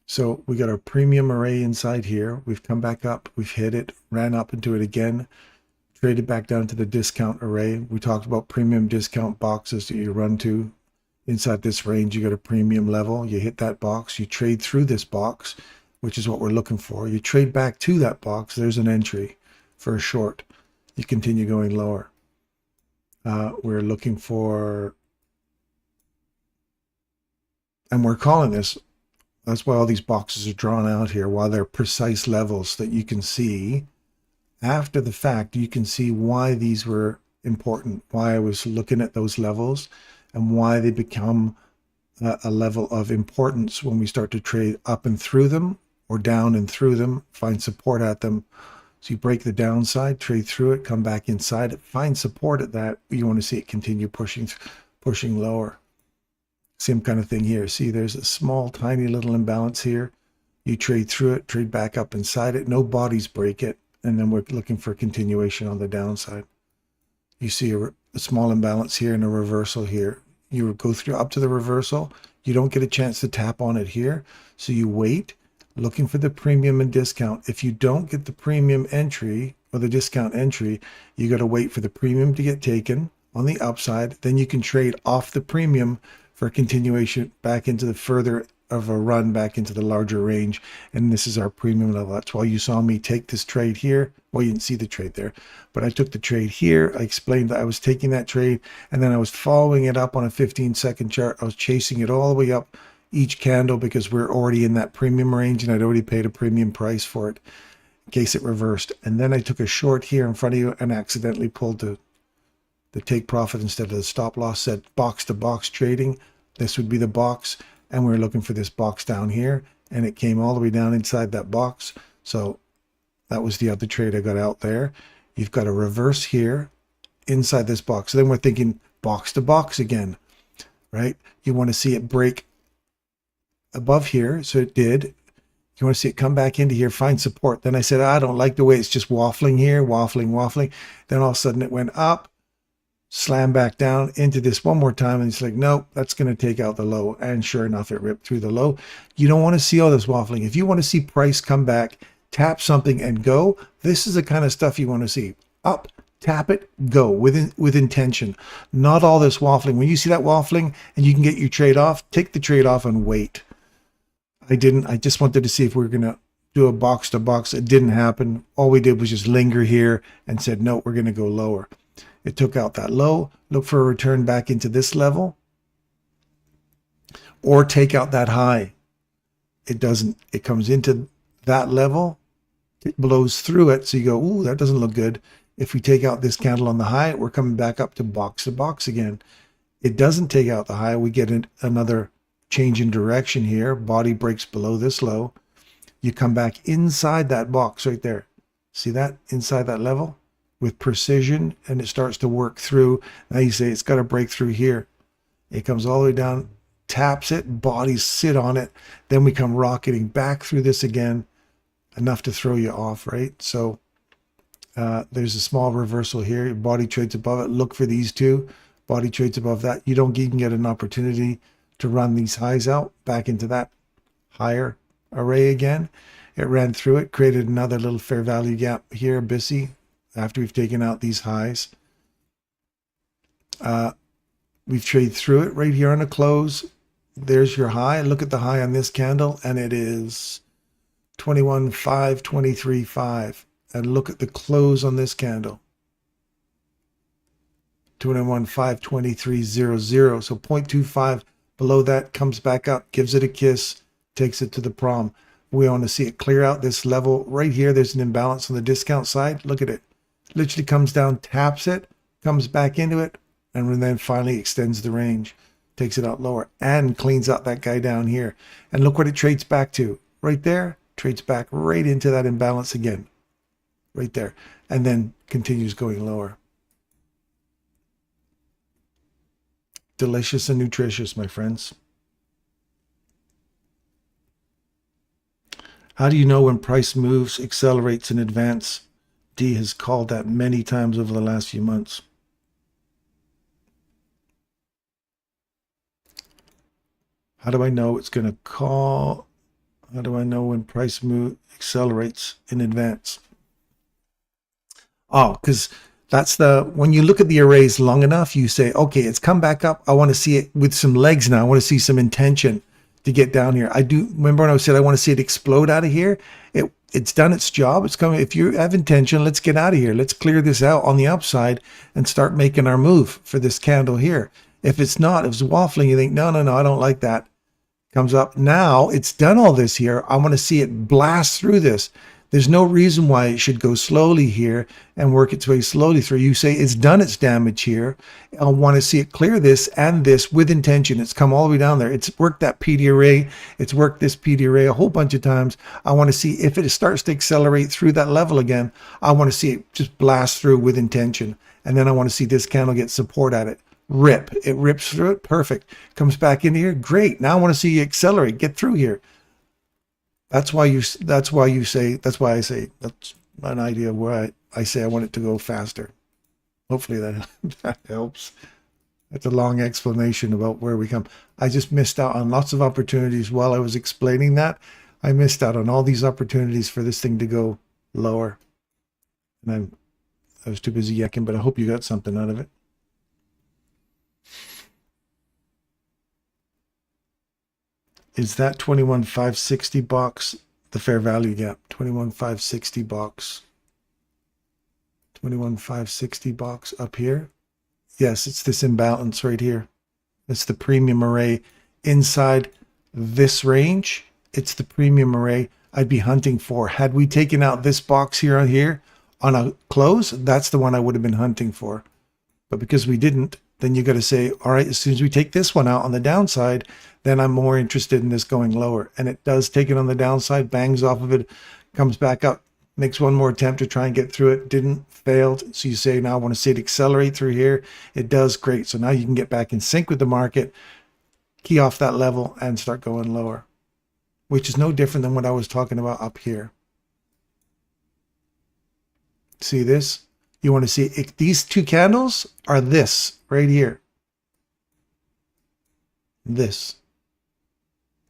So we got our premium array inside here. We've come back up, we've hit it, ran up into it again, traded back down to the discount array. We talked about premium discount boxes that you run to. Inside this range, you got a premium level. You hit that box, you trade through this box, which is what we're looking for. You trade back to that box. There's an entry for a short. You continue going lower. We're looking for, and we're calling this, that's why all these boxes are drawn out here, while they're precise levels that you can see. After the fact, you can see why these were important, why I was looking at those levels, and why they become a level of importance when we start to trade up and through them, or down and through them, find support at them. So you break the downside, trade through it, come back inside it, find support at that. You want to see it continue pushing lower. Same kind of thing here. See, there's a small, tiny little imbalance here. You trade through it, trade back up inside it. No bodies break it. And then we're looking for continuation on the downside. You see a small imbalance here and a reversal here. You go through up to the reversal. You don't get a chance to tap on it here. So you wait, looking for the premium and discount. If you don't get the premium entry or the discount entry, you got to wait for the premium to get taken on the upside. Then you can trade off the premium for a continuation back into the further of a run back into the larger range. And this is our premium level. That's why you saw me take this trade here. Well, you didn't see the trade there, but I took the trade here. I explained that I was taking that trade and then I was following it up on a 15-second chart. I was chasing it all the way up each candle because we're already in that premium range and I'd already paid a premium price for it in case it reversed. And then I took a short here in front of you and accidentally pulled the take profit instead of the stop loss. Said box to box trading. This would be the box. And we were looking for this box down here, and it came all the way down inside that box. So that was the other trade I got out there. You've got a reverse here inside this box. So then we're thinking box to box again, right? You want to see it break above here. So it did. You want to see it come back into here, find support. Then I said, I don't like the way it's just waffling here, waffling. Then all of a sudden it went up, slam back down into this one more time, and it's like, nope, that's going to take out the low. And sure enough, it ripped through the low. You don't want to see all this waffling. If you want to see price come back, tap something and go, this is the kind of stuff you want to see. Up, tap it, go with intention. Not all this waffling. When you see that waffling and you can get your trade off, take the trade off and wait. I didn't. I just wanted to see if we were going to do a box to box. It didn't happen. All we did was just linger here and said, no, we're going to go lower. It took out that low, look for a return back into this level, or take out that high. It doesn't, it comes into that level, it blows through it, so you go, ooh, that doesn't look good. If we take out this candle on the high, we're coming back up to box again. It doesn't take out the high, we get another change in direction here, body breaks below this low. You come back inside that box right there. See that, inside that level? With precision, and it starts to work through. Now you say it's got to break through here. It comes all the way down, taps it, bodies sit on it. Then we come rocketing back through this again, enough to throw you off, right? So there's a small reversal here. Body trades above it. Look for these two. Body trades above that. You don't even get an opportunity to run these highs out back into that higher array again. It ran through it, created another little fair value gap here, busy. After we've taken out these highs, we've traded through it right here on the close. There's your high. Look at the high on this candle, and it is 21,523.5. And look at the close on this candle, 21,523.00. So 0.25 below that, comes back up, gives it a kiss, takes it to the prom. We want to see it clear out this level right here. There's an imbalance on the discount side. Look at it. Literally comes down, taps it, comes back into it, and then finally extends the range, takes it out lower, and cleans out that guy down here. And look what it trades back to. Right there, trades back right into that imbalance again. Right there. And then continues going lower. Delicious and nutritious, my friends. How do you know when price moves, accelerates in advance? D has called that many times over the last few months. How do I know it's going to call? How do I know when price move accelerates in advance? Oh, because That's when you look at the arrays long enough, you say, okay, it's come back up. I want to see it with some legs now. I want to see some intention to get down here. I do remember when I said I want to see it explode out of here. It's done its job. It's coming. If you have intention, let's get out of here. Let's clear this out on the upside and start making our move for this candle here. If it's not, if it's waffling, you think, no, I don't like that. Comes up. Now it's done all this here. I want to see it blast through this. There's no reason why it should go slowly here and work its way slowly through. You say it's done its damage here. I want to see it clear this and this with intention. It's come all the way down there. It's worked that PD array. It's worked this PD array a whole bunch of times. I want to see if it starts to accelerate through that level again. I want to see it just blast through with intention. And then I want to see this candle get support at it. Rip. It rips through it. Perfect. Comes back in here. Great. Now I want to see you accelerate. Get through here. That's why I say, that's an idea where I say I want it to go faster. Hopefully that helps. That's a long explanation about where we come. I just missed out on lots of opportunities while I was explaining that. I missed out on all these opportunities for this thing to go lower. And I was too busy yakking, but I hope you got something out of it. Is that 21,560 box the fair value gap? 21,560 box. 21,560 box up here. Yes, it's this imbalance right here. It's the premium array inside this range. It's the premium array I'd be hunting for. Had we taken out this box here on a close, that's the one I would have been hunting for. But because we didn't, then you got to say, all right, as soon as we take this one out on the downside, then I'm more interested in this going lower. And it does take it on the downside, bangs off of it, comes back up, makes one more attempt to try and get through it. Didn't, failed. So you say, now I want to see it accelerate through here. It does, great. So now you can get back in sync with the market, key off that level and start going lower, which is no different than what I was talking about up here. See this? You want to see it, these two candles are this right here. This.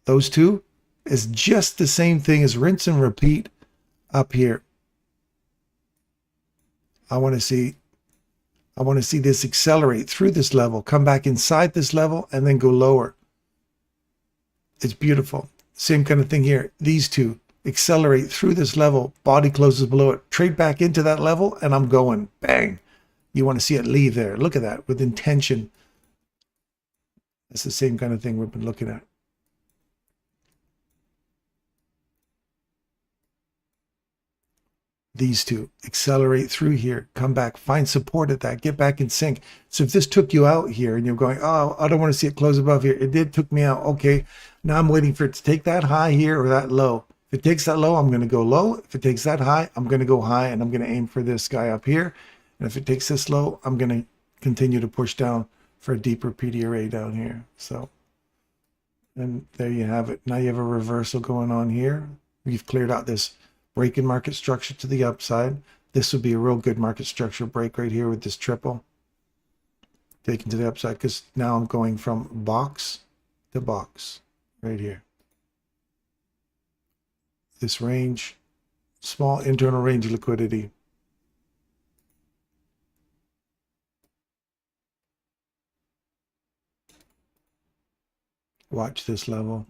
Those two is just the same thing as rinse and repeat up here. I want to see this accelerate through this level, come back inside this level, and then go lower. It's beautiful. Same kind of thing here. These two accelerate through this level, body closes below it, trade back into that level, and I'm going. Bang. You want to see it leave there. Look at that with intention. That's the same kind of thing we've been looking at. These two accelerate through here, come back, find support at that, get back in sync. So if this took you out here and you're going, oh, I don't want to see it close above here. It did, took me out. Okay, now I'm waiting for it to take that high here or that low. If it takes that low, I'm going to go low. If it takes that high, I'm going to go high, and I'm going to aim for this guy up here. And if it takes this low, I'm going to continue to push down for a deeper PD array down here. So, and there you have it. Now you have a reversal going on here. We've cleared out this break in market structure to the upside. This would be a real good market structure break right here with this triple taken to the upside, because now I'm going from box to box right here. This range, small internal range of liquidity. Watch this level.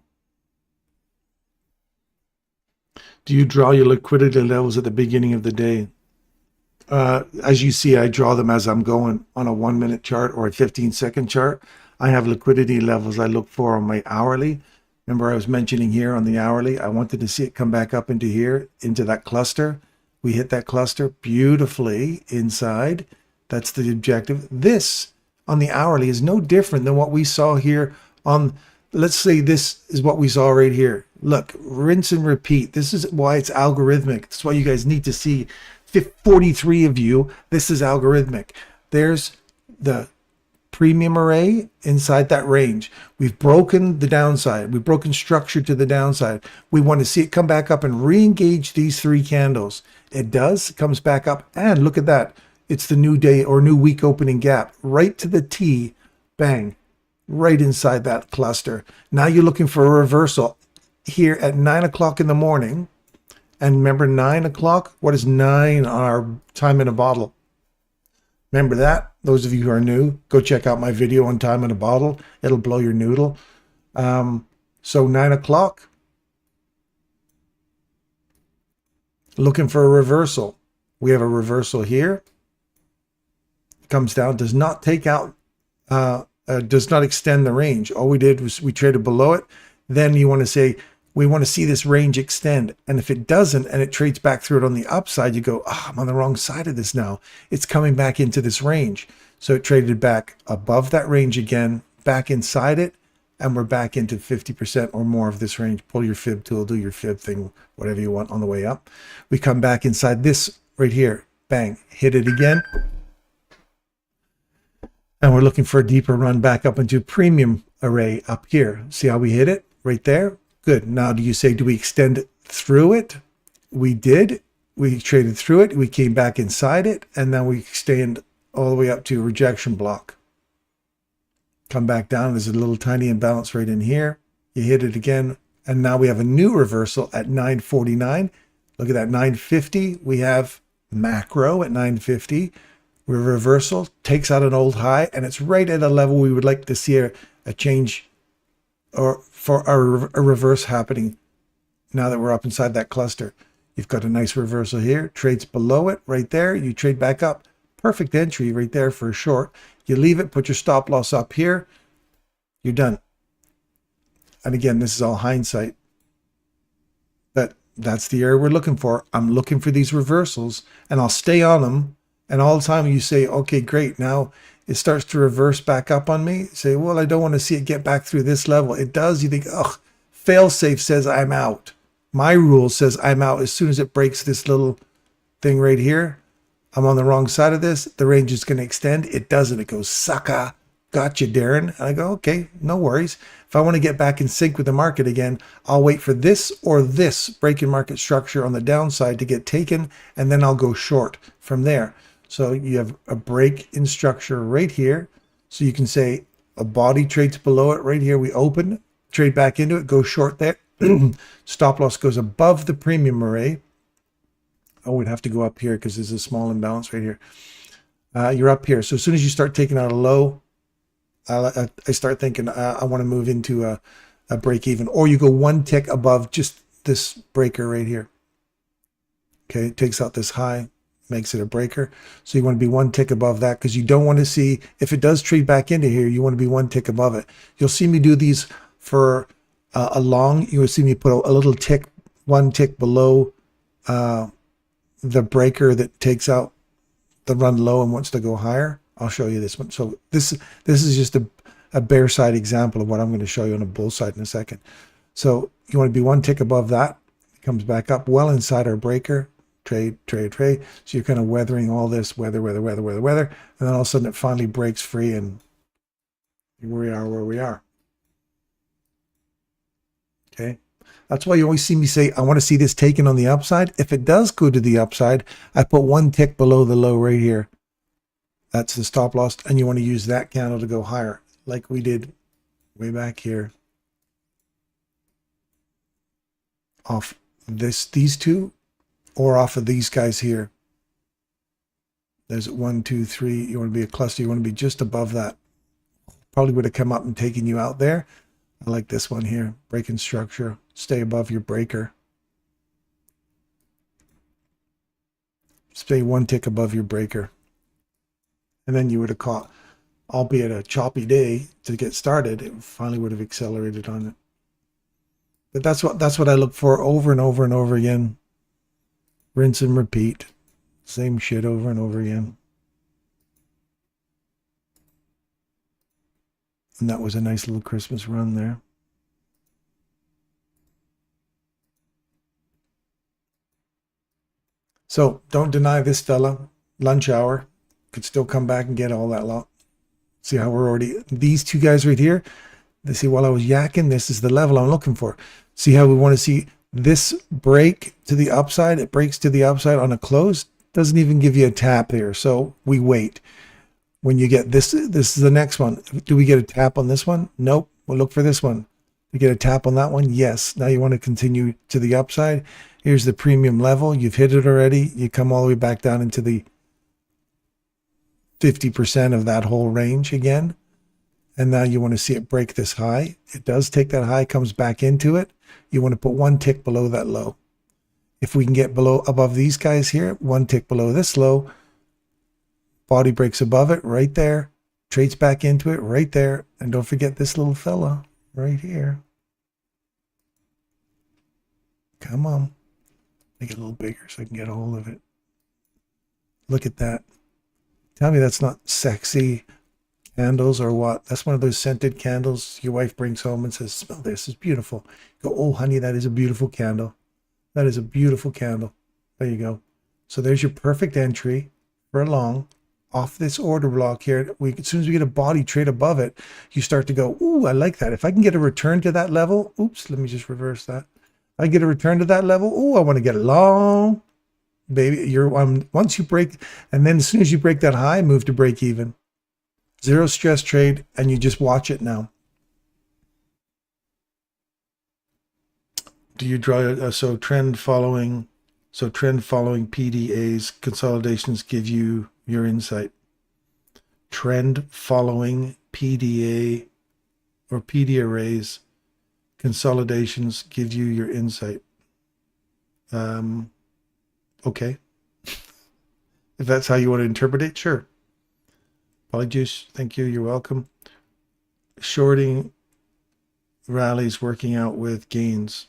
Do you draw your liquidity levels at the beginning of the day? As you see, I draw them as I'm going on a 1 minute chart or a 15-second chart. I have liquidity levels I look for on my hourly. Remember I was mentioning here on the hourly, I wanted to see it come back up into here, into that cluster. We hit that cluster beautifully inside. That's the objective. This on the hourly is no different than what we saw here on, let's say this is what we saw right here. Look, rinse and repeat. This is why it's algorithmic. That's why you guys need to see 43 of you. This is algorithmic. There's the premium array inside that range. We've broken the downside. We've broken structure to the downside. We want to see it come back up and re-engage these three candles. It does. It comes back up. And look at that. It's the new day or new week opening gap. Right to the T. Bang. Right inside that cluster. Now you're looking for a reversal here at 9 o'clock in the morning. And remember 9 o'clock? What is 9 on our time in a bottle? Remember that? Those of you who are new, go check out my video on time in a bottle. It'll blow your noodle. So 9 o'clock. Looking for a reversal. We have a reversal here. Comes down, does not take out, does not extend the range. All we did was we traded below it. Then you want to say, we want to see this range extend. And if it doesn't, and it trades back through it on the upside, you go, oh, I'm on the wrong side of this now. It's coming back into this range. So it traded back above that range again, back inside it, and we're back into 50% or more of this range. Pull your fib tool, do your fib thing, whatever you want on the way up. We come back inside this right here, bang, hit it again. And we're looking for a deeper run back up into premium array up here. See how we hit it right there? Good. Now, do you say, do we extend it through it? We did. We traded through it. We came back inside it. And then we extend all the way up to rejection block. Come back down. There's a little tiny imbalance right in here. You hit it again. And now we have a new reversal at 949. Look at that, 950. We have macro at 950. Reversal takes out an old high, and it's right at a level we would like to see a change or for a reverse happening now that we're up inside that cluster. You've got a nice reversal here, trades below it right there. You trade back up. Perfect entry right there for a short. You leave it, put your stop loss up here. You're done. And again, this is all hindsight. That's the area we're looking for. I'm looking for these reversals, and I'll stay on them. And all the time you say, okay, great. Now it starts to reverse back up on me. Say, well, I don't want to see it get back through this level. It does. You think, ugh, fail safe says I'm out. My rule says I'm out as soon as it breaks this little thing right here. I'm on the wrong side of this. The range is going to extend. It doesn't. It goes, sucker. Gotcha, Darren. And I go, okay, no worries. If I want to get back in sync with the market again, I'll wait for this or this break in market structure on the downside to get taken, and then I'll go short from there. So you have a break in structure right here. So you can say a body trades below it right here. We open, trade back into it, go short there. Stop loss goes above the premium array. Oh, we'd have to go up here because there's a small imbalance right here. You're up here. So as soon as you start taking out a low, I start thinking I want to move into a break even, or you go one tick above just this breaker right here. Okay, it takes out this high, makes it a breaker. So you want to be one tick above that because you don't want to see, if it does trade back into here, you want to be one tick above it. You'll see me do these for a long. You will see me put a little tick, one tick below the breaker that takes out the run low and wants to go higher. I'll show you this one. So this is just a bear side example of what I'm going to show you on a bull side in a second. So you want to be one tick above that. It comes back up well inside our breaker. Trade, trade, trade. So you're kind of weathering all this, weather. And then all of a sudden it finally breaks free and here we are where we are. Okay. That's why you always see me say, I want to see this taken on the upside. If it does go to the upside, I put one tick below the low right here. That's the stop loss. And you want to use that candle to go higher like we did way back here. Off these two or off of these guys here. There's 1, 2, 3. You want to be a cluster. You want to be just above that. Probably would have come up and taken you out there. I like this one here. Breaking structure. Stay above your breaker. Stay one tick above your breaker. And then you would have caught, albeit a choppy day to get started, it finally would have accelerated on it. But that's what I look for over and over and over again. Rinse and repeat. Same shit over and over again. And that was a nice little Christmas run there. So don't deny this fella. Lunch hour. Could still come back and get all that lot. See how we're already, these two guys right here, they see while I was yakking, this is the level I'm looking for. See how we want to see this break to the upside? It breaks to the upside on a close. Doesn't even give you a tap there. So we wait. When you get this is the next one. Do we get a tap on this one? Nope. We'll look for this one. We get a tap on that one? Yes. Now you want to continue to the upside. Here's the premium level. You've hit it already. You come all the way back down into the 50% of that whole range again. And now you want to see it break this high. It does take that high, comes back into it. You want to put one tick below that low. If we can get above these guys here, one tick below this low, body breaks above it right there, trades back into it right there. And don't forget this little fella right here. Come on. Make it a little bigger so I can get a hold of it. Look at that. Tell me that's not sexy candles or what? That's one of those scented candles your wife brings home and says, smell this, it's beautiful. You go, oh honey, that is a beautiful candle. That is a beautiful candle. There you go. So there's your perfect entry for a long off this order block here. As soon as we get a body trade above it, you start to go, ooh, I like that. If I can get a return to that level, oops, let me just reverse that. I get a return to that level. Ooh, I want to get a long, baby. Once you break, and then as soon as you break that high, move to break even. Zero stress trade, and you just watch it now. Do you draw so trend following PDAs consolidations give you your insight? Trend following PDA or PD arrays consolidations give you your insight. Okay. If that's how you want to interpret it, sure. Polyjuice, thank you. You're welcome. Shorting rallies, working out with gains.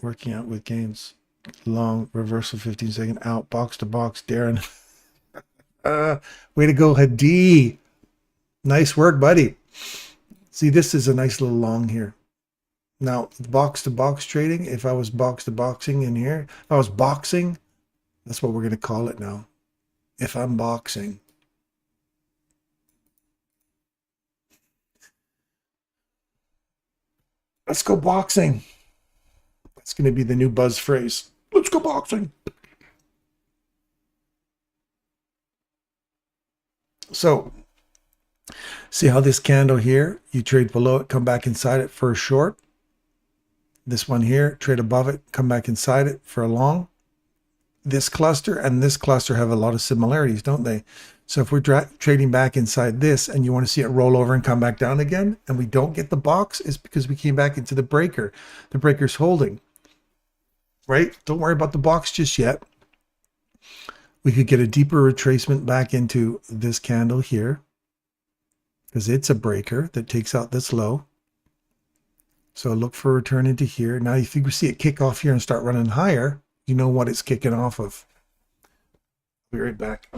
Working out with gains. Long reversal, 15-second out, box to box. Darren. Way to go, Hadi. Nice work, buddy. See, this is a nice little long here. Now, box to box trading, if I was box to boxing in here, if I was boxing, that's what we're going to call it now. If I'm boxing. Let's go boxing. That's going to be the new buzz phrase. Let's go boxing. So, see how this candle here, you trade below it, come back inside it for a short. This one here, trade above it, come back inside it for a long. This cluster and this cluster have a lot of similarities, don't they? So if we're trading back inside this and you want to see it roll over and come back down again, and we don't get the box, it's because we came back into the breaker. The breaker's holding, right? Don't worry about the box just yet. We could get a deeper retracement back into this candle here because it's a breaker that takes out this low. So look for a return into here. Now, if you see it kick off here and start running higher, you know what it's kicking off of. I'll be right back.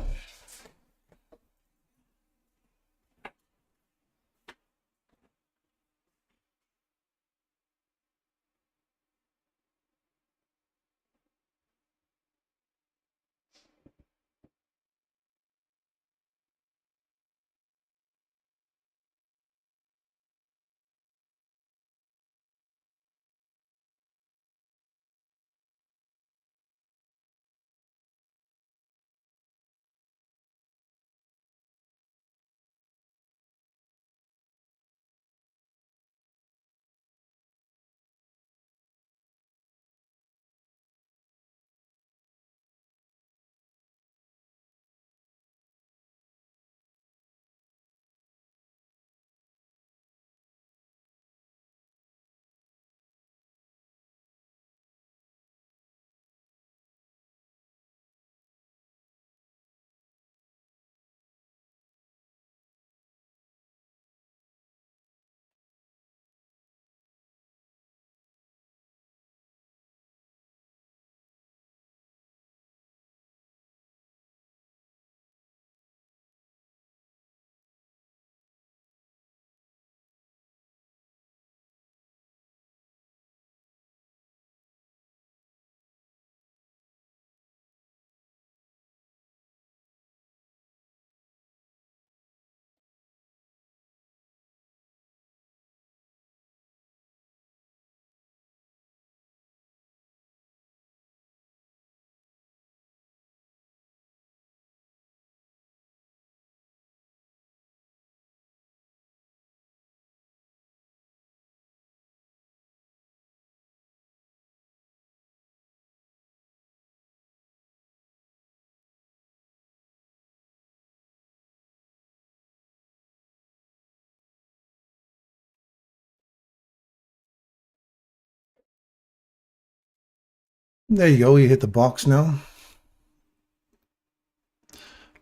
There you go. You hit the box now.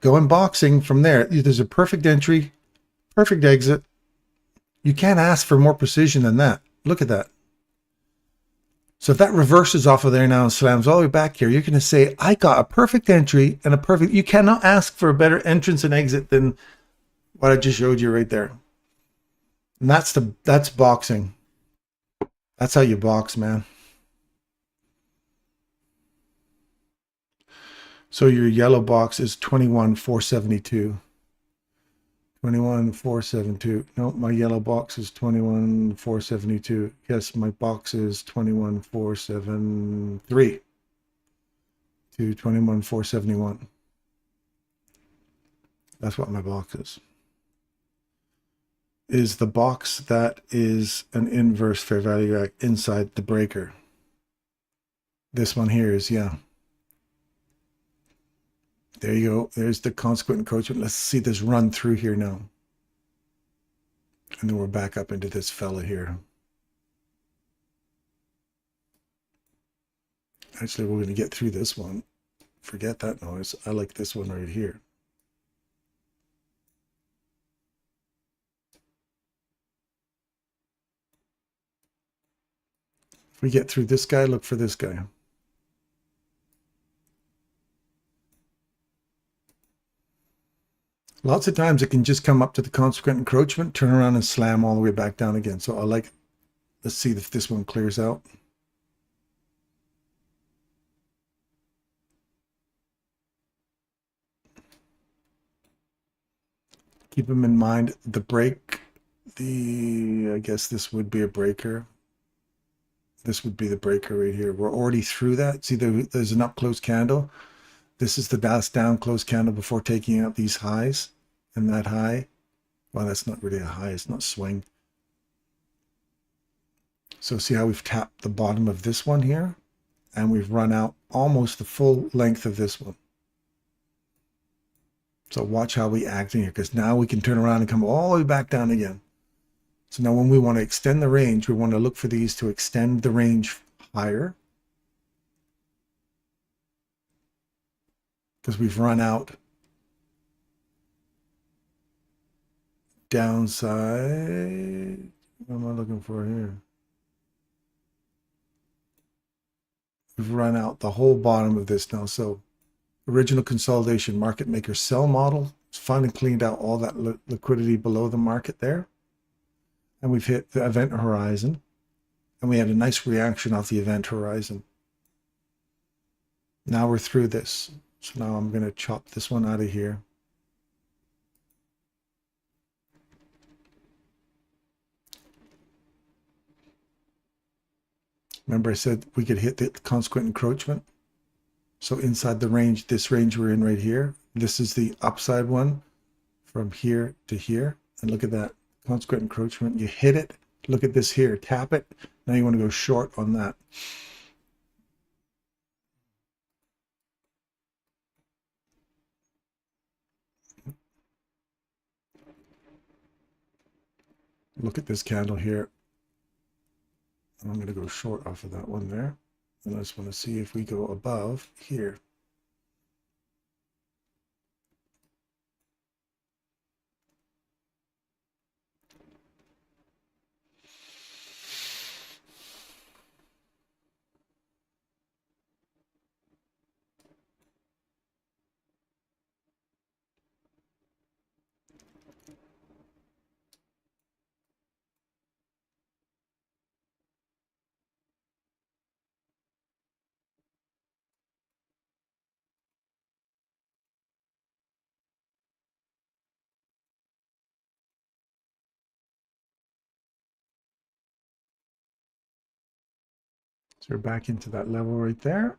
Go unboxing from there. There's a perfect entry, perfect exit. You can't ask for more precision than that. Look at that. So if that reverses off of there now and slams all the way back here, you're going to say, I got a perfect entry and a perfect... You cannot ask for a better entrance and exit than what I just showed you right there. And that's boxing. That's how you box, man. So your yellow box is 21,472. 21,472. No, my yellow box is 21,472. Yes, my box is 21,473 to 21,471. That's what my box is. Is the box that is an inverse fair value act inside the breaker. This one here is, yeah. There you go. There's the consequent encroachment. Let's see this run through here now. And then we're back up into this fella here. Actually, we're going to get through this one. Forget that noise. I like this one right here. If we get through this guy, look for this guy. Lots of times it can just come up to the consequent encroachment, turn around and slam all the way back down again. So I like it. Let's see if this one clears out. Keep them in mind. The break, I guess this would be a breaker. This would be the breaker right here. We're already through that. See, there's an up close candle. This is the last down close candle before taking out these highs. And that high, well, that's not really a high. It's not swing. So see how we've tapped the bottom of this one here? And we've run out almost the full length of this one. So watch how we act in here, because now we can turn around and come all the way back down again. So now when we want to extend the range, we want to look for these to extend the range higher, because we've run out downside. What am I looking for here? We've run out the whole bottom of this now. So original consolidation market maker sell model. It's finally cleaned out all that liquidity below the market there. And we've hit the event horizon. And we had a nice reaction off the event horizon. Now we're through this. So now I'm going to chop this one out of here. Remember I said we could hit the consequent encroachment. So inside the range, this range we're in right here, this is the upside one from here to here. And look at that consequent encroachment. You hit it. Look at this here. Tap it. Now you want to go short on that. Look at this candle here. I'm going to go short off of that one there. And I just want to see if we go above here. So we're back into that level right there.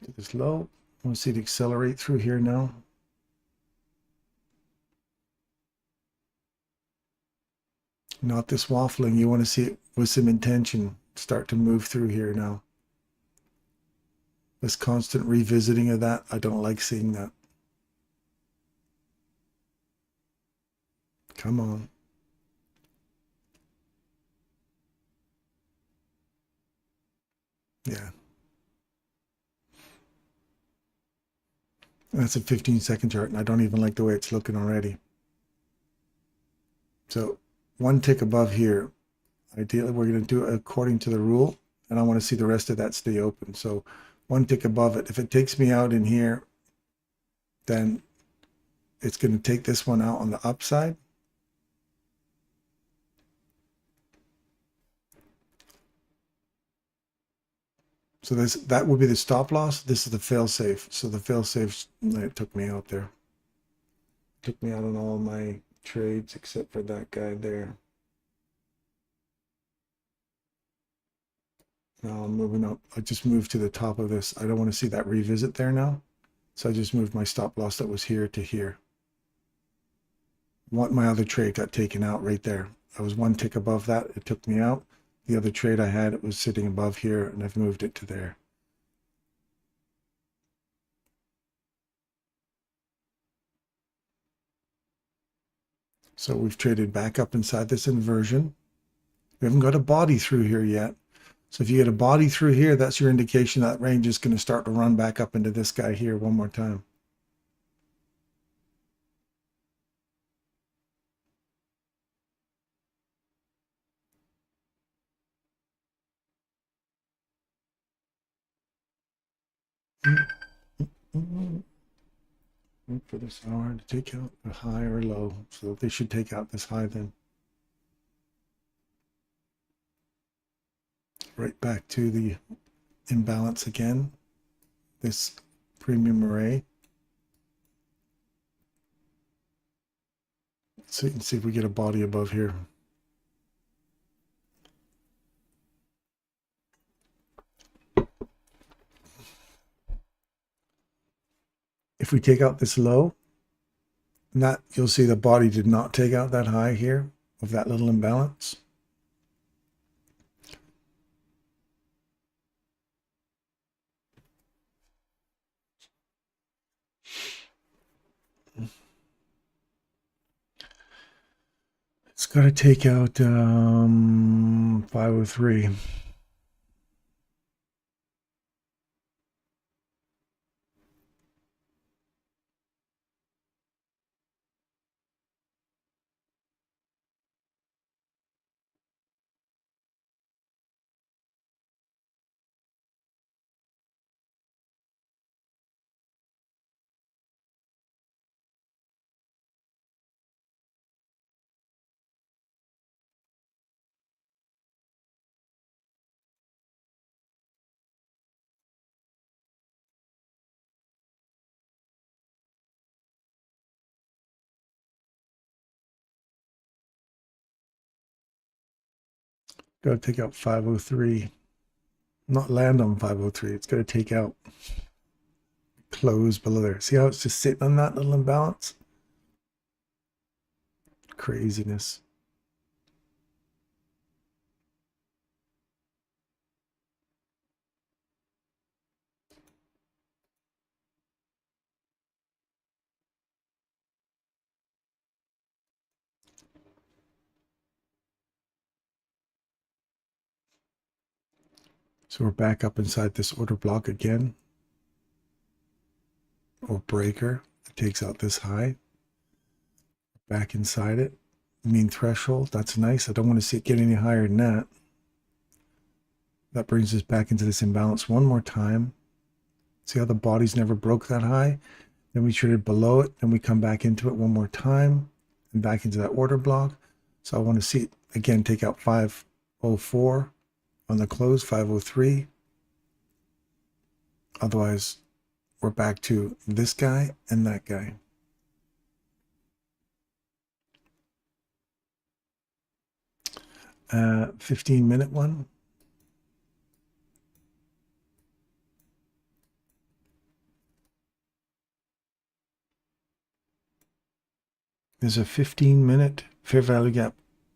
To this low. I want to see it accelerate through here now. Not this waffling. You want to see it with some intention start to move through here now. This constant revisiting of that, I don't like seeing that. Come on. Yeah. That's a 15-second chart, and I don't even like the way it's looking already. So one tick above here, ideally we're going to do it according to the rule, and I want to see the rest of that stay open. So one tick above it. If it takes me out in here, then it's going to take this one out on the upside. So that would be the stop loss. This is the fail safe. So the fail safe, it took me out there. Took me out on all my trades except for that guy there. Now I'm moving up. I just moved to the top of this. I don't want to see that revisit there now. So I just moved my stop loss that was here to here. My other trade got taken out right there. I was one tick above that. It took me out. The other trade I had, it was sitting above here, and I've moved it to there. So we've traded back up inside this inversion. We haven't got a body through here yet. So if you get a body through here, that's your indication that range is going to start to run back up into this guy here one more time. Wait for this hour to take out the high or low. So they should take out this high then. Right back to the imbalance again. This premium array. So you can see if we get a body above here. If we take out this low, that you'll see the body did not take out that high here of that little imbalance. It's got to take out 503. Got to take out 503. Not land on 503. It's got to take out close below there. See how it's just sitting on that little imbalance? Craziness. So we're back up inside this order block again. Or breaker. It takes out this high. Back inside it. Mean threshold. That's nice. I don't want to see it get any higher than that. That brings us back into this imbalance one more time. See how the bodies never broke that high? Then we traded below it. Then we come back into it one more time. And back into that order block. So I want to see it again take out 504 on the close, 503. Otherwise, we're back to this guy and that guy. Uh, 15-minute one. There's a 15-minute fair value gap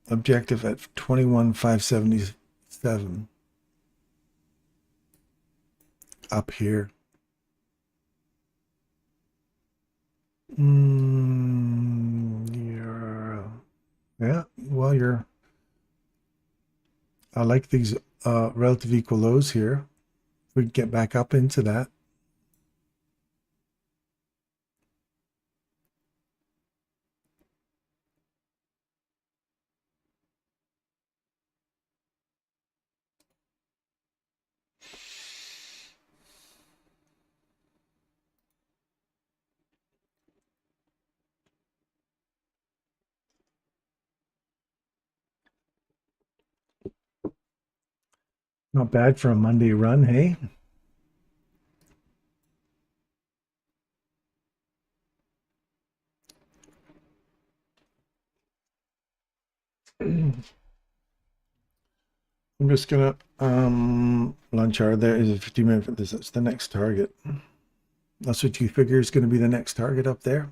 objective at 21,577 up here. Yeah, well, I like these relative equal lows here. we get back up into that. Not bad for a Monday run, hey? I'm just gonna lunch hour. There is a 15-minute for this. That's the next target. That's what you figure is going to be the next target up there.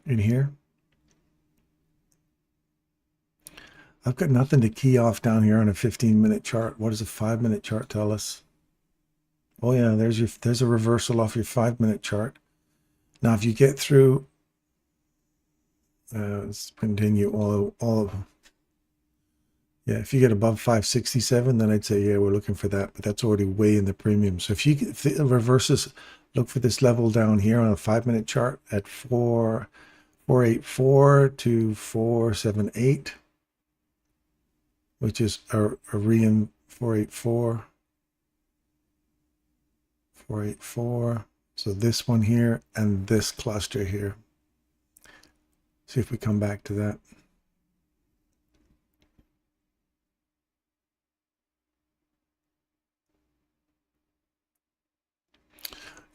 In here. I've got nothing to key off down here on a 15-minute chart. What does a 5-minute chart tell us? Oh yeah, there's a reversal off your 5-minute chart. Now if you get through let's continue yeah, if you get above 567, then I'd say yeah, we're looking for that, but that's already way in the premium. So if it reverses, look for this level down here on a 5-minute chart at 484 to 478, which is a re-in 484. 484. So this one here and this cluster here. See if we come back to that.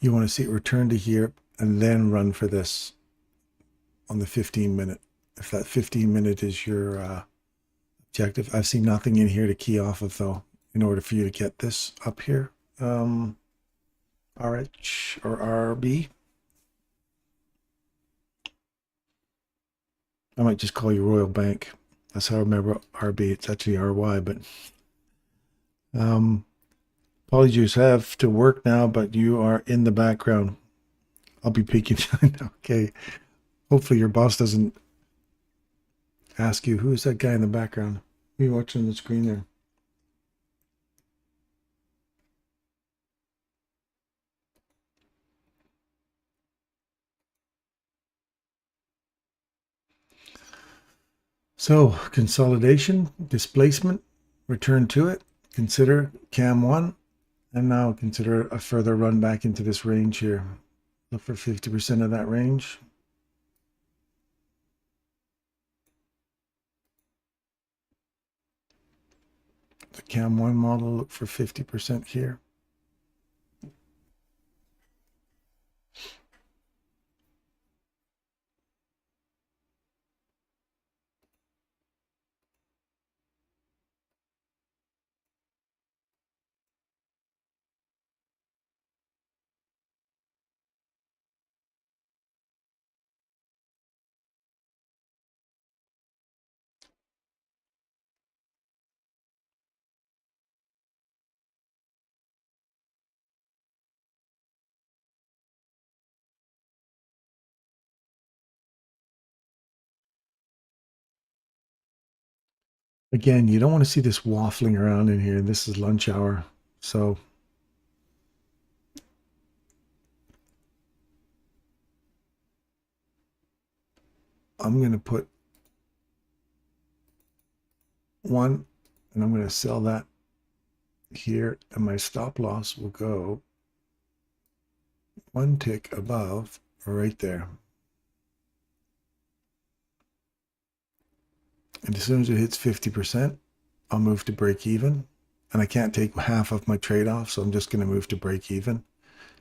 You want to see it return to here and then run for this on the 15-minute. If that 15-minute is your objective. I've seen nothing in here to key off of though in order for you to get this up here. RH or RB. I might just call you Royal Bank. That's how I remember RB. It's actually RY, but apologies, have to work now, but you are in the background. I'll be peeking. Okay. Hopefully your boss doesn't ask you, who's that guy in the background? Who are you watching on the screen there? So consolidation, displacement, return to it, consider CAM 1, and now consider a further run back into this range here. Look for 50% of that range. The CAM 1 model, look for 50% here. Again, you don't want to see this waffling around in here. This is lunch hour. So I'm going to put 1 and I'm going to sell that here, and my stop loss will go 1 tick above right there. And as soon as it hits 50%, I'll move to break even. And I can't take half of my trade off, so I'm just going to move to break even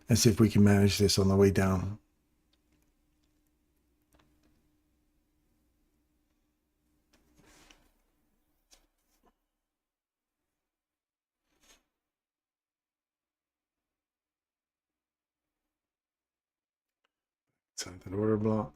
and see if we can manage this on the way down. Inside that order block.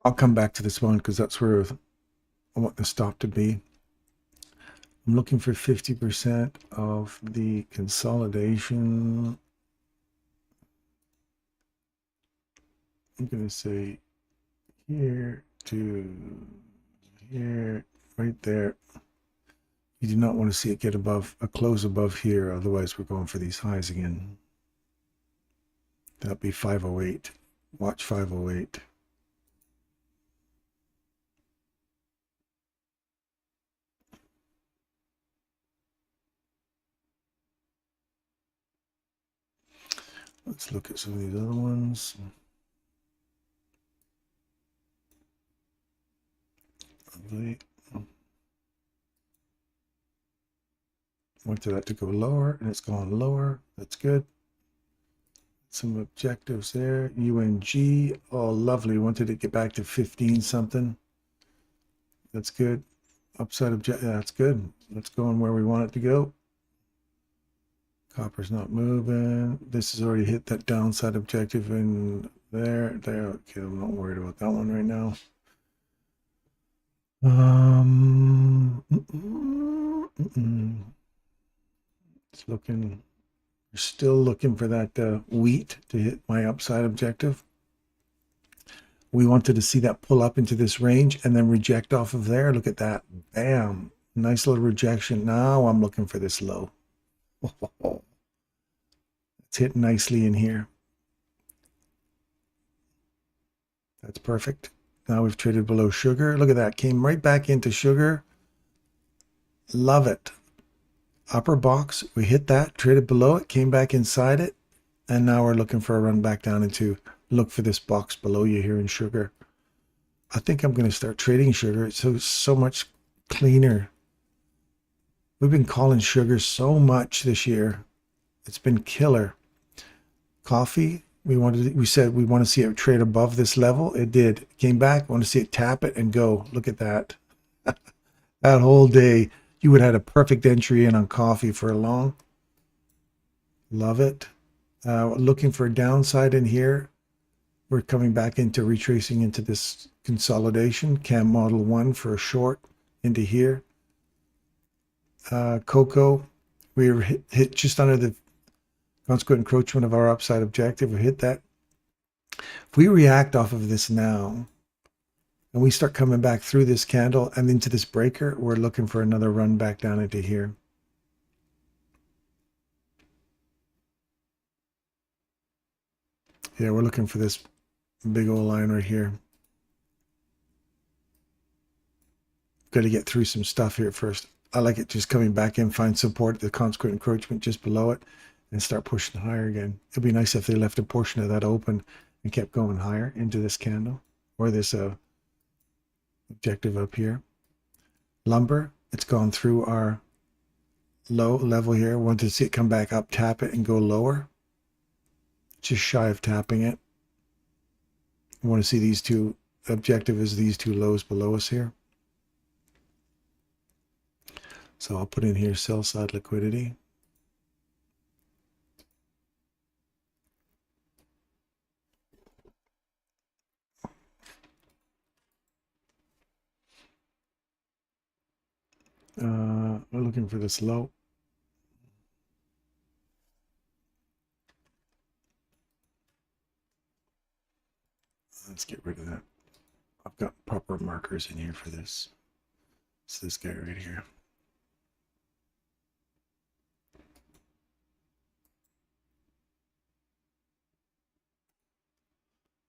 I'll come back to this one because that's where I want the stop to be. I'm looking for 50% of the consolidation. I'm going to say here to here, right there. You do not want to see it get above a close above here, otherwise we're going for these highs again. That'll be 508. Watch 508. Let's look at some of these other ones. Wanted that to go lower, and it's gone lower. That's good. Some objectives there. UNG, oh lovely. Wanted to get back to 15 something. That's good. Upside objective, that's good. Let's go on where we want it to go. Copper's not moving. This has already hit that downside objective in there. Okay, I'm not worried about that one right now. It's looking, we're still looking for that wheat to hit my upside objective. We wanted to see that pull up into this range and then reject off of there. Look at that. Bam. Nice little rejection. Now I'm looking for this low. It's hit nicely in here. That's perfect. Now we've traded below sugar. Look at that. Came right back into sugar. Love it. Upper box. We hit that. Traded below it. Came back inside it. And now we're looking for a run back down into, look for this box below you here in sugar. I think I'm going to start trading sugar. It's so much cleaner. We've been calling sugar so much this year. It's been killer. Coffee, we said we want to see it trade above this level. It did. Came back. Want to see it tap it and go. Look at that. That whole day, you would have had a perfect entry in on coffee for a long. Love it. Looking for a downside in here. We're coming back into retracing into this consolidation. Cam model 1 for a short into here. Cocoa, we were hit just under the consequent encroachment of our upside objective. We hit that. If we react off of this now and we start coming back through this candle and into this breaker, we're looking for another run back down into here. Yeah, we're looking for this big old line right here. Got to get through some stuff here first. I like it just coming back in, find support, the consequent encroachment just below it, and start pushing higher again. It'd be nice if they left a portion of that open and kept going higher into this candle or this objective up here. Lumber, it's gone through our low level here. Want to see it come back up, tap it, and go lower. Just shy of tapping it. I want to see these two, objective is these two lows below us here. So I'll put in here sell side liquidity. We're looking for this low. Let's get rid of that. I've got proper markers in here for this. It's this guy right here.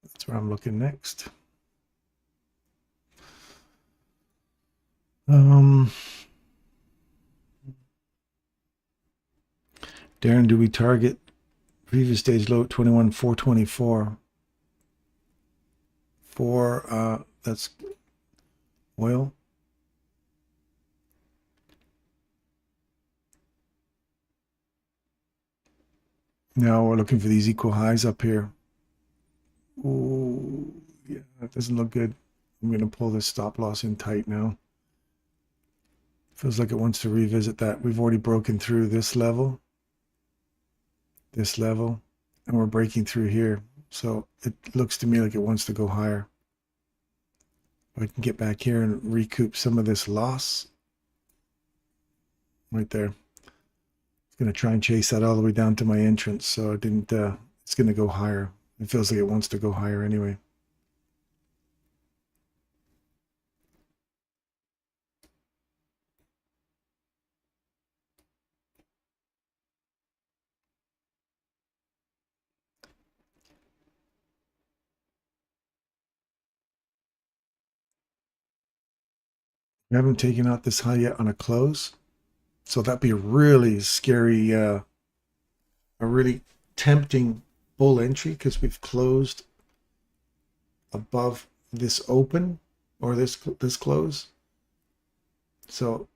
That's where I'm looking next. Darren, do we target previous stage low at 21,424 for that's oil? Now we're looking for these equal highs up here. Ooh, yeah, that doesn't look good. I'm going to pull this stop loss in tight now. Feels like it wants to revisit that. We've already broken through this level, and we're breaking through here. So it looks to me like it wants to go higher. I can get back here and recoup some of this loss right there. It's going to try and chase that all the way down to my entrance, so I didn't, it's going to go higher. It feels like it wants to go higher anyway. We haven't taken out this high yet on a close. So that'd be a really scary, a really tempting bull entry because we've closed above this open or this close. So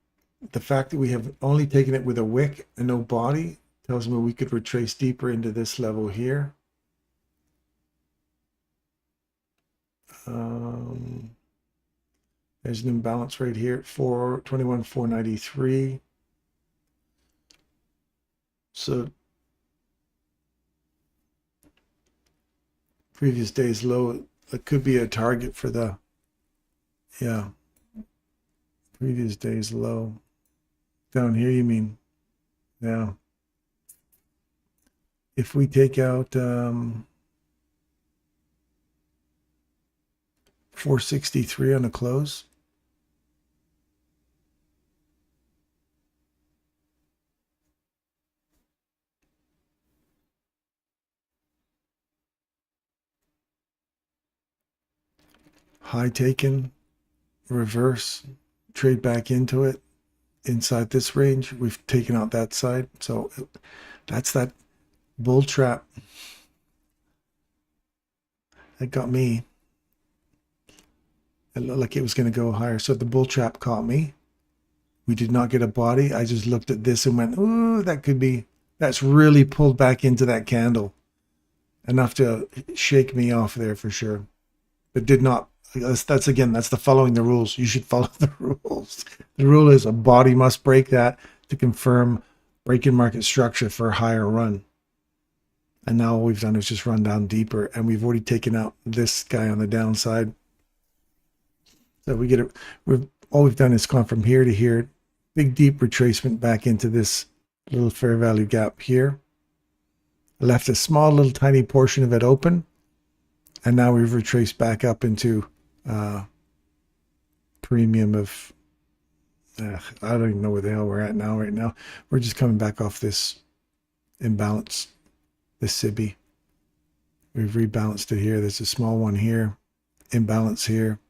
the fact that we have only taken it with a wick and no body tells me we could retrace deeper into this level here. There's an imbalance right here at 421,493. So previous day's low, it could be a target for the, yeah, previous day's low. Down here, you mean? Yeah. If we take out 463 on the close, high taken, reverse, trade back into it inside this range. We've taken out that side, so that's that bull trap that got me. It looked like it was going to go higher, so the bull trap caught me. We did not get a body. I just looked at this and went, "Ooh, that could be." That's really pulled back into that candle enough to shake me off there for sure, but did not. That's again, that's the following the rules. You should follow the rules. The rule is a body must break that to confirm break-in market structure for a higher run. And now all we've done is just run down deeper, and we've already taken out this guy on the downside. So we get it. All we've done is gone from here to here, big deep retracement back into this little fair value gap here. Left a small little tiny portion of it open, and now we've retraced back up into premium of I don't even know where the hell we're at now. Right now we're just coming back off this imbalance, this SIBI. We've rebalanced it here. There's a small one here, imbalance here,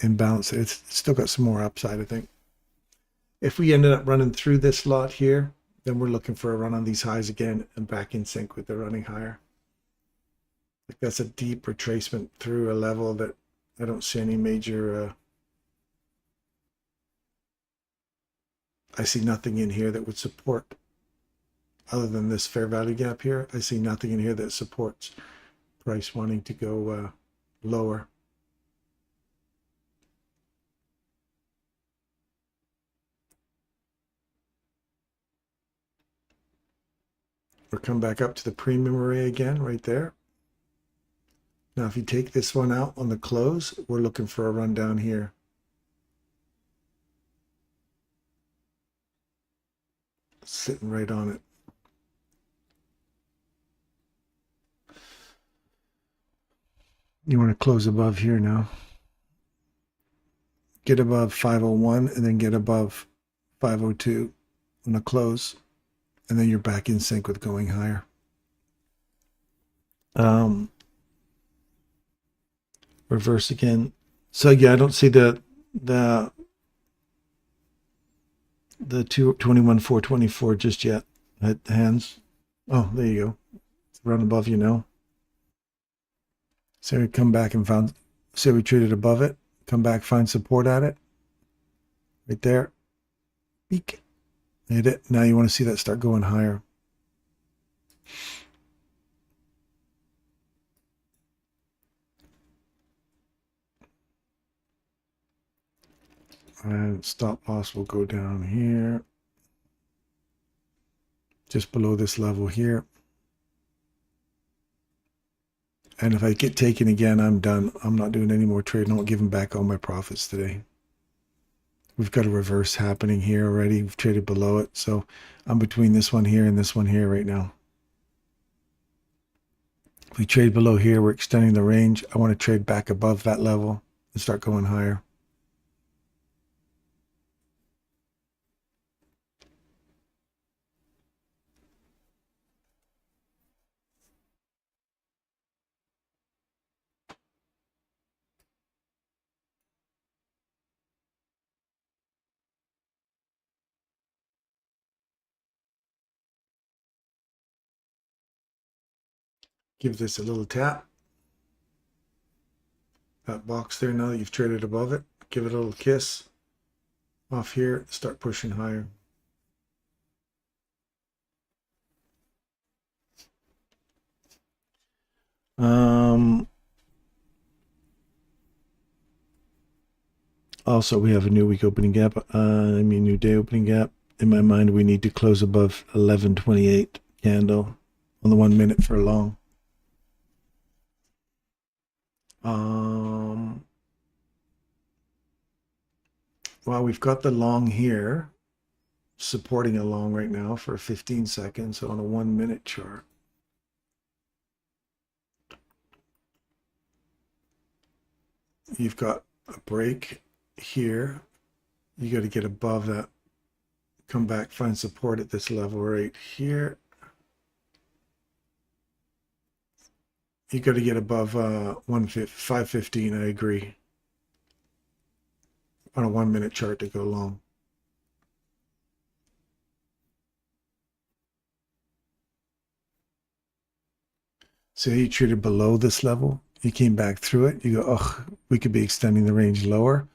imbalance. It's still got some more upside, I think. If we ended up running through this lot here, then we're looking for a run on these highs again and back in sync with the running higher. Like that's a deep retracement through a level that I don't see any major I see nothing in here that would support, other than this fair value gap here. I see nothing in here that supports price wanting to go lower. We'll come back up to the premium array again right there. Now if you take this one out on the close, we're looking for a run down here. Sitting right on it. You want to close above here now. Get above 501 and then get above 502 on the close. And then you're back in sync with going higher. Reverse again. So yeah, I don't see the 221,424 just yet. Hands. Oh, there you go. It's run above you now. So we come back and found, say we traded above it, come back, find support at it. Right there. Peak. Hit it. Now you want to see that start going higher. And stop loss will go down here. Just below this level here. And if I get taken again, I'm done. I'm not doing any more trading. I'm not giving back all my profits today. We've got a reverse happening here already. We've traded below it. So I'm between this one here and this one here right now. If we trade below here, we're extending the range. I want to trade back above that level and start going higher. Give this a little tap. That box there, now that you've traded above it, give it a little kiss. Off here, start pushing higher. Also, we have a new week opening gap. New day opening gap. In my mind, we need to close above 1128 candle on the 1 minute for a long. Well, we've got the long here supporting a long right now for 15 seconds on a 1 minute chart. You've got a break here. You got to get above that, come back, find support at this level right here. You got to get above 515. I agree, on a 1 minute chart to go long. So you traded below this level, you came back through it, you go, oh, we could be extending the range lower.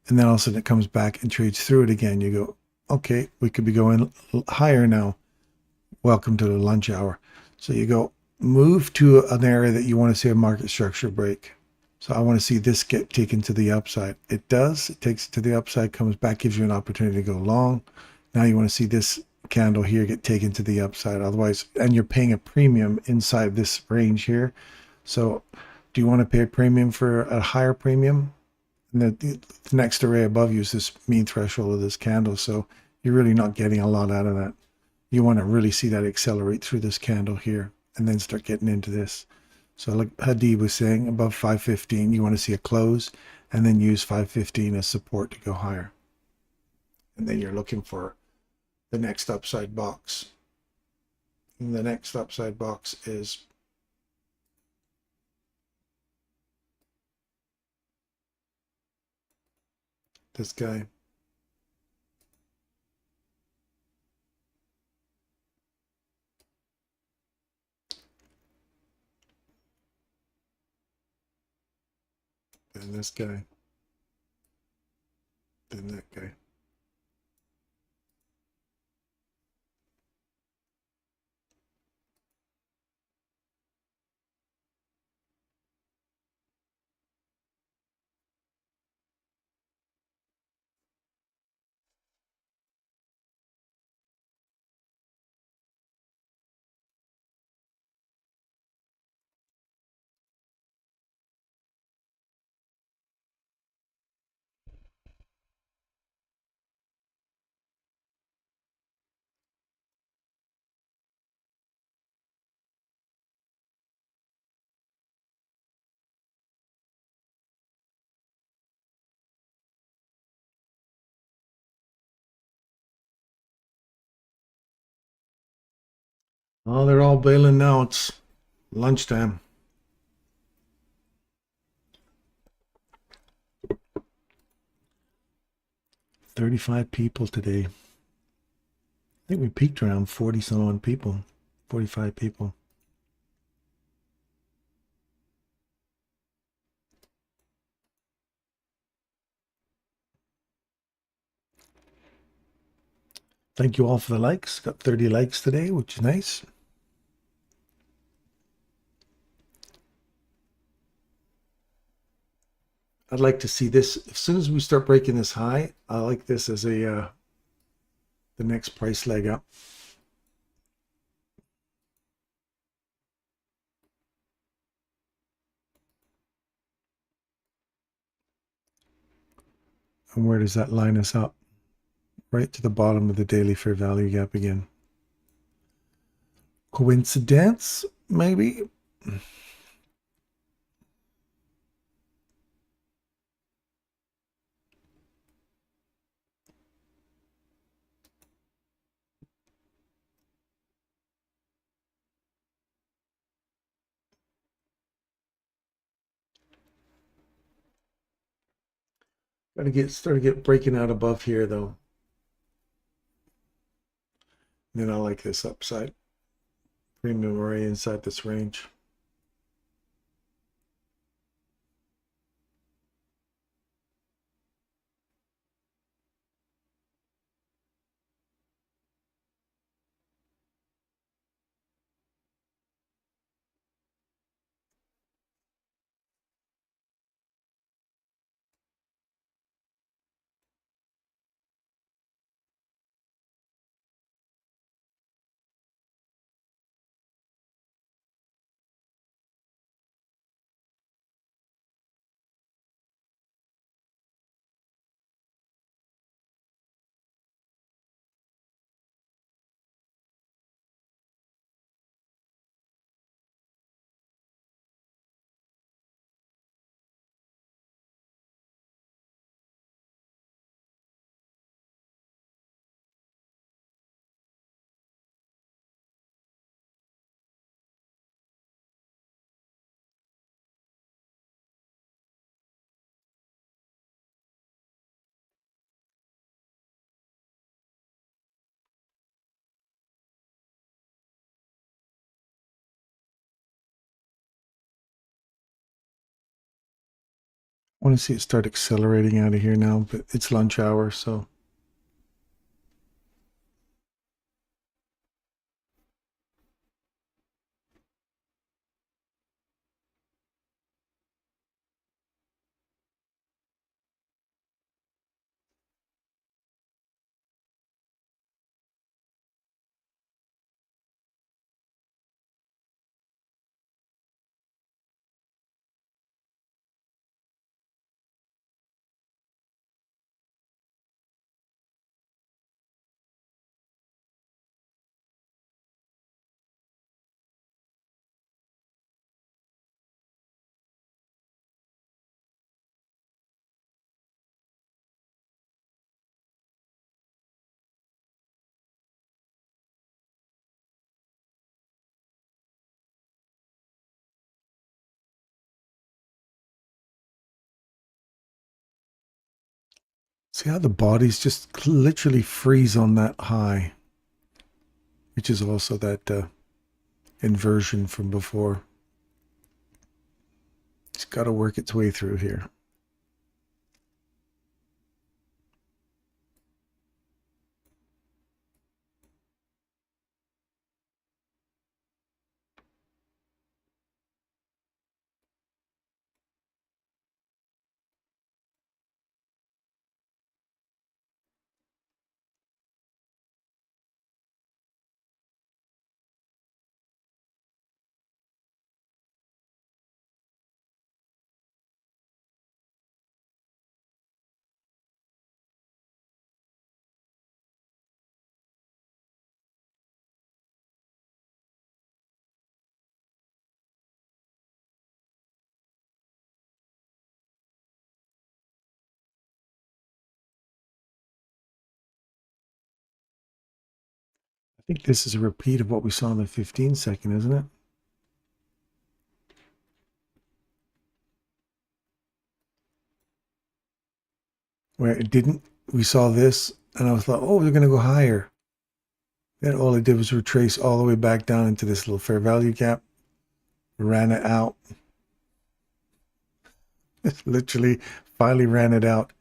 And then all of a sudden it comes back and trades through it again. You go, okay, we could be going higher now. Welcome to the lunch hour. So you go, move to an area that you want to see a market structure break. So I want to see this get taken to the upside. It does. It takes it to the upside, comes back, gives you an opportunity to go long. Now you want to see this candle here get taken to the upside. Otherwise, and you're paying a premium inside this range here. So do you want to pay a premium for a higher premium? And the next array above you is this mean threshold of this candle. So you're really not getting a lot out of that. You want to really see that accelerate through this candle here and then start getting into this. So like Hadi was saying, above 515, you want to see a close and then use 515 as support to go higher. And then you're looking for the next upside box. And the next upside box is this guy. Then this guy. Then that guy. Oh, they're all bailing now. It's lunchtime. 35 people today. I think we peaked around 40 some odd people, 45 people. Thank you all for the likes. Got 30 likes today, which is nice. I'd like to see this as soon as we start breaking this high. I like this as a the next price leg up. And where does that line us up? Right to the bottom of the daily fair value gap again. Coincidence, maybe? Start to get breaking out above here though. Then I like this upside. Premium array inside this range. I want to see it start accelerating out of here now, but it's lunch hour, so. See how the bodies just literally freeze on that high, which is also that inversion from before. It's got to work its way through here. I think this is a repeat of what we saw in the 15-second, isn't it? Where it didn't. We saw this, and I was like, oh, they're going to go higher. Then all it did was retrace all the way back down into this little fair value gap. Ran it out. Literally, finally ran it out.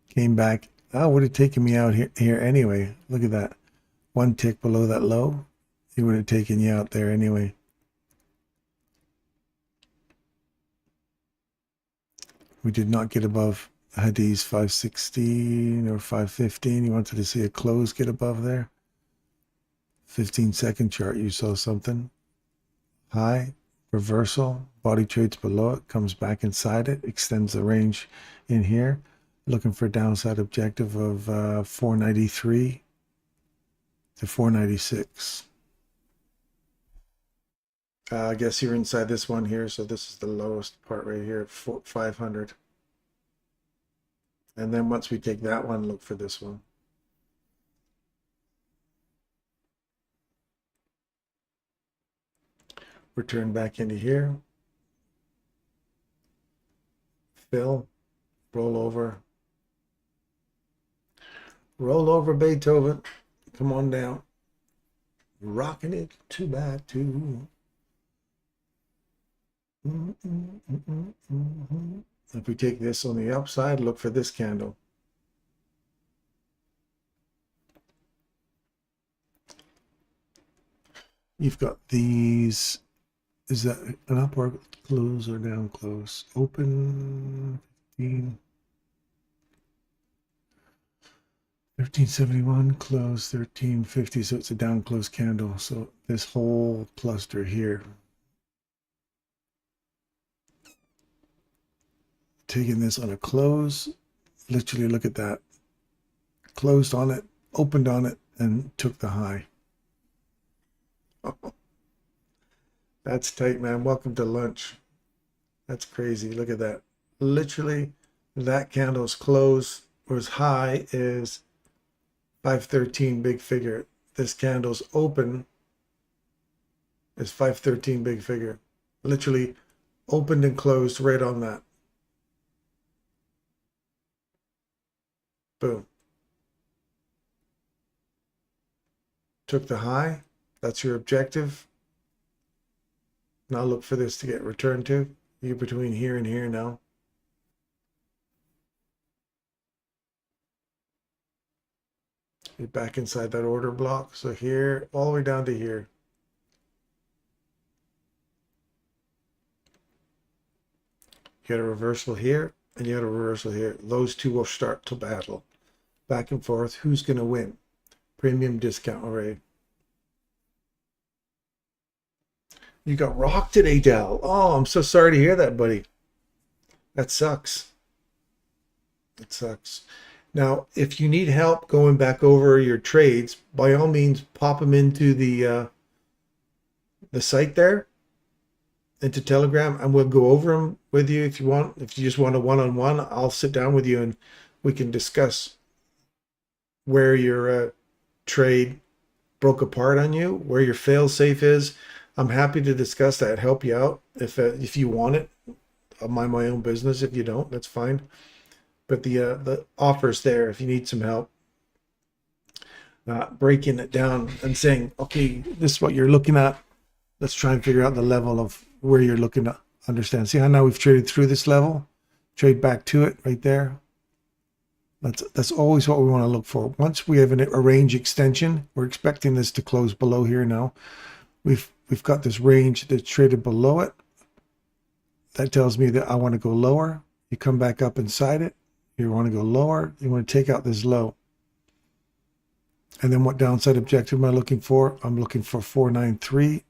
Came back. Oh, would have taken me out here anyway. Look at that. One tick below that low. It would have taken you out there anyway. We did not get above Hadi's 516 or 515. You wanted to see a close get above there. 15-second chart, you saw something. High, reversal, body trades below it, comes back inside it, extends the range in here. Looking for a downside objective of 493 to 496. I guess you're inside this one here, so this is the lowest part right here at 500. And then once we take that one, look for this one. Return back into here. Fill, roll over. Roll over, Beethoven. Come on down. Rocking it 2x2. If we take this on the upside, look for this candle. You've got these. Is that an up or close or down close? Open 15. 1371, close 1350, so it's a down close candle. So this whole cluster here, taking this on a close, literally look at that. Closed on it, opened on it, and took the high. That's tight, man. Welcome to lunch. That's crazy. Look at that. Literally, that candle's close or as high is 513 big figure. This candle's open is 513 big figure. Literally opened and closed right on that. Boom. Took the high. That's your objective. Now look for this to get returned to. You're between here and here now. You're back inside that order block. So here, all the way down to here. You got a reversal here, and you got a reversal here. Those two will start to battle. Back and forth. Who's going to win? Premium discount array. You got rocked today, Dal. Oh, I'm so sorry to hear that, buddy. That sucks. It sucks. Now, if you need help going back over your trades, by all means, pop them into the site there, into Telegram, and we'll go over them with you if you want. If you just want a one-on-one, I'll sit down with you and we can discuss where your trade broke apart on you, where your fail-safe is. I'm happy to discuss that, help you out if you want it. I'll mind my own business. If you don't, that's fine. But the offer's there if you need some help. Breaking it down and saying, okay, this is what you're looking at. Let's try and figure out the level of where you're looking to understand. See how now we've traded through this level? Trade back to it right there. That's always what we want to look for. Once we have a range extension, we're expecting this to close below here now. We've got this range that's traded below it. That tells me that I want to go lower. You come back up inside it. You want to go lower. You want to take out this low. And then what downside objective am I looking for? I'm looking for 493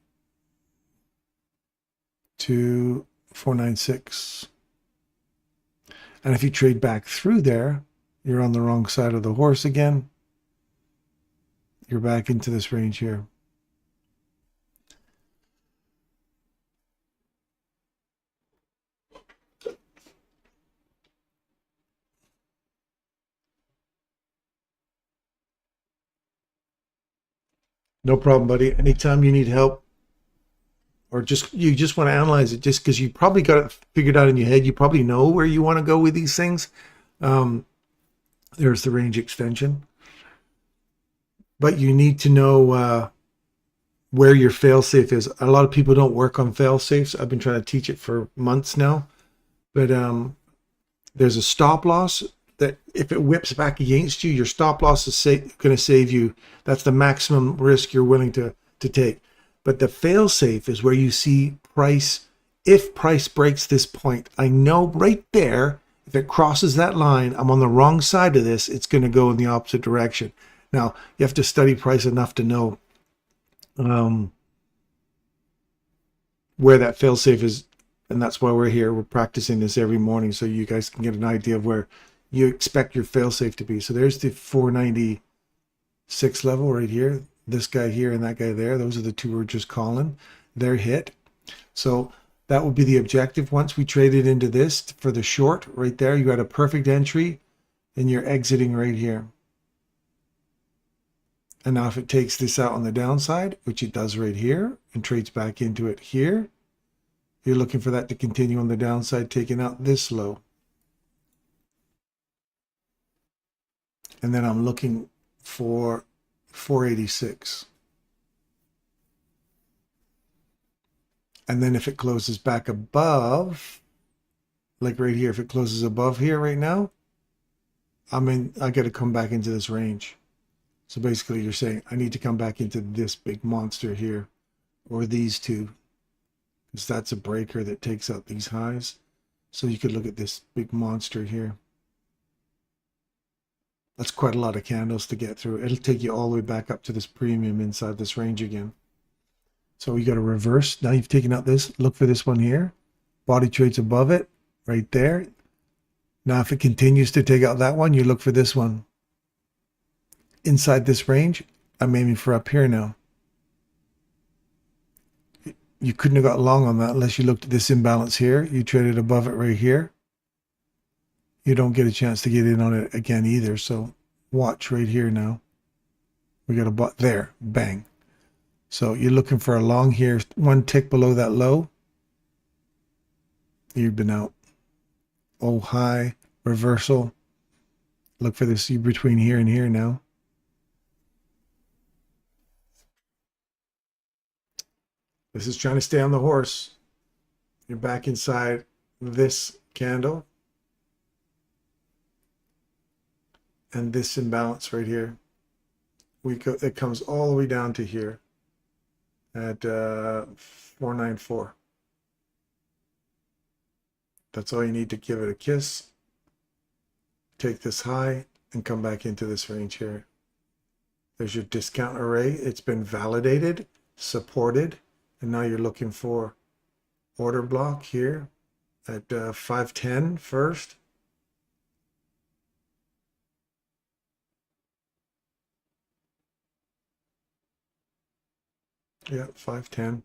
to 496. And if you trade back through there, you're on the wrong side of the horse again. You're back into this range here. No problem, buddy. Anytime you need help or you just want to analyze it, just because you probably got it figured out in your head, you probably know where you want to go with these things. There's the range extension. But you need to know where your fail-safe is. A lot of people don't work on fail-safes. I've been trying to teach it for months now. But there's a stop loss that if it whips back against you, your stop loss is going to save you. That's the maximum risk you're willing to take. But the fail-safe is where you see price. If price breaks this point, I know right there, if it crosses that line, I'm on the wrong side of this, it's going to go in the opposite direction. Now, you have to study price enough to know where that fail-safe is. And that's why we're here. We're practicing this every morning so you guys can get an idea of where you expect your failsafe to be. So there's the 496 level right here. This guy here and that guy there, those are the two we're just calling. They're hit. So that would be the objective. Once we traded into this for the short right there, you got a perfect entry and you're exiting right here. And now if it takes this out on the downside, which it does right here, and trades back into it here, you're looking for that to continue on the downside, taking out this low. And then I'm looking for 486. And then if it closes back above, like right here, if it closes above here right now, I got to come back into this range. So basically you're saying I need to come back into this big monster here, or these two, because that's a breaker that takes out these highs. So you could look at this big monster here. That's quite a lot of candles to get through. It'll take you all the way back up to this premium inside this range again. So you got to reverse. Now you've taken out this. Look for this one here. Body trades above it, right there. Now if it continues to take out that one, you look for this one. Inside this range, I'm aiming for up here now. You couldn't have got long on that unless you looked at this imbalance here. You traded above it right here. You don't get a chance to get in on it again either. So watch right here now. We got a bot there, bang. So you're looking for a long here, one tick below that low. You've been out. Oh, high, reversal. Look for this between here and here now. This is trying to stay on the horse. You're back inside this candle. And this imbalance right here. It comes all the way down to here at 494. That's all you need to give it a kiss. Take this high and come back into this range here. There's your discount array. It's been validated, supported, and now you're looking for order block here at 510 first. Yeah, 510.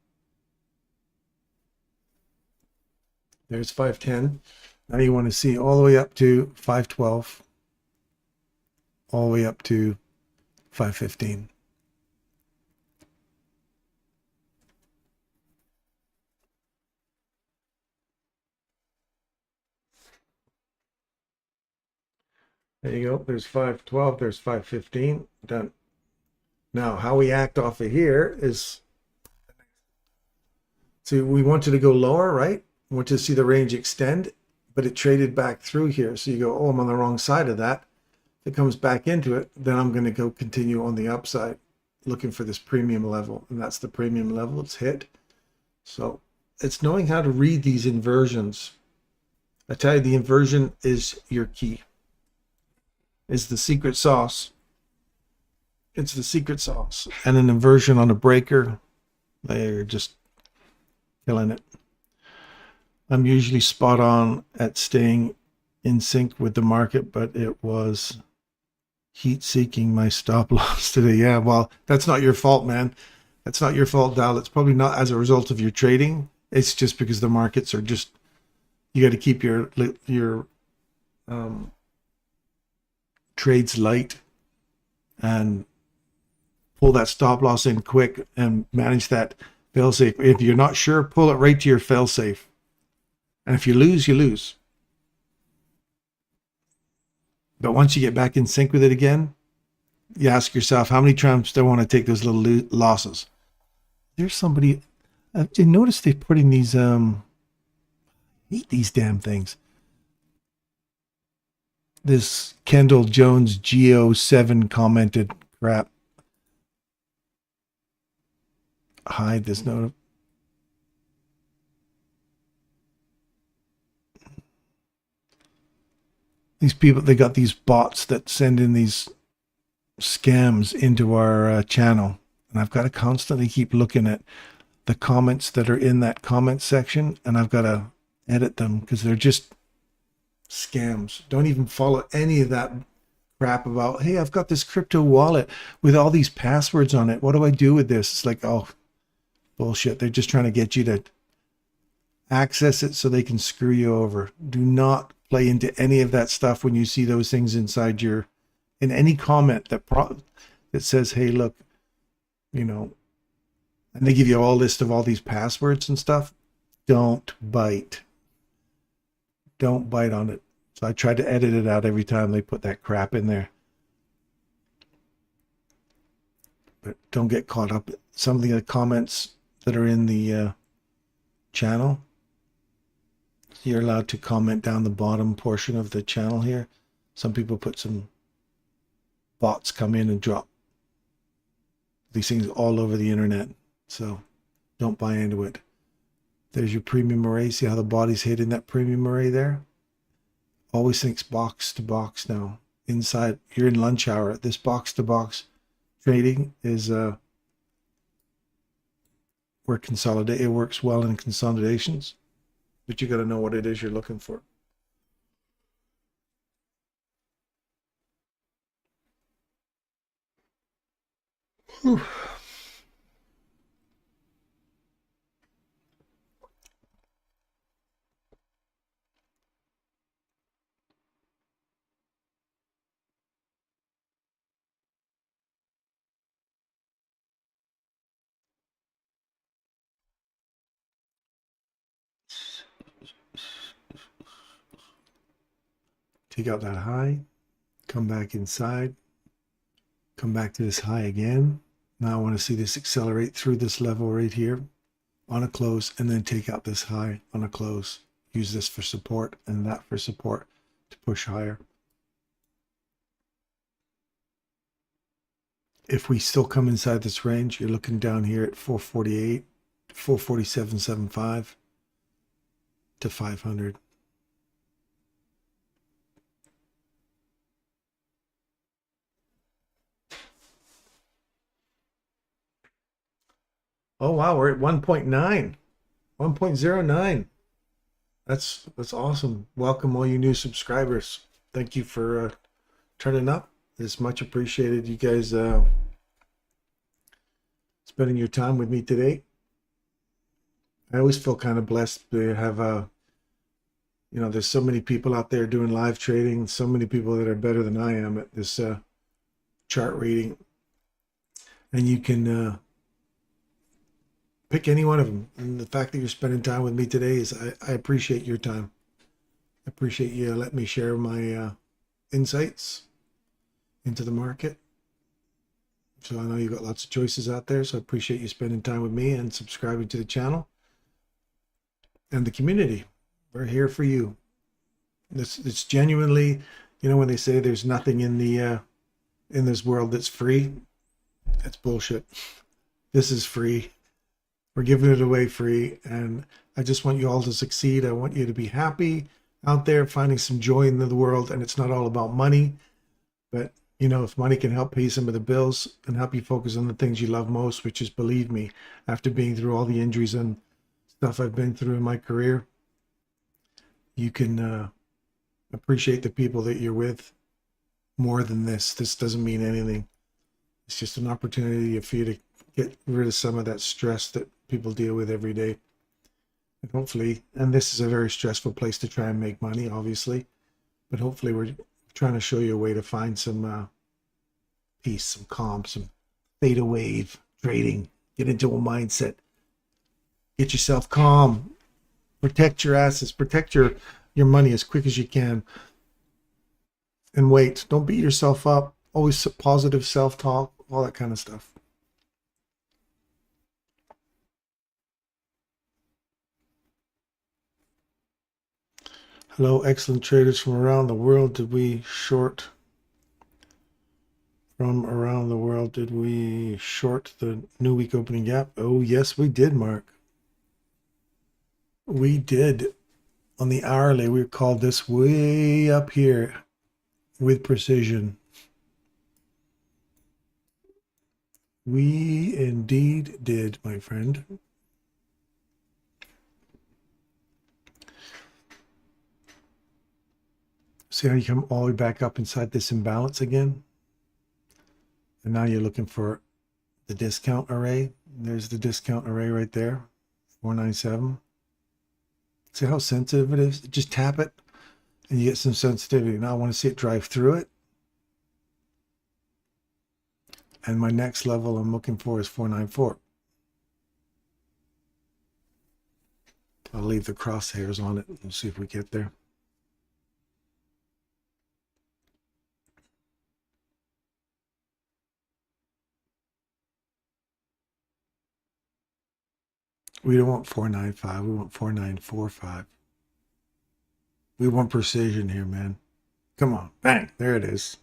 There's 510. Now you want to see all the way up to 512, all the way up to 515. There you go. There's 512. There's 515. Done. Now, how we act off of here is, so we wanted to go lower, right? We want to see the range extend, but it traded back through here. So you go, oh, I'm on the wrong side of that. If it comes back into it, then I'm going to go continue on the upside, looking for this premium level. And that's the premium level. It's hit. So it's knowing how to read these inversions. I tell you, the inversion is your key. It's the secret sauce. It's the secret sauce. And an inversion on a breaker, they're just killing it. I'm usually spot on at staying in sync with the market, but it was heat seeking my stop loss today. Yeah, well, that's not your fault, man. That's not your fault, Dal. It's probably not as a result of your trading. It's just because the markets are just, you got to keep your trades light and pull that stop loss in quick and manage that fail safe. If you're not sure, pull it right to your fail safe. And if you lose, you lose. But once you get back in sync with it again, you ask yourself, how many times do I want to take those little losses? There's somebody, you notice they're putting these, hate these damn things. This Kendall Jones Geo7 commented crap. Hide this note. These people, they got these bots that send in these scams into our channel. And I've got to constantly keep looking at the comments that are in that comment section. And I've got to edit them because they're just scams. Don't even follow any of that crap about, hey, I've got this crypto wallet with all these passwords on it. What do I do with this? It's like, oh, bullshit. They're just trying to get you to access it so they can screw you over. Do not play into any of that stuff when you see those things inside in any comment that says, hey, look, you know, and they give you a list of all these passwords and stuff. Don't bite. Don't bite on it. So I try to edit it out every time they put that crap in there. But don't get caught up. Some of the comments that are in the channel, you're allowed to comment down the bottom portion of the channel here. Some people put some bots come in and drop these things all over the internet. So don't buy into it. There's your premium array. See how the body's hid in that premium array there? Always thinks box to box now. Inside, you're in lunch hour. This box to box trading is where it works well in consolidations, but you got to know what it is you're looking for. Whew. Take out that high, come back inside, come back to this high again. Now I want to see this accelerate through this level right here on a close, and then take out this high on a close. Use this for support and that for support to push higher. If we still come inside this range, you're looking down here at 448, 447.75 to 500. Oh wow, we're at 1.9, 1.09. That's awesome. Welcome all you new subscribers. Thank you for turning up. It's much appreciated. You guys spending your time with me today. I always feel kind of blessed to have you know, there's so many people out there doing live trading, so many people that are better than I am at this chart reading, and you can pick any one of them. And the fact that you're spending time with me today is, I appreciate your time. I appreciate you letting me share my insights into the market. So I know you've got lots of choices out there, so I appreciate you spending time with me and subscribing to the channel and the community. We're here for you. It's genuinely, you know, when they say there's nothing in this world that's free, that's bullshit. This is free. We're giving it away free, and I just want you all to succeed. I want you to be happy out there, finding some joy in the world, and it's not all about money, but you know, if money can help pay some of the bills and help you focus on the things you love most, which is, believe me, after being through all the injuries and stuff I've been through in my career, you can appreciate the people that you're with more than this. This doesn't mean anything. It's just an opportunity for you to get rid of some of that stress that people deal with every day. And hopefully, and this is a very stressful place to try and make money, obviously, but hopefully we're trying to show you a way to find some peace, some calm, some theta wave trading. Get into a mindset. Get yourself calm. Protect your assets. Protect your money as quick as you can. And wait. Don't beat yourself up. Always positive self-talk, all that kind of stuff. Hello, excellent traders from around the world. Did we short from around the world? Did we short the new week opening gap? Oh, yes, we did, Mark. We did. On the hourly, we called this way up here with precision. We indeed did, my friend. See how you come all the way back up inside this imbalance again? And now you're looking for the discount array. There's the discount array right there, 497. See how sensitive it is? Just tap it and you get some sensitivity. Now I want to see it drive through it. And my next level I'm looking for is 494. I'll leave the crosshairs on it. We'll see if we get there. We don't want 495. We want 4945. We want precision here, man. Come on. Bang. There it is.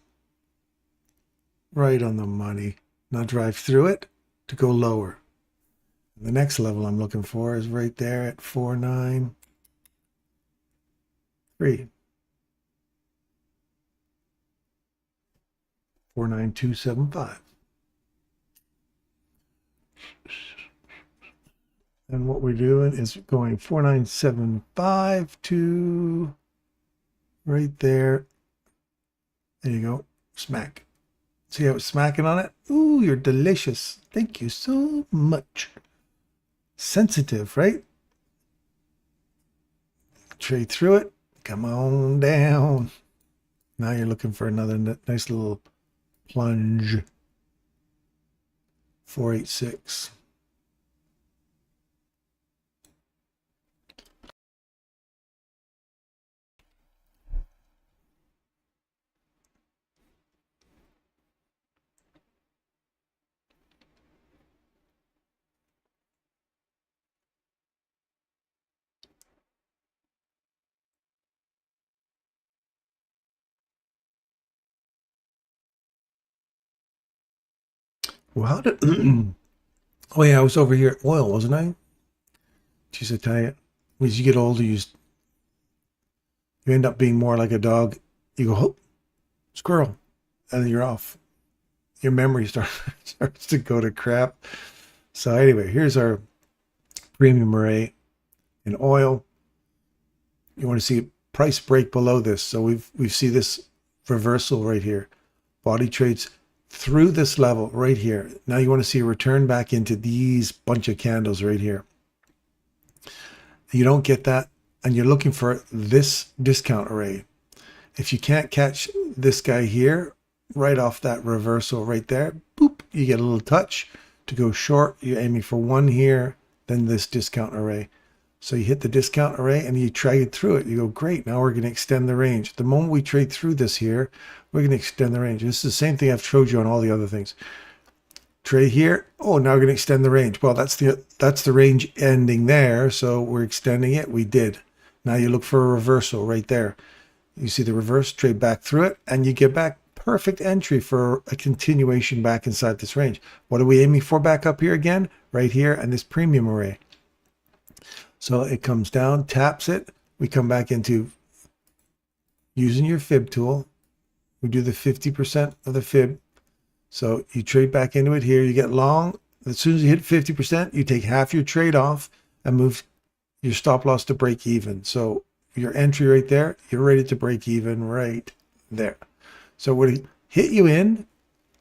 Right on the money. Now drive through it to go lower. The next level I'm looking for is right there at 493. 49275. And what we're doing is going 4975 to right there. There you go. Smack. See how it's smacking on it? Ooh, you're delicious. Thank you so much. Sensitive, right? Trade through it. Come on down. Now you're looking for another nice little plunge. 486. Well, how did... oh, yeah, I was over here at oil, wasn't I? Jeez, I tell you, as you get older, you end up being more like a dog. You go, oh, squirrel, and then you're off. Your memory starts to go to crap. So anyway, here's our premium array in oil. You want to see price break below this. So we see this reversal right here. Body trades through this level right here. Now you want to see a return back into these bunch of candles right here. You don't get that, and you're looking for this discount array. If you can't catch this guy here, right off that reversal right there, boop, you get a little touch to go short. You're aiming for one here, then this discount array. So you hit the discount array and you trade through it. You go, great, now we're going to extend the range. The moment we trade through this here, we're going to extend the range. This is the same thing I've showed you on all the other things. Trade here. Oh, now we're going to extend the range. Well, that's the range ending there. So we're extending it. We did. Now you look for a reversal right there. You see the reverse, trade back through it, and you get back perfect entry for a continuation back inside this range. What are we aiming for back up here again? Right here and this premium array. So it comes down, taps it. We come back into using your fib tool. We do the 50% of the fib. So you trade back into it here. You get long. As soon as you hit 50%, you take half your trade off and move your stop loss to break even. So your entry right there, you're ready to break even right there. So we're going to hit you in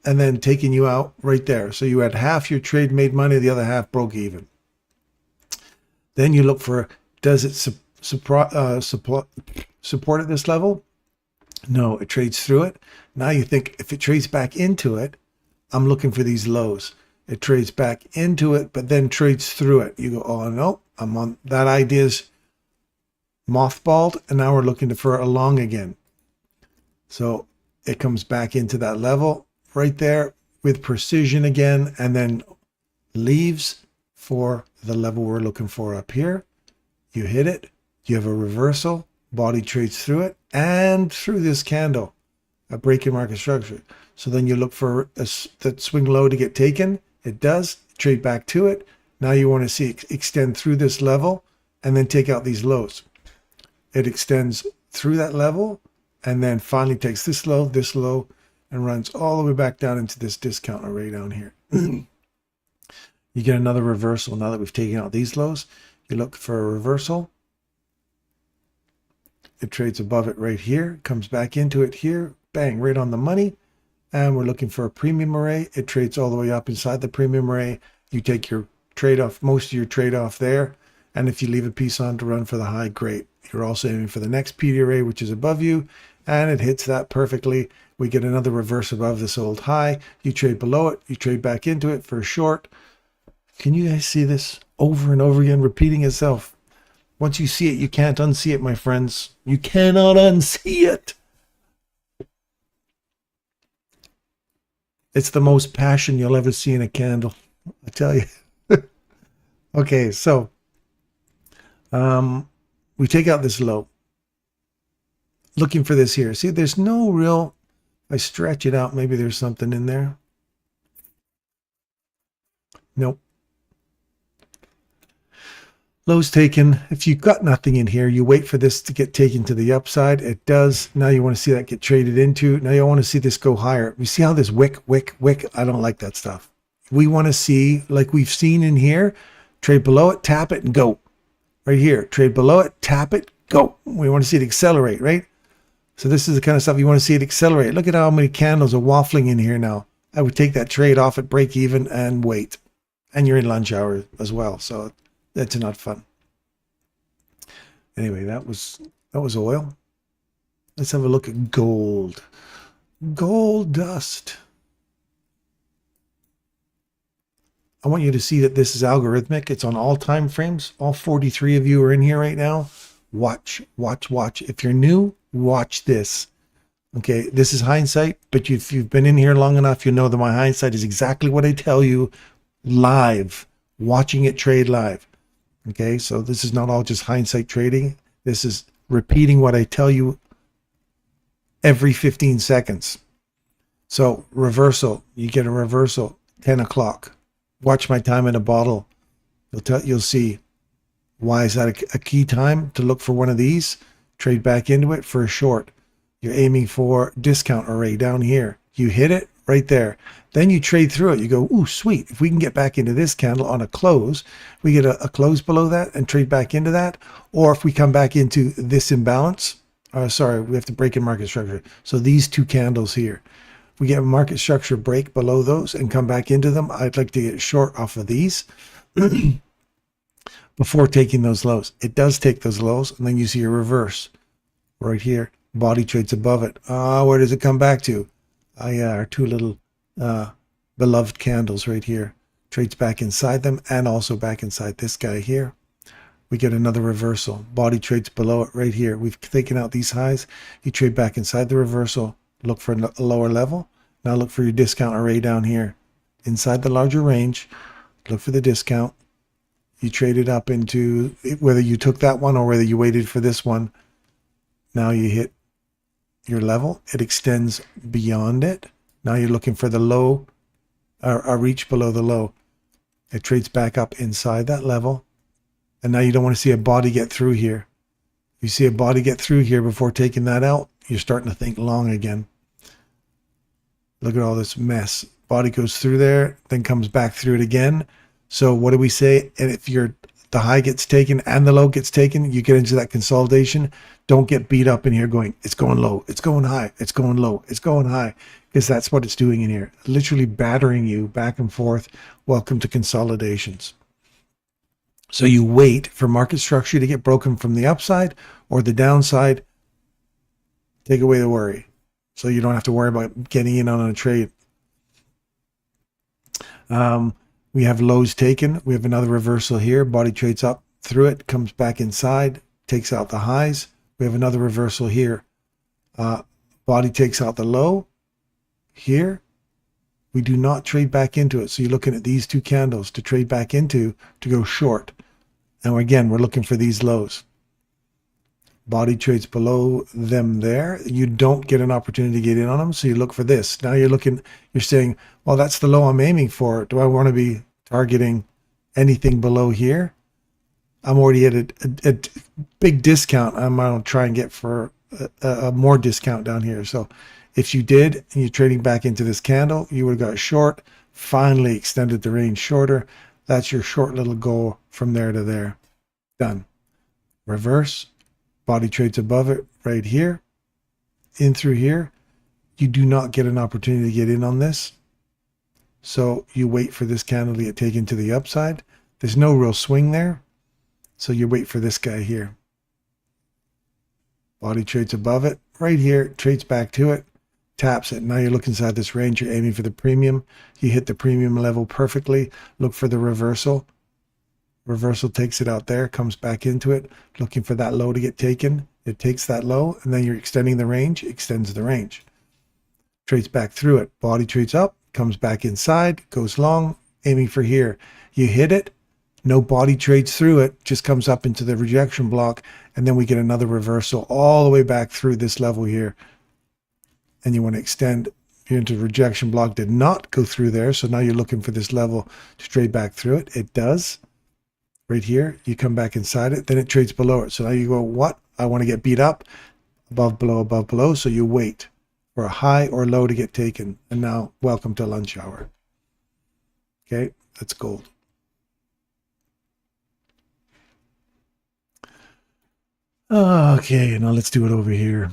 and then taking you out right there. So you had half your trade made money, the other half broke even. Then you look for, does it support at this level? No, it trades through it. Now you think if it trades back into it, I'm looking for these lows. It trades back into it, but then trades through it. You go, oh no, I'm on that idea's mothballed, and now we're looking for a long again. So it comes back into that level right there with precision again, and then leaves for the level we're looking for up here. You hit it, you have a reversal, body trades through it and through this candle, a break in market structure. So then you look for that swing low to get taken. It does, trade back to it. Now you want to see it extend through this level and then take out these lows. It extends through that level and then finally takes this low, and runs all the way back down into this discount array down here. You get another reversal. Now that we've taken out these lows, you look for a reversal. It trades above it right here, comes back into it here, bang, right on the money. And we're looking for a premium array. It trades all the way up inside the premium array. You take your trade off, most of your trade off there. And if you leave a piece on to run for the high, great. You're also aiming for the next PD array, which is above you, and it hits that perfectly. We get another reverse above this old high. You trade below it. You trade back into it for a short. Can you guys see this over and over again, repeating itself? Once you see it, you can't unsee it, my friends. You cannot unsee it. It's the most passion you'll ever see in a candle, I tell you. Okay, so we take out this low. Looking for this here. See, there's no real, if I stretch it out, maybe there's something in there. Nope. Low's taken. If you've got nothing in here, you wait for this to get taken to the upside. It does. Now you want to see that get traded into. Now you want to see this go higher. You see how this wick. I don't like that stuff. We want to see, like we've seen in here, trade below it, tap it, and go. Right here. Trade below it, tap it, go. We want to see it accelerate, right? So this is the kind of stuff you want to see it accelerate. Look at how many candles are waffling in here now. I would take that trade off at break even and wait. And you're in lunch hour as well. So that's not fun. Anyway, that was oil. Let's have a look at gold. Gold dust. I want you to see that this is algorithmic. It's on all time frames. All 43 of you are in here right now. Watch. If you're new, watch this. Okay, this is hindsight, but if you've been in here long enough, you know that my hindsight is exactly what I tell you live, watching it trade live. Okay, so this is not all just hindsight trading. This is repeating what I tell you every 15 seconds. So reversal, you get a reversal, 10 o'clock. Watch my time in a bottle. You'll see. Why is that a key time to look for one of these? Trade back into it for a short. You're aiming for discount array down here. You hit it right there. Then you trade through it. You go, ooh, sweet. If we can get back into this candle on a close, we get a close below that and trade back into that. Or if we come back into this imbalance, sorry, we have to break in market structure. So these two candles here, we get a market structure break below those and come back into them. I'd like to get short off of these before taking those lows. It does take those lows, and then you see a reverse right here. Body trades above it. Where does it come back to? Yeah, our two little beloved candles right here. Trades back inside them and also back inside this guy here. We get another reversal. Body trades below it right here. We've taken out these highs. You trade back inside the reversal. Look for a lower level. Now look for your discount array down here. Inside the larger range, look for the discount. You trade it up into, whether you took that one or whether you waited for this one. Now you hit your level. It extends beyond it. Now you're looking for the low, a reach below the low. It trades back up inside that level. And now you don't want to see a body get through here. You see a body get through here before taking that out, you're starting to think long again. Look at all this mess. Body goes through there, then comes back through it again. So what do we say? And if the high gets taken and the low gets taken, you get into that consolidation. Don't get beat up in here going, it's going low, it's going high, it's going low, it's going high. Because that's what it's doing in here. Literally battering you back and forth. Welcome to consolidations. So you wait for market structure to get broken from the upside or the downside. Take away the worry. So you don't have to worry about getting in on a trade. We have lows taken. We have another reversal here. Body trades up through it, comes back inside, takes out the highs. We have another reversal here. Body takes out the low here. We do not trade back into it. So you're looking at these two candles to trade back into to go short. And again, we're looking for these lows. Body trades below them there. You don't get an opportunity to get in on them. So you look for this. Now you're saying, well, that's the low I'm aiming for. Do I want to be targeting anything below here? I'm already at a big discount. I'm going to try and get for a more discount down here. So if you did, and you're trading back into this candle, you would have got short, finally extended the range shorter. That's your short little goal from there to there. Done. Reverse. Body trades above it right here, in through here. You do not get an opportunity to get in on this. So you wait for this candle to get taken to the upside. There's no real swing there. So you wait for this guy here. Body trades above it right here, trades back to it, taps it. Now you look inside this range, you're aiming for the premium. You hit the premium level perfectly. Look for the reversal. Reversal takes it out there, comes back into it, looking for that low to get taken. It takes that low, and then you're extending the range, extends the range. Trades back through it. Body trades up, comes back inside, goes long, aiming for here. You hit it, no body trades through it, just comes up into the rejection block, and then we get another reversal all the way back through this level here. And you want to extend into the rejection block, did not go through there, so now you're looking for this level to trade back through it. It does. Right here, you come back inside it, then it trades below it. So now you go, what? I want to get beat up, above, below, so you wait for a high or low to get taken. And now, welcome to lunch hour. Okay, that's gold. Okay, now let's do it over here.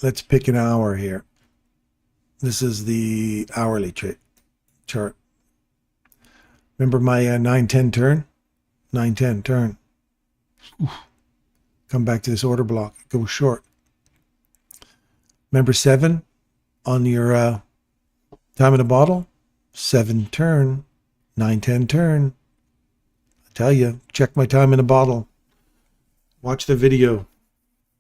Let's pick an hour here. This is the hourly chart. Remember my 9-10 turn? 9-10 turn. Oof. Come back to this order block. Go short. Remember 7 on your time in a bottle? 7 turn. 9-10 turn. I tell you, check my time in a bottle. Watch the video.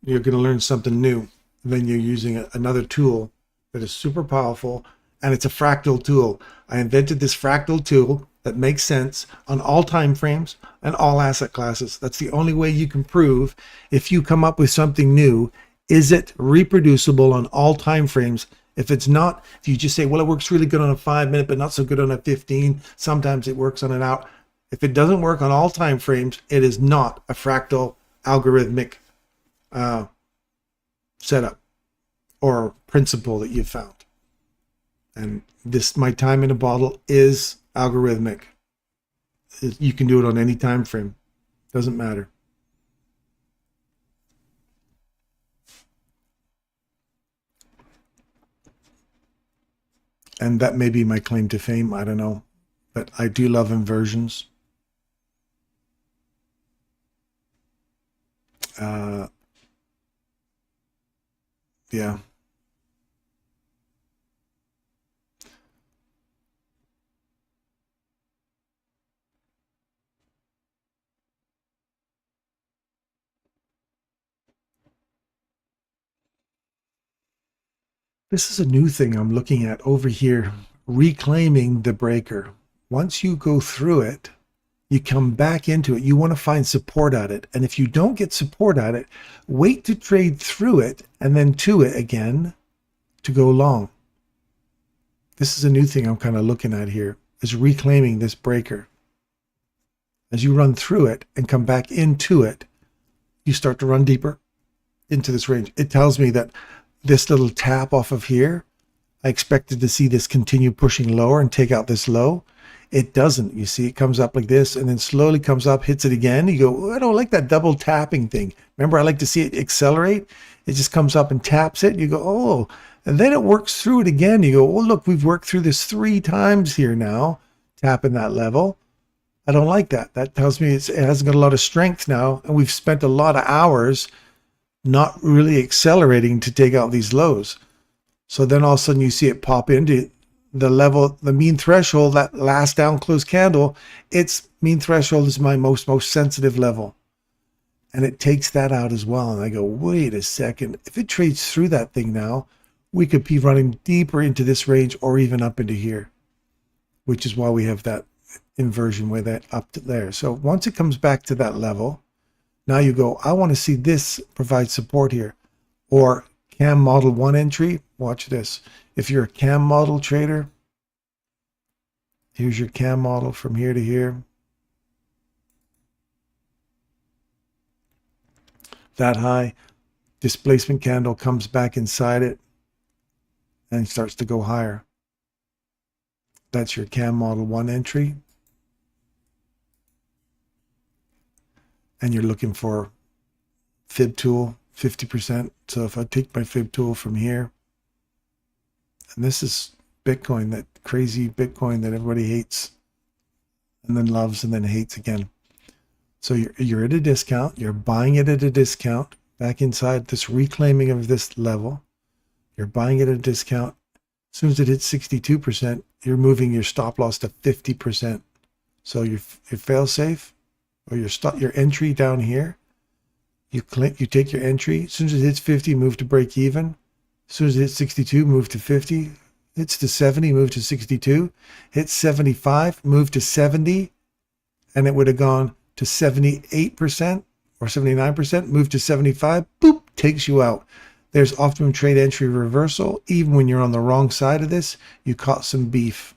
You're going to learn something new. Then you're using another tool that is super powerful, and it's a fractal tool. I invented this fractal tool that makes sense on all time frames and all asset classes. That's the only way you can prove, if you come up with something new, is it reproducible on all time frames? If it's not, if you just say, well, it works really good on a 5-minute, but not so good on a 15, sometimes it works on an hour. If it doesn't work on all time frames, it is not a fractal algorithmic setup or principle that you found. And this, my time in a bottle, is algorithmic. You can do it on any time frame. Doesn't matter. And that may be my claim to fame. I don't know. But I do love inversions. Yeah. This is a new thing I'm looking at over here, reclaiming the breaker. Once you go through it, you come back into it. You want to find support at it. And if you don't get support at it, wait to trade through it and then to it again to go long. This is a new thing I'm kind of looking at here, is reclaiming this breaker. As you run through it and come back into it, you start to run deeper into this range. It tells me that this little tap off of here, I expected to see this continue pushing lower and take out this low. It doesn't. You see, it comes up like this and then slowly comes up, hits it again. You go, oh, I don't like that double tapping thing. Remember, I like to see it accelerate. It just comes up and taps it. You go, oh, and then it works through it again. You go, oh, look, we've worked through this 3 times here now, tapping that level. I don't like that. That tells me it hasn't got a lot of strength now, and we've spent a lot of hours not really accelerating to take out these lows. So then all of a sudden you see it pop into the level, the mean threshold, that last down close candle. Its mean threshold is my most sensitive level. And it takes that out as well. And I go, wait a second. If it trades through that thing now, we could be running deeper into this range or even up into here, which is why we have that inversion with that up to there. So once it comes back to that level, now you go, I want to see this provide support here. Or CAM model 1 entry. Watch this. If you're a CAM model trader, here's your CAM model from here to here. That high. Displacement candle comes back inside it and starts to go higher. That's your CAM Model 1 entry. And you're looking for fib tool, 50%. So if I take my fib tool from here, and this is Bitcoin, that crazy Bitcoin that everybody hates and then loves and then hates again. So you're at a discount, you're buying it at a discount back inside this reclaiming of this level. You're buying it at a discount. As soon as it hits 62%, you're moving your stop loss to 50%. So your fail safe or your entry down here, you take your entry. As soon as it hits 50, move to break even. As soon as it hits 62, move to 50. Hits to 70, move to 62. Hits 75, move to 70. And it would have gone to 78% or 79%, move to 75, boop, takes you out. There's optimum trade entry reversal. Even when you're on the wrong side of this, you caught some beef.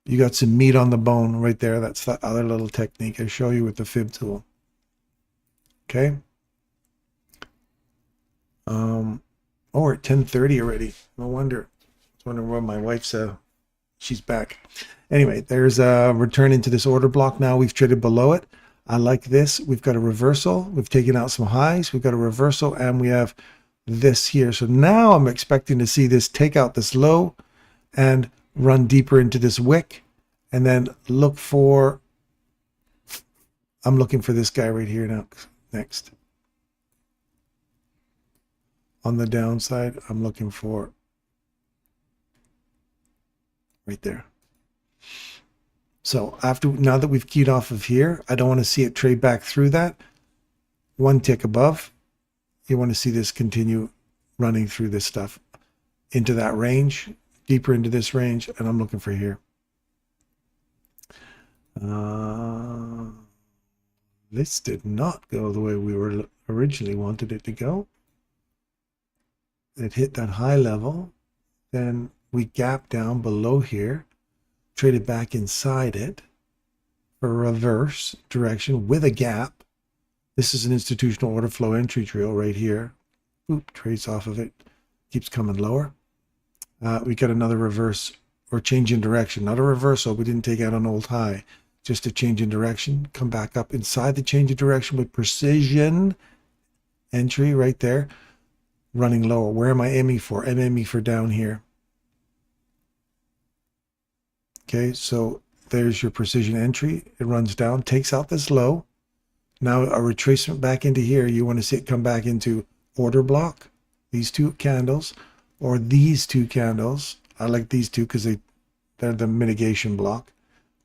You got some meat on the bone right there. That's that other little technique I show you with the fib tool. Okay. We're at 10:30 already. No wonder. I was wondering why my wife's she's back. Anyway, there's a return into this order block now. We've traded below it. I like this. We've got a reversal. We've taken out some highs. We've got a reversal, and we have this here. So now I'm expecting to see this take out this low and run deeper into this wick, and then look for, I'm looking for this guy right here now. Next. On the downside, I'm looking for right there. So now that we've keyed off of here, I don't want to see it trade back through that. One tick above, you want to see this continue running through this stuff into that range, deeper into this range, and I'm looking for here. This did not go the way we were originally wanted it to go. It hit that high level, then we gapped down below here, traded back inside it for a reverse direction with a gap. This is an institutional order flow entry drill right here. Oop, trades off of it, keeps coming lower. We got another reverse or change in direction, not a reversal. We didn't take out an old high, just a change in direction. Come back up inside the change of direction with precision entry right there, running lower. Where am I aiming for? I'm aiming for down here. Okay, so there's your precision entry. It runs down, takes out this low. Now a retracement back into here. You want to see it come back into order block, these two candles, or these two candles. I like these two because they're the mitigation block,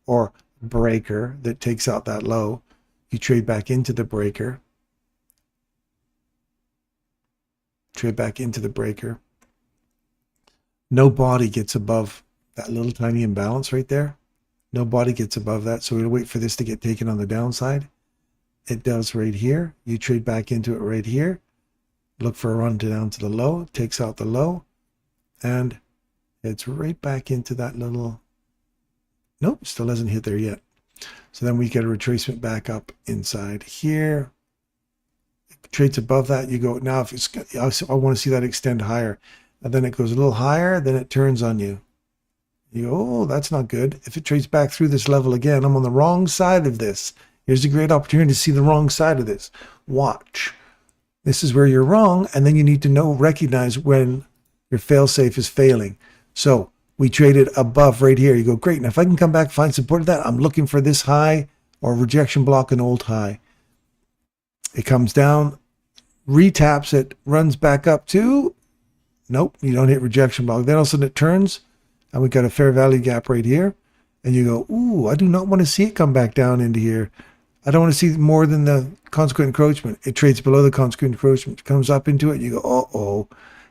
or breaker that takes out that low. You trade back into the breaker. Trade back into the breaker. No body gets above that little tiny imbalance right there. No body gets above that. So we'll wait for this to get taken on the downside. It does right here. You trade back into it right here. Look for a run down to the low. Takes out the low. And it's right back into that little... Nope, still hasn't hit there yet. So then we get a retracement back up inside here. It trades above that. You go, now if it's... I want to see that extend higher. And then it goes a little higher. Then it turns on you. You go, oh, that's not good. If it trades back through this level again, I'm on the wrong side of this. Here's a great opportunity to see the wrong side of this. Watch. This is where you're wrong, and then you need to recognize when your fail-safe is failing. So we traded above right here. You go, great. Now if I can come back, find support of that, I'm looking for this high or rejection block, an old high. It comes down, retaps it, runs back up to, nope, you don't hit rejection block. Then all of a sudden it turns, and we got a fair value gap right here. And you go, ooh, I do not want to see it come back down into here. I don't want to see more than the consequent encroachment. It trades below the consequent encroachment, comes up into it. You go, uh-oh.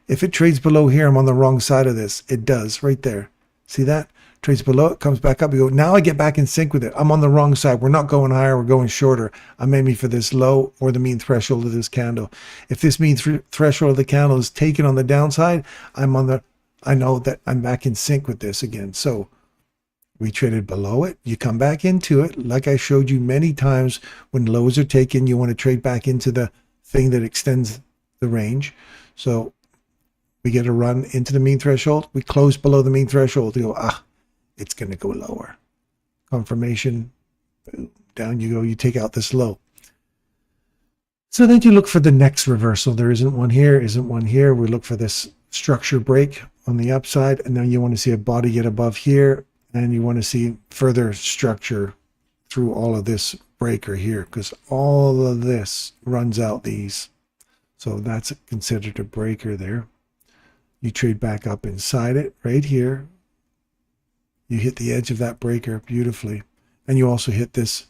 If it trades below here, I'm on the wrong side of this. It does right there. See that? Trades below it, comes back up. You go, now I get back in sync with it. I'm on the wrong side. We're not going higher. We're going shorter. I'm aiming for this low or the mean threshold of this candle. If this mean threshold of the candle is taken on the downside, I know that I'm back in sync with this again. So we traded below it. You come back into it. Like I showed you many times, when lows are taken, you want to trade back into the thing that extends the range. So we get a run into the mean threshold. We close below the mean threshold. You go, it's going to go lower. Confirmation, boom, down you go. You take out this low. So then you look for the next reversal. There isn't one here, isn't one here. We look for this structure break on the upside, and then you want to see a body get above here, and you want to see further structure through all of this breaker here, because all of this runs out these. So that's considered a breaker there. You trade back up inside it right here. You hit the edge of that breaker beautifully. And you also hit this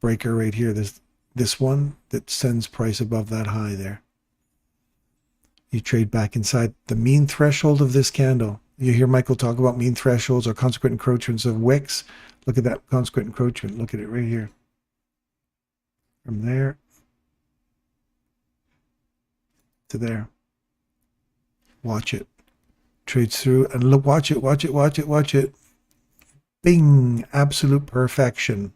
breaker right here, this one that sends price above that high there. You trade back inside the mean threshold of this candle. You hear Michael talk about mean thresholds or consequent encroachments of wicks. Look at that consequent encroachment. Look at it right here. From there to there. Watch it. Trades through and look, watch it, watch it, watch it, watch it. Bing, absolute perfection.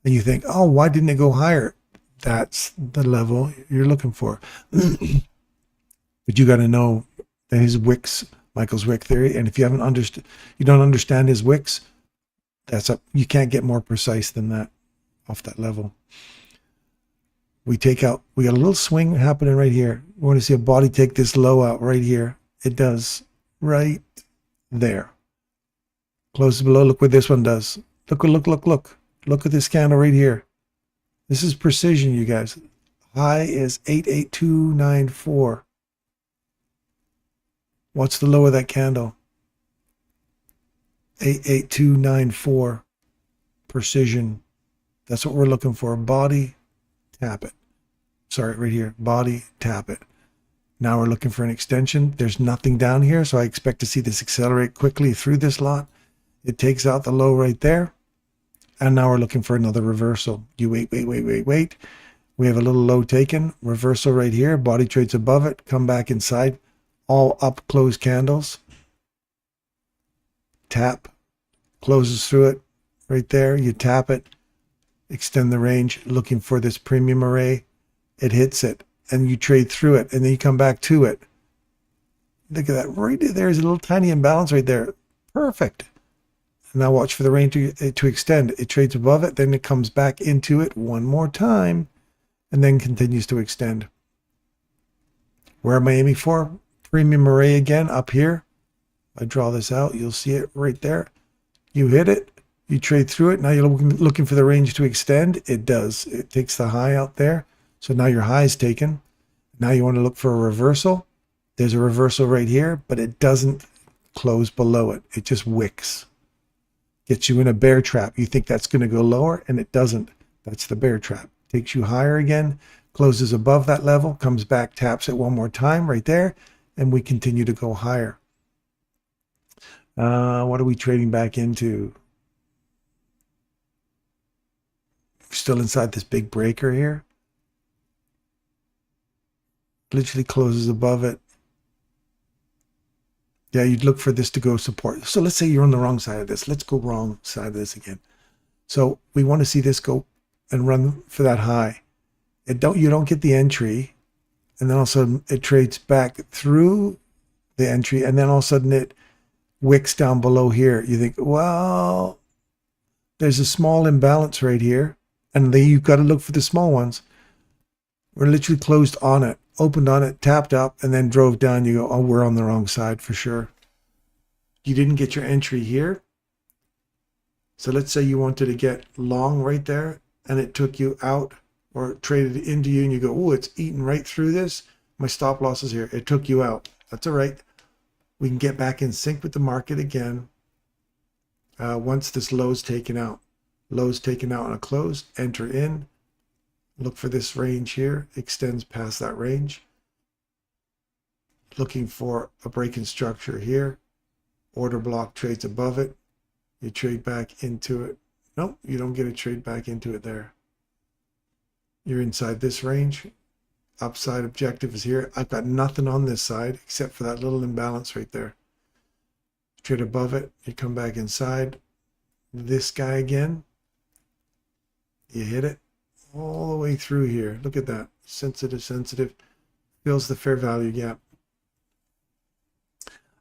And you think, oh, why didn't it go higher? That's the level you're looking for. But you got to know that his wicks, Michael's wick theory, and if you haven't understood, you don't understand his wicks, that's up. You can't get more precise than that off that level. We take out, we got a little swing happening right here. We want to see a body take this low out right here. It does right there. Closes below. Look what this one does. Look, look, look, look. Look at this candle right here. This is precision, you guys. High is 88294. What's the low of that candle? 88294. Precision. That's what we're looking for. Body, tap it. Sorry, right here. Body, tap it. Now we're looking for an extension. There's nothing down here, so I expect to see this accelerate quickly through this lot. It takes out the low right there. And now we're looking for another reversal. You wait, wait, wait, wait, wait. We have a little low taken. Reversal right here. Body trades above it. Come back inside. All up closed candles. Tap. Closes through it. Right there. You tap it. Extend the range. Looking for this premium array. It hits it. And you trade through it. And then you come back to it. Look at that. Right there's a little tiny imbalance right there. Perfect. Now watch for the range to extend. It trades above it, then it comes back into it one more time, and then continues to extend. Where am I aiming for? Premium array again, up here. I draw this out, you'll see it right there. You hit it, you trade through it. Now you're looking for the range to extend. It does. It takes the high out there. So now your high is taken. Now you want to look for a reversal. There's a reversal right here, but it doesn't close below it. It just wicks. Gets you in a bear trap. You think that's going to go lower, and it doesn't. That's the bear trap. Takes you higher again, closes above that level, comes back, taps it one more time right there, and we continue to go higher. What are we trading back into? Still inside this big breaker here. Literally closes above it. Yeah, you'd look for this to go support. So let's say you're on the wrong side of this. Let's go wrong side of this again. So we want to see this go and run for that high. You don't get the entry, and then all of a sudden it trades back through the entry, and then all of a sudden it wicks down below here. You think, well, there's a small imbalance right here, and then you've got to look for the small ones. We're literally closed on it. Opened on it, tapped up, and then drove down. You go, oh, we're on the wrong side for sure. You didn't get your entry here. So let's say you wanted to get long right there, and it took you out or traded into you, and you go, oh, it's eating right through this. My stop loss is here. It took you out. That's all right. We can get back in sync with the market again once this low is taken out. Low is taken out on a close. Enter in. Look for this range here, extends past that range. Looking for a break in structure here. Order block trades above it. You trade back into it. Nope, you don't get a trade back into it there. You're inside this range. Upside objective is here. I've got nothing on this side except for that little imbalance right there. Trade above it. You come back inside. This guy again. You hit it. All the way through here. Look at that. Sensitive, sensitive. Fills the fair value gap.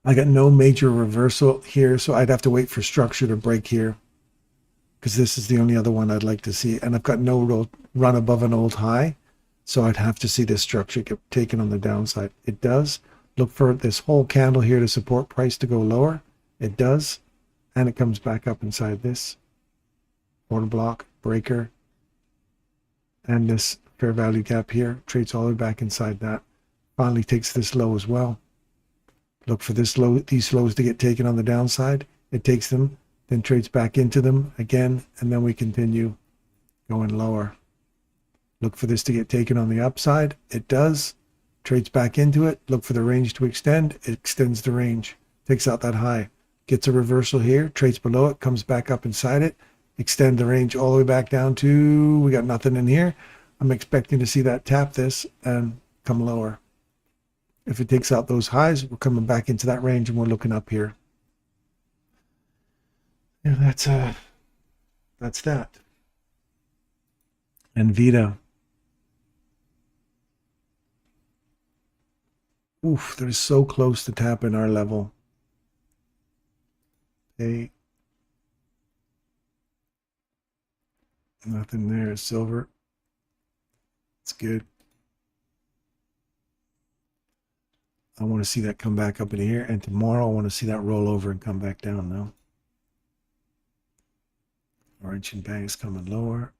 I got no major reversal here, so I'd have to wait for structure to break here, because this is the only other one I'd like to see. And I've got no real run above an old high, so I'd have to see this structure get taken on the downside. It does. Look for this whole candle here to support price to go lower. It does. And it comes back up inside this order block, breaker, and this fair value gap here. Trades all the way back inside that. Finally takes this low as well. Look for this low, these lows to get taken on the downside. It takes them, then trades back into them again, and then we continue going lower. Look for this to get taken on the upside. It does. Trades back into it. Look for the range to extend. It extends the range. Takes out that high. Gets a reversal here. Trades below it. Comes back up inside it. Extend the range all the way back down to, we got nothing in here. I'm expecting to see that tap this and come lower. If it takes out those highs, we're coming back into that range and we're looking up here. Yeah, that's that. And Vita. Oof, they're so close to tapping our level. Okay. Nothing there. Silver. It's good. I want to see that come back up in here. And tomorrow I want to see that roll over and come back down now. Orange and banks coming lower.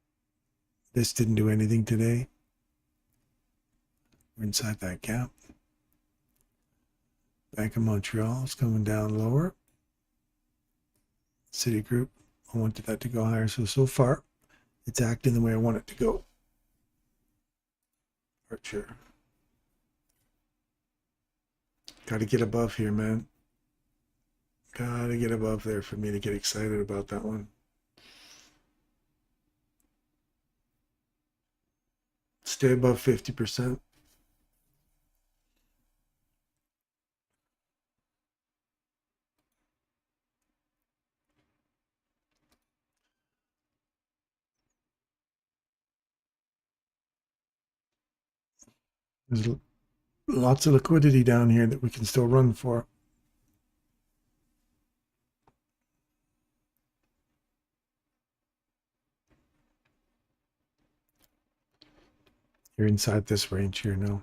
This didn't do anything today. We're inside that gap. Bank of Montreal is coming down lower. Citigroup, I wanted that to go higher. So far, it's acting the way I want it to go. Archer. Got to get above here, man. Got to get above there for me to get excited about that one. Stay above 50%. There's lots of liquidity down here that we can still run for. You're inside this range here now.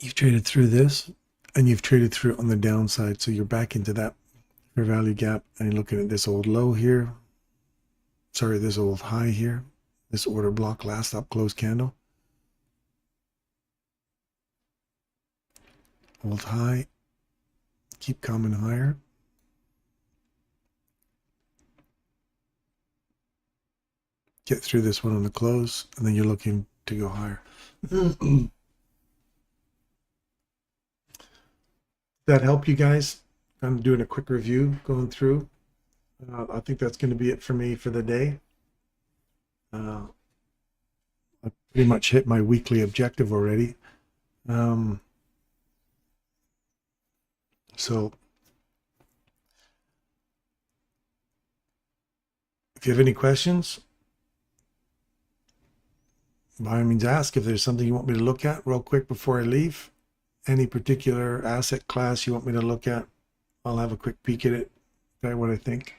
You've traded through this and you've traded through on the downside. So you're back into that fair value gap and you're looking at this old low here. Sorry, this old high here. This order block last up close candle. Old high. Keep coming higher. Get through this one on the close and then you're looking to go higher. That help you guys? I'm doing a quick review going through. I think that's going to be it for me for the day. I pretty much hit my weekly objective already. So if you have any questions, by all means ask. If there's something you want me to look at real quick before I leave, any particular asset class you want me to look at, I'll have a quick peek at it, tell you what I think.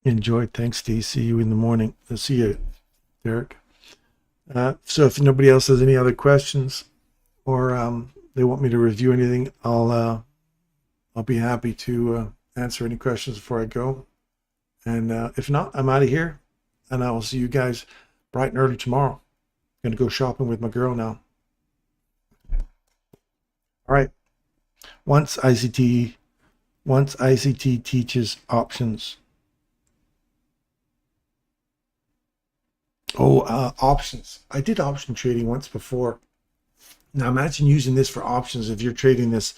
Enjoy. Thanks, Steve. See you in the morning. I'll see you, Derek. So if nobody else has any other questions or they want me to review anything, I'll be happy to answer any questions before I go. And if not, I'm out of here and I will see you guys bright and early tomorrow. I'm going to go shopping with my girl now. All right. Once ICT teaches options. Options. I did option trading once before. Now imagine using this for options if you're trading this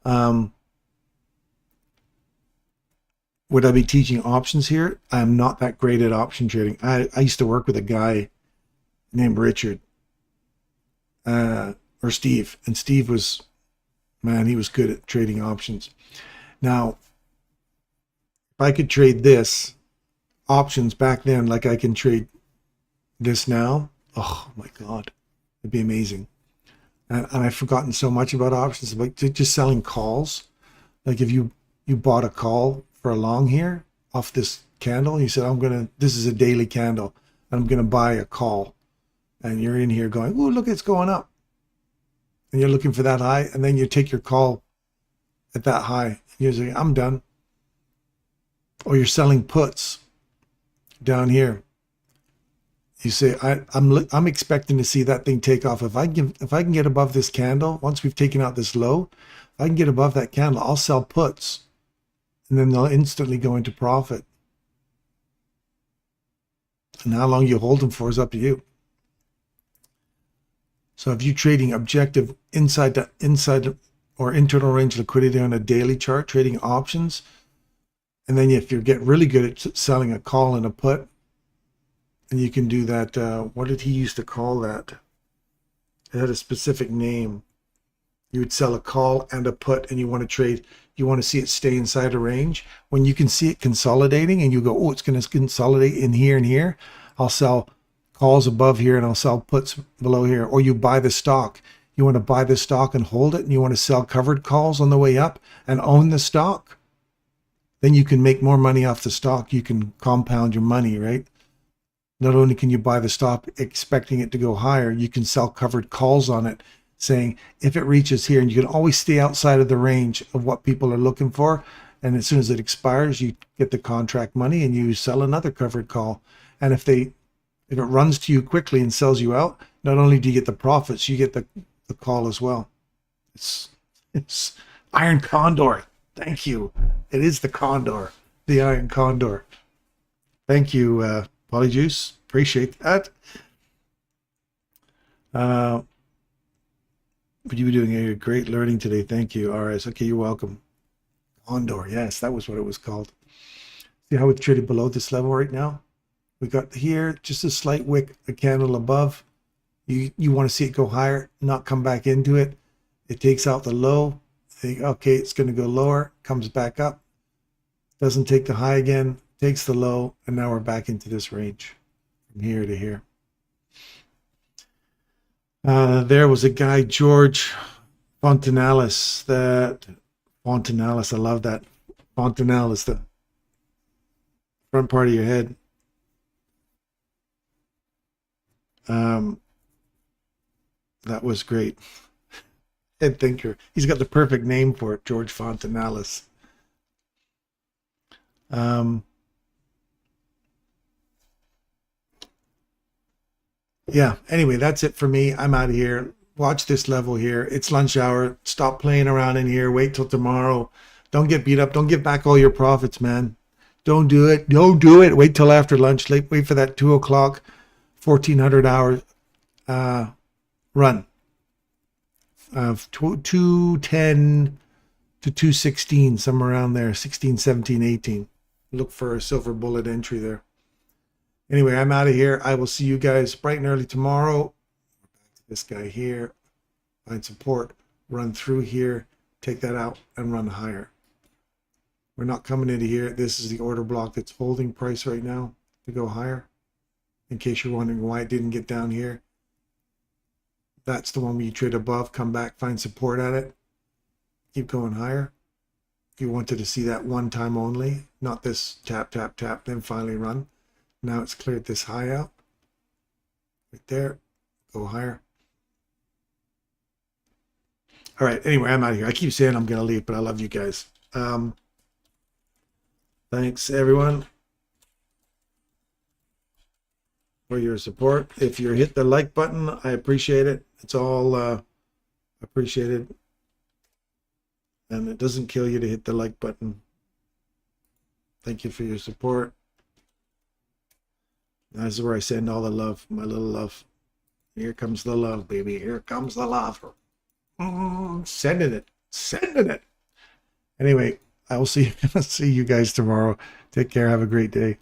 Would I be teaching options here? I'm not that great at option trading. I used to work with a guy named Richard or Steve, and Steve was, man, he was good at trading options. Now, if I could trade this options back then like I can trade this now, oh my God, it'd be amazing. And I've forgotten so much about options, like just selling calls. Like if you bought a call for a long here off this candle, you said, this is a daily candle, and I'm gonna buy a call. And you're in here going, oh, look, it's going up. And you're looking for that high, and then you take your call at that high. You're saying, I'm done. Or you're selling puts down here. You say, I'm expecting to see that thing take off. If I can get above this candle, once we've taken out this low, if I can get above that candle, I'll sell puts. And then they'll instantly go into profit. And how long you hold them for is up to you. So if you're trading objective inside or internal range liquidity on a daily chart, trading options, and then if you get really good at selling a call and a put, and you can do that, what did he used to call that? It had a specific name. You would sell a call and a put, and you want to trade, you want to see it stay inside a range. When you can see it consolidating and you go, oh, it's going to consolidate in here and here, I'll sell calls above here and I'll sell puts below here. Or you buy the stock. You want to buy the stock and hold it, and you want to sell covered calls on the way up and own the stock. Then you can make more money off the stock. You can compound your money, right? Not only can you buy the stock expecting it to go higher, you can sell covered calls on it, saying if it reaches here, and you can always stay outside of the range of what people are looking for. And as soon as it expires, you get the contract money and you sell another covered call. And if it runs to you quickly and sells you out, not only do you get the profits, you get the call as well. It's Iron Condor. Thank you. It is the Condor, the Iron Condor. Thank you, Polyjuice. Appreciate that. But you were doing a great learning today. Thank you, RS. Okay, you're welcome. Condor, yes, that was what it was called. See how it's traded below this level right now? We got here just a slight wick, a candle above. You want to see it go higher, not come back into it. It takes out the low. Think, okay, it's going to go lower, comes back up, doesn't take the high again, takes the low, and now we're back into this range from here to here. There was a guy, George Fontanalis, I love that. Fontanalis, the front part of your head. That was great. Head thinker. He's got the perfect name for it, George Fontanalis. Yeah, anyway, that's it for me. I'm out of here. Watch this level here. It's lunch hour. Stop playing around in here. Wait till tomorrow. Don't get beat up. Don't give back all your profits, man. Don't do it. Don't do it. Wait till after lunch. Wait for that 2 o'clock, 1400 hour run of 210 to 216, somewhere around there, 16, 17, 18. Look for a silver bullet entry there. Anyway, I'm out of here. I will see you guys bright and early tomorrow. Back to this guy here. Find support. Run through here. Take that out and run higher. We're not coming into here. This is the order block that's holding price right now to go higher. In case you're wondering why it didn't get down here. That's the one where you trade above, come back, find support at it. Keep going higher. You wanted to see that one time only, not this tap, tap, tap, then finally run. Now it's cleared this high out. Right there. Go higher. All right. Anyway, I'm out of here. I keep saying I'm going to leave, but I love you guys. Thanks, everyone, for your support. If you hit the like button, I appreciate it. It's all appreciated. And it doesn't kill you to hit the like button. Thank you for your support. This is where I send all the love, my little love. Here comes the love, baby. Here comes the love. Sending it. Sending it. Anyway, I will see see you guys tomorrow. Take care. Have a great day.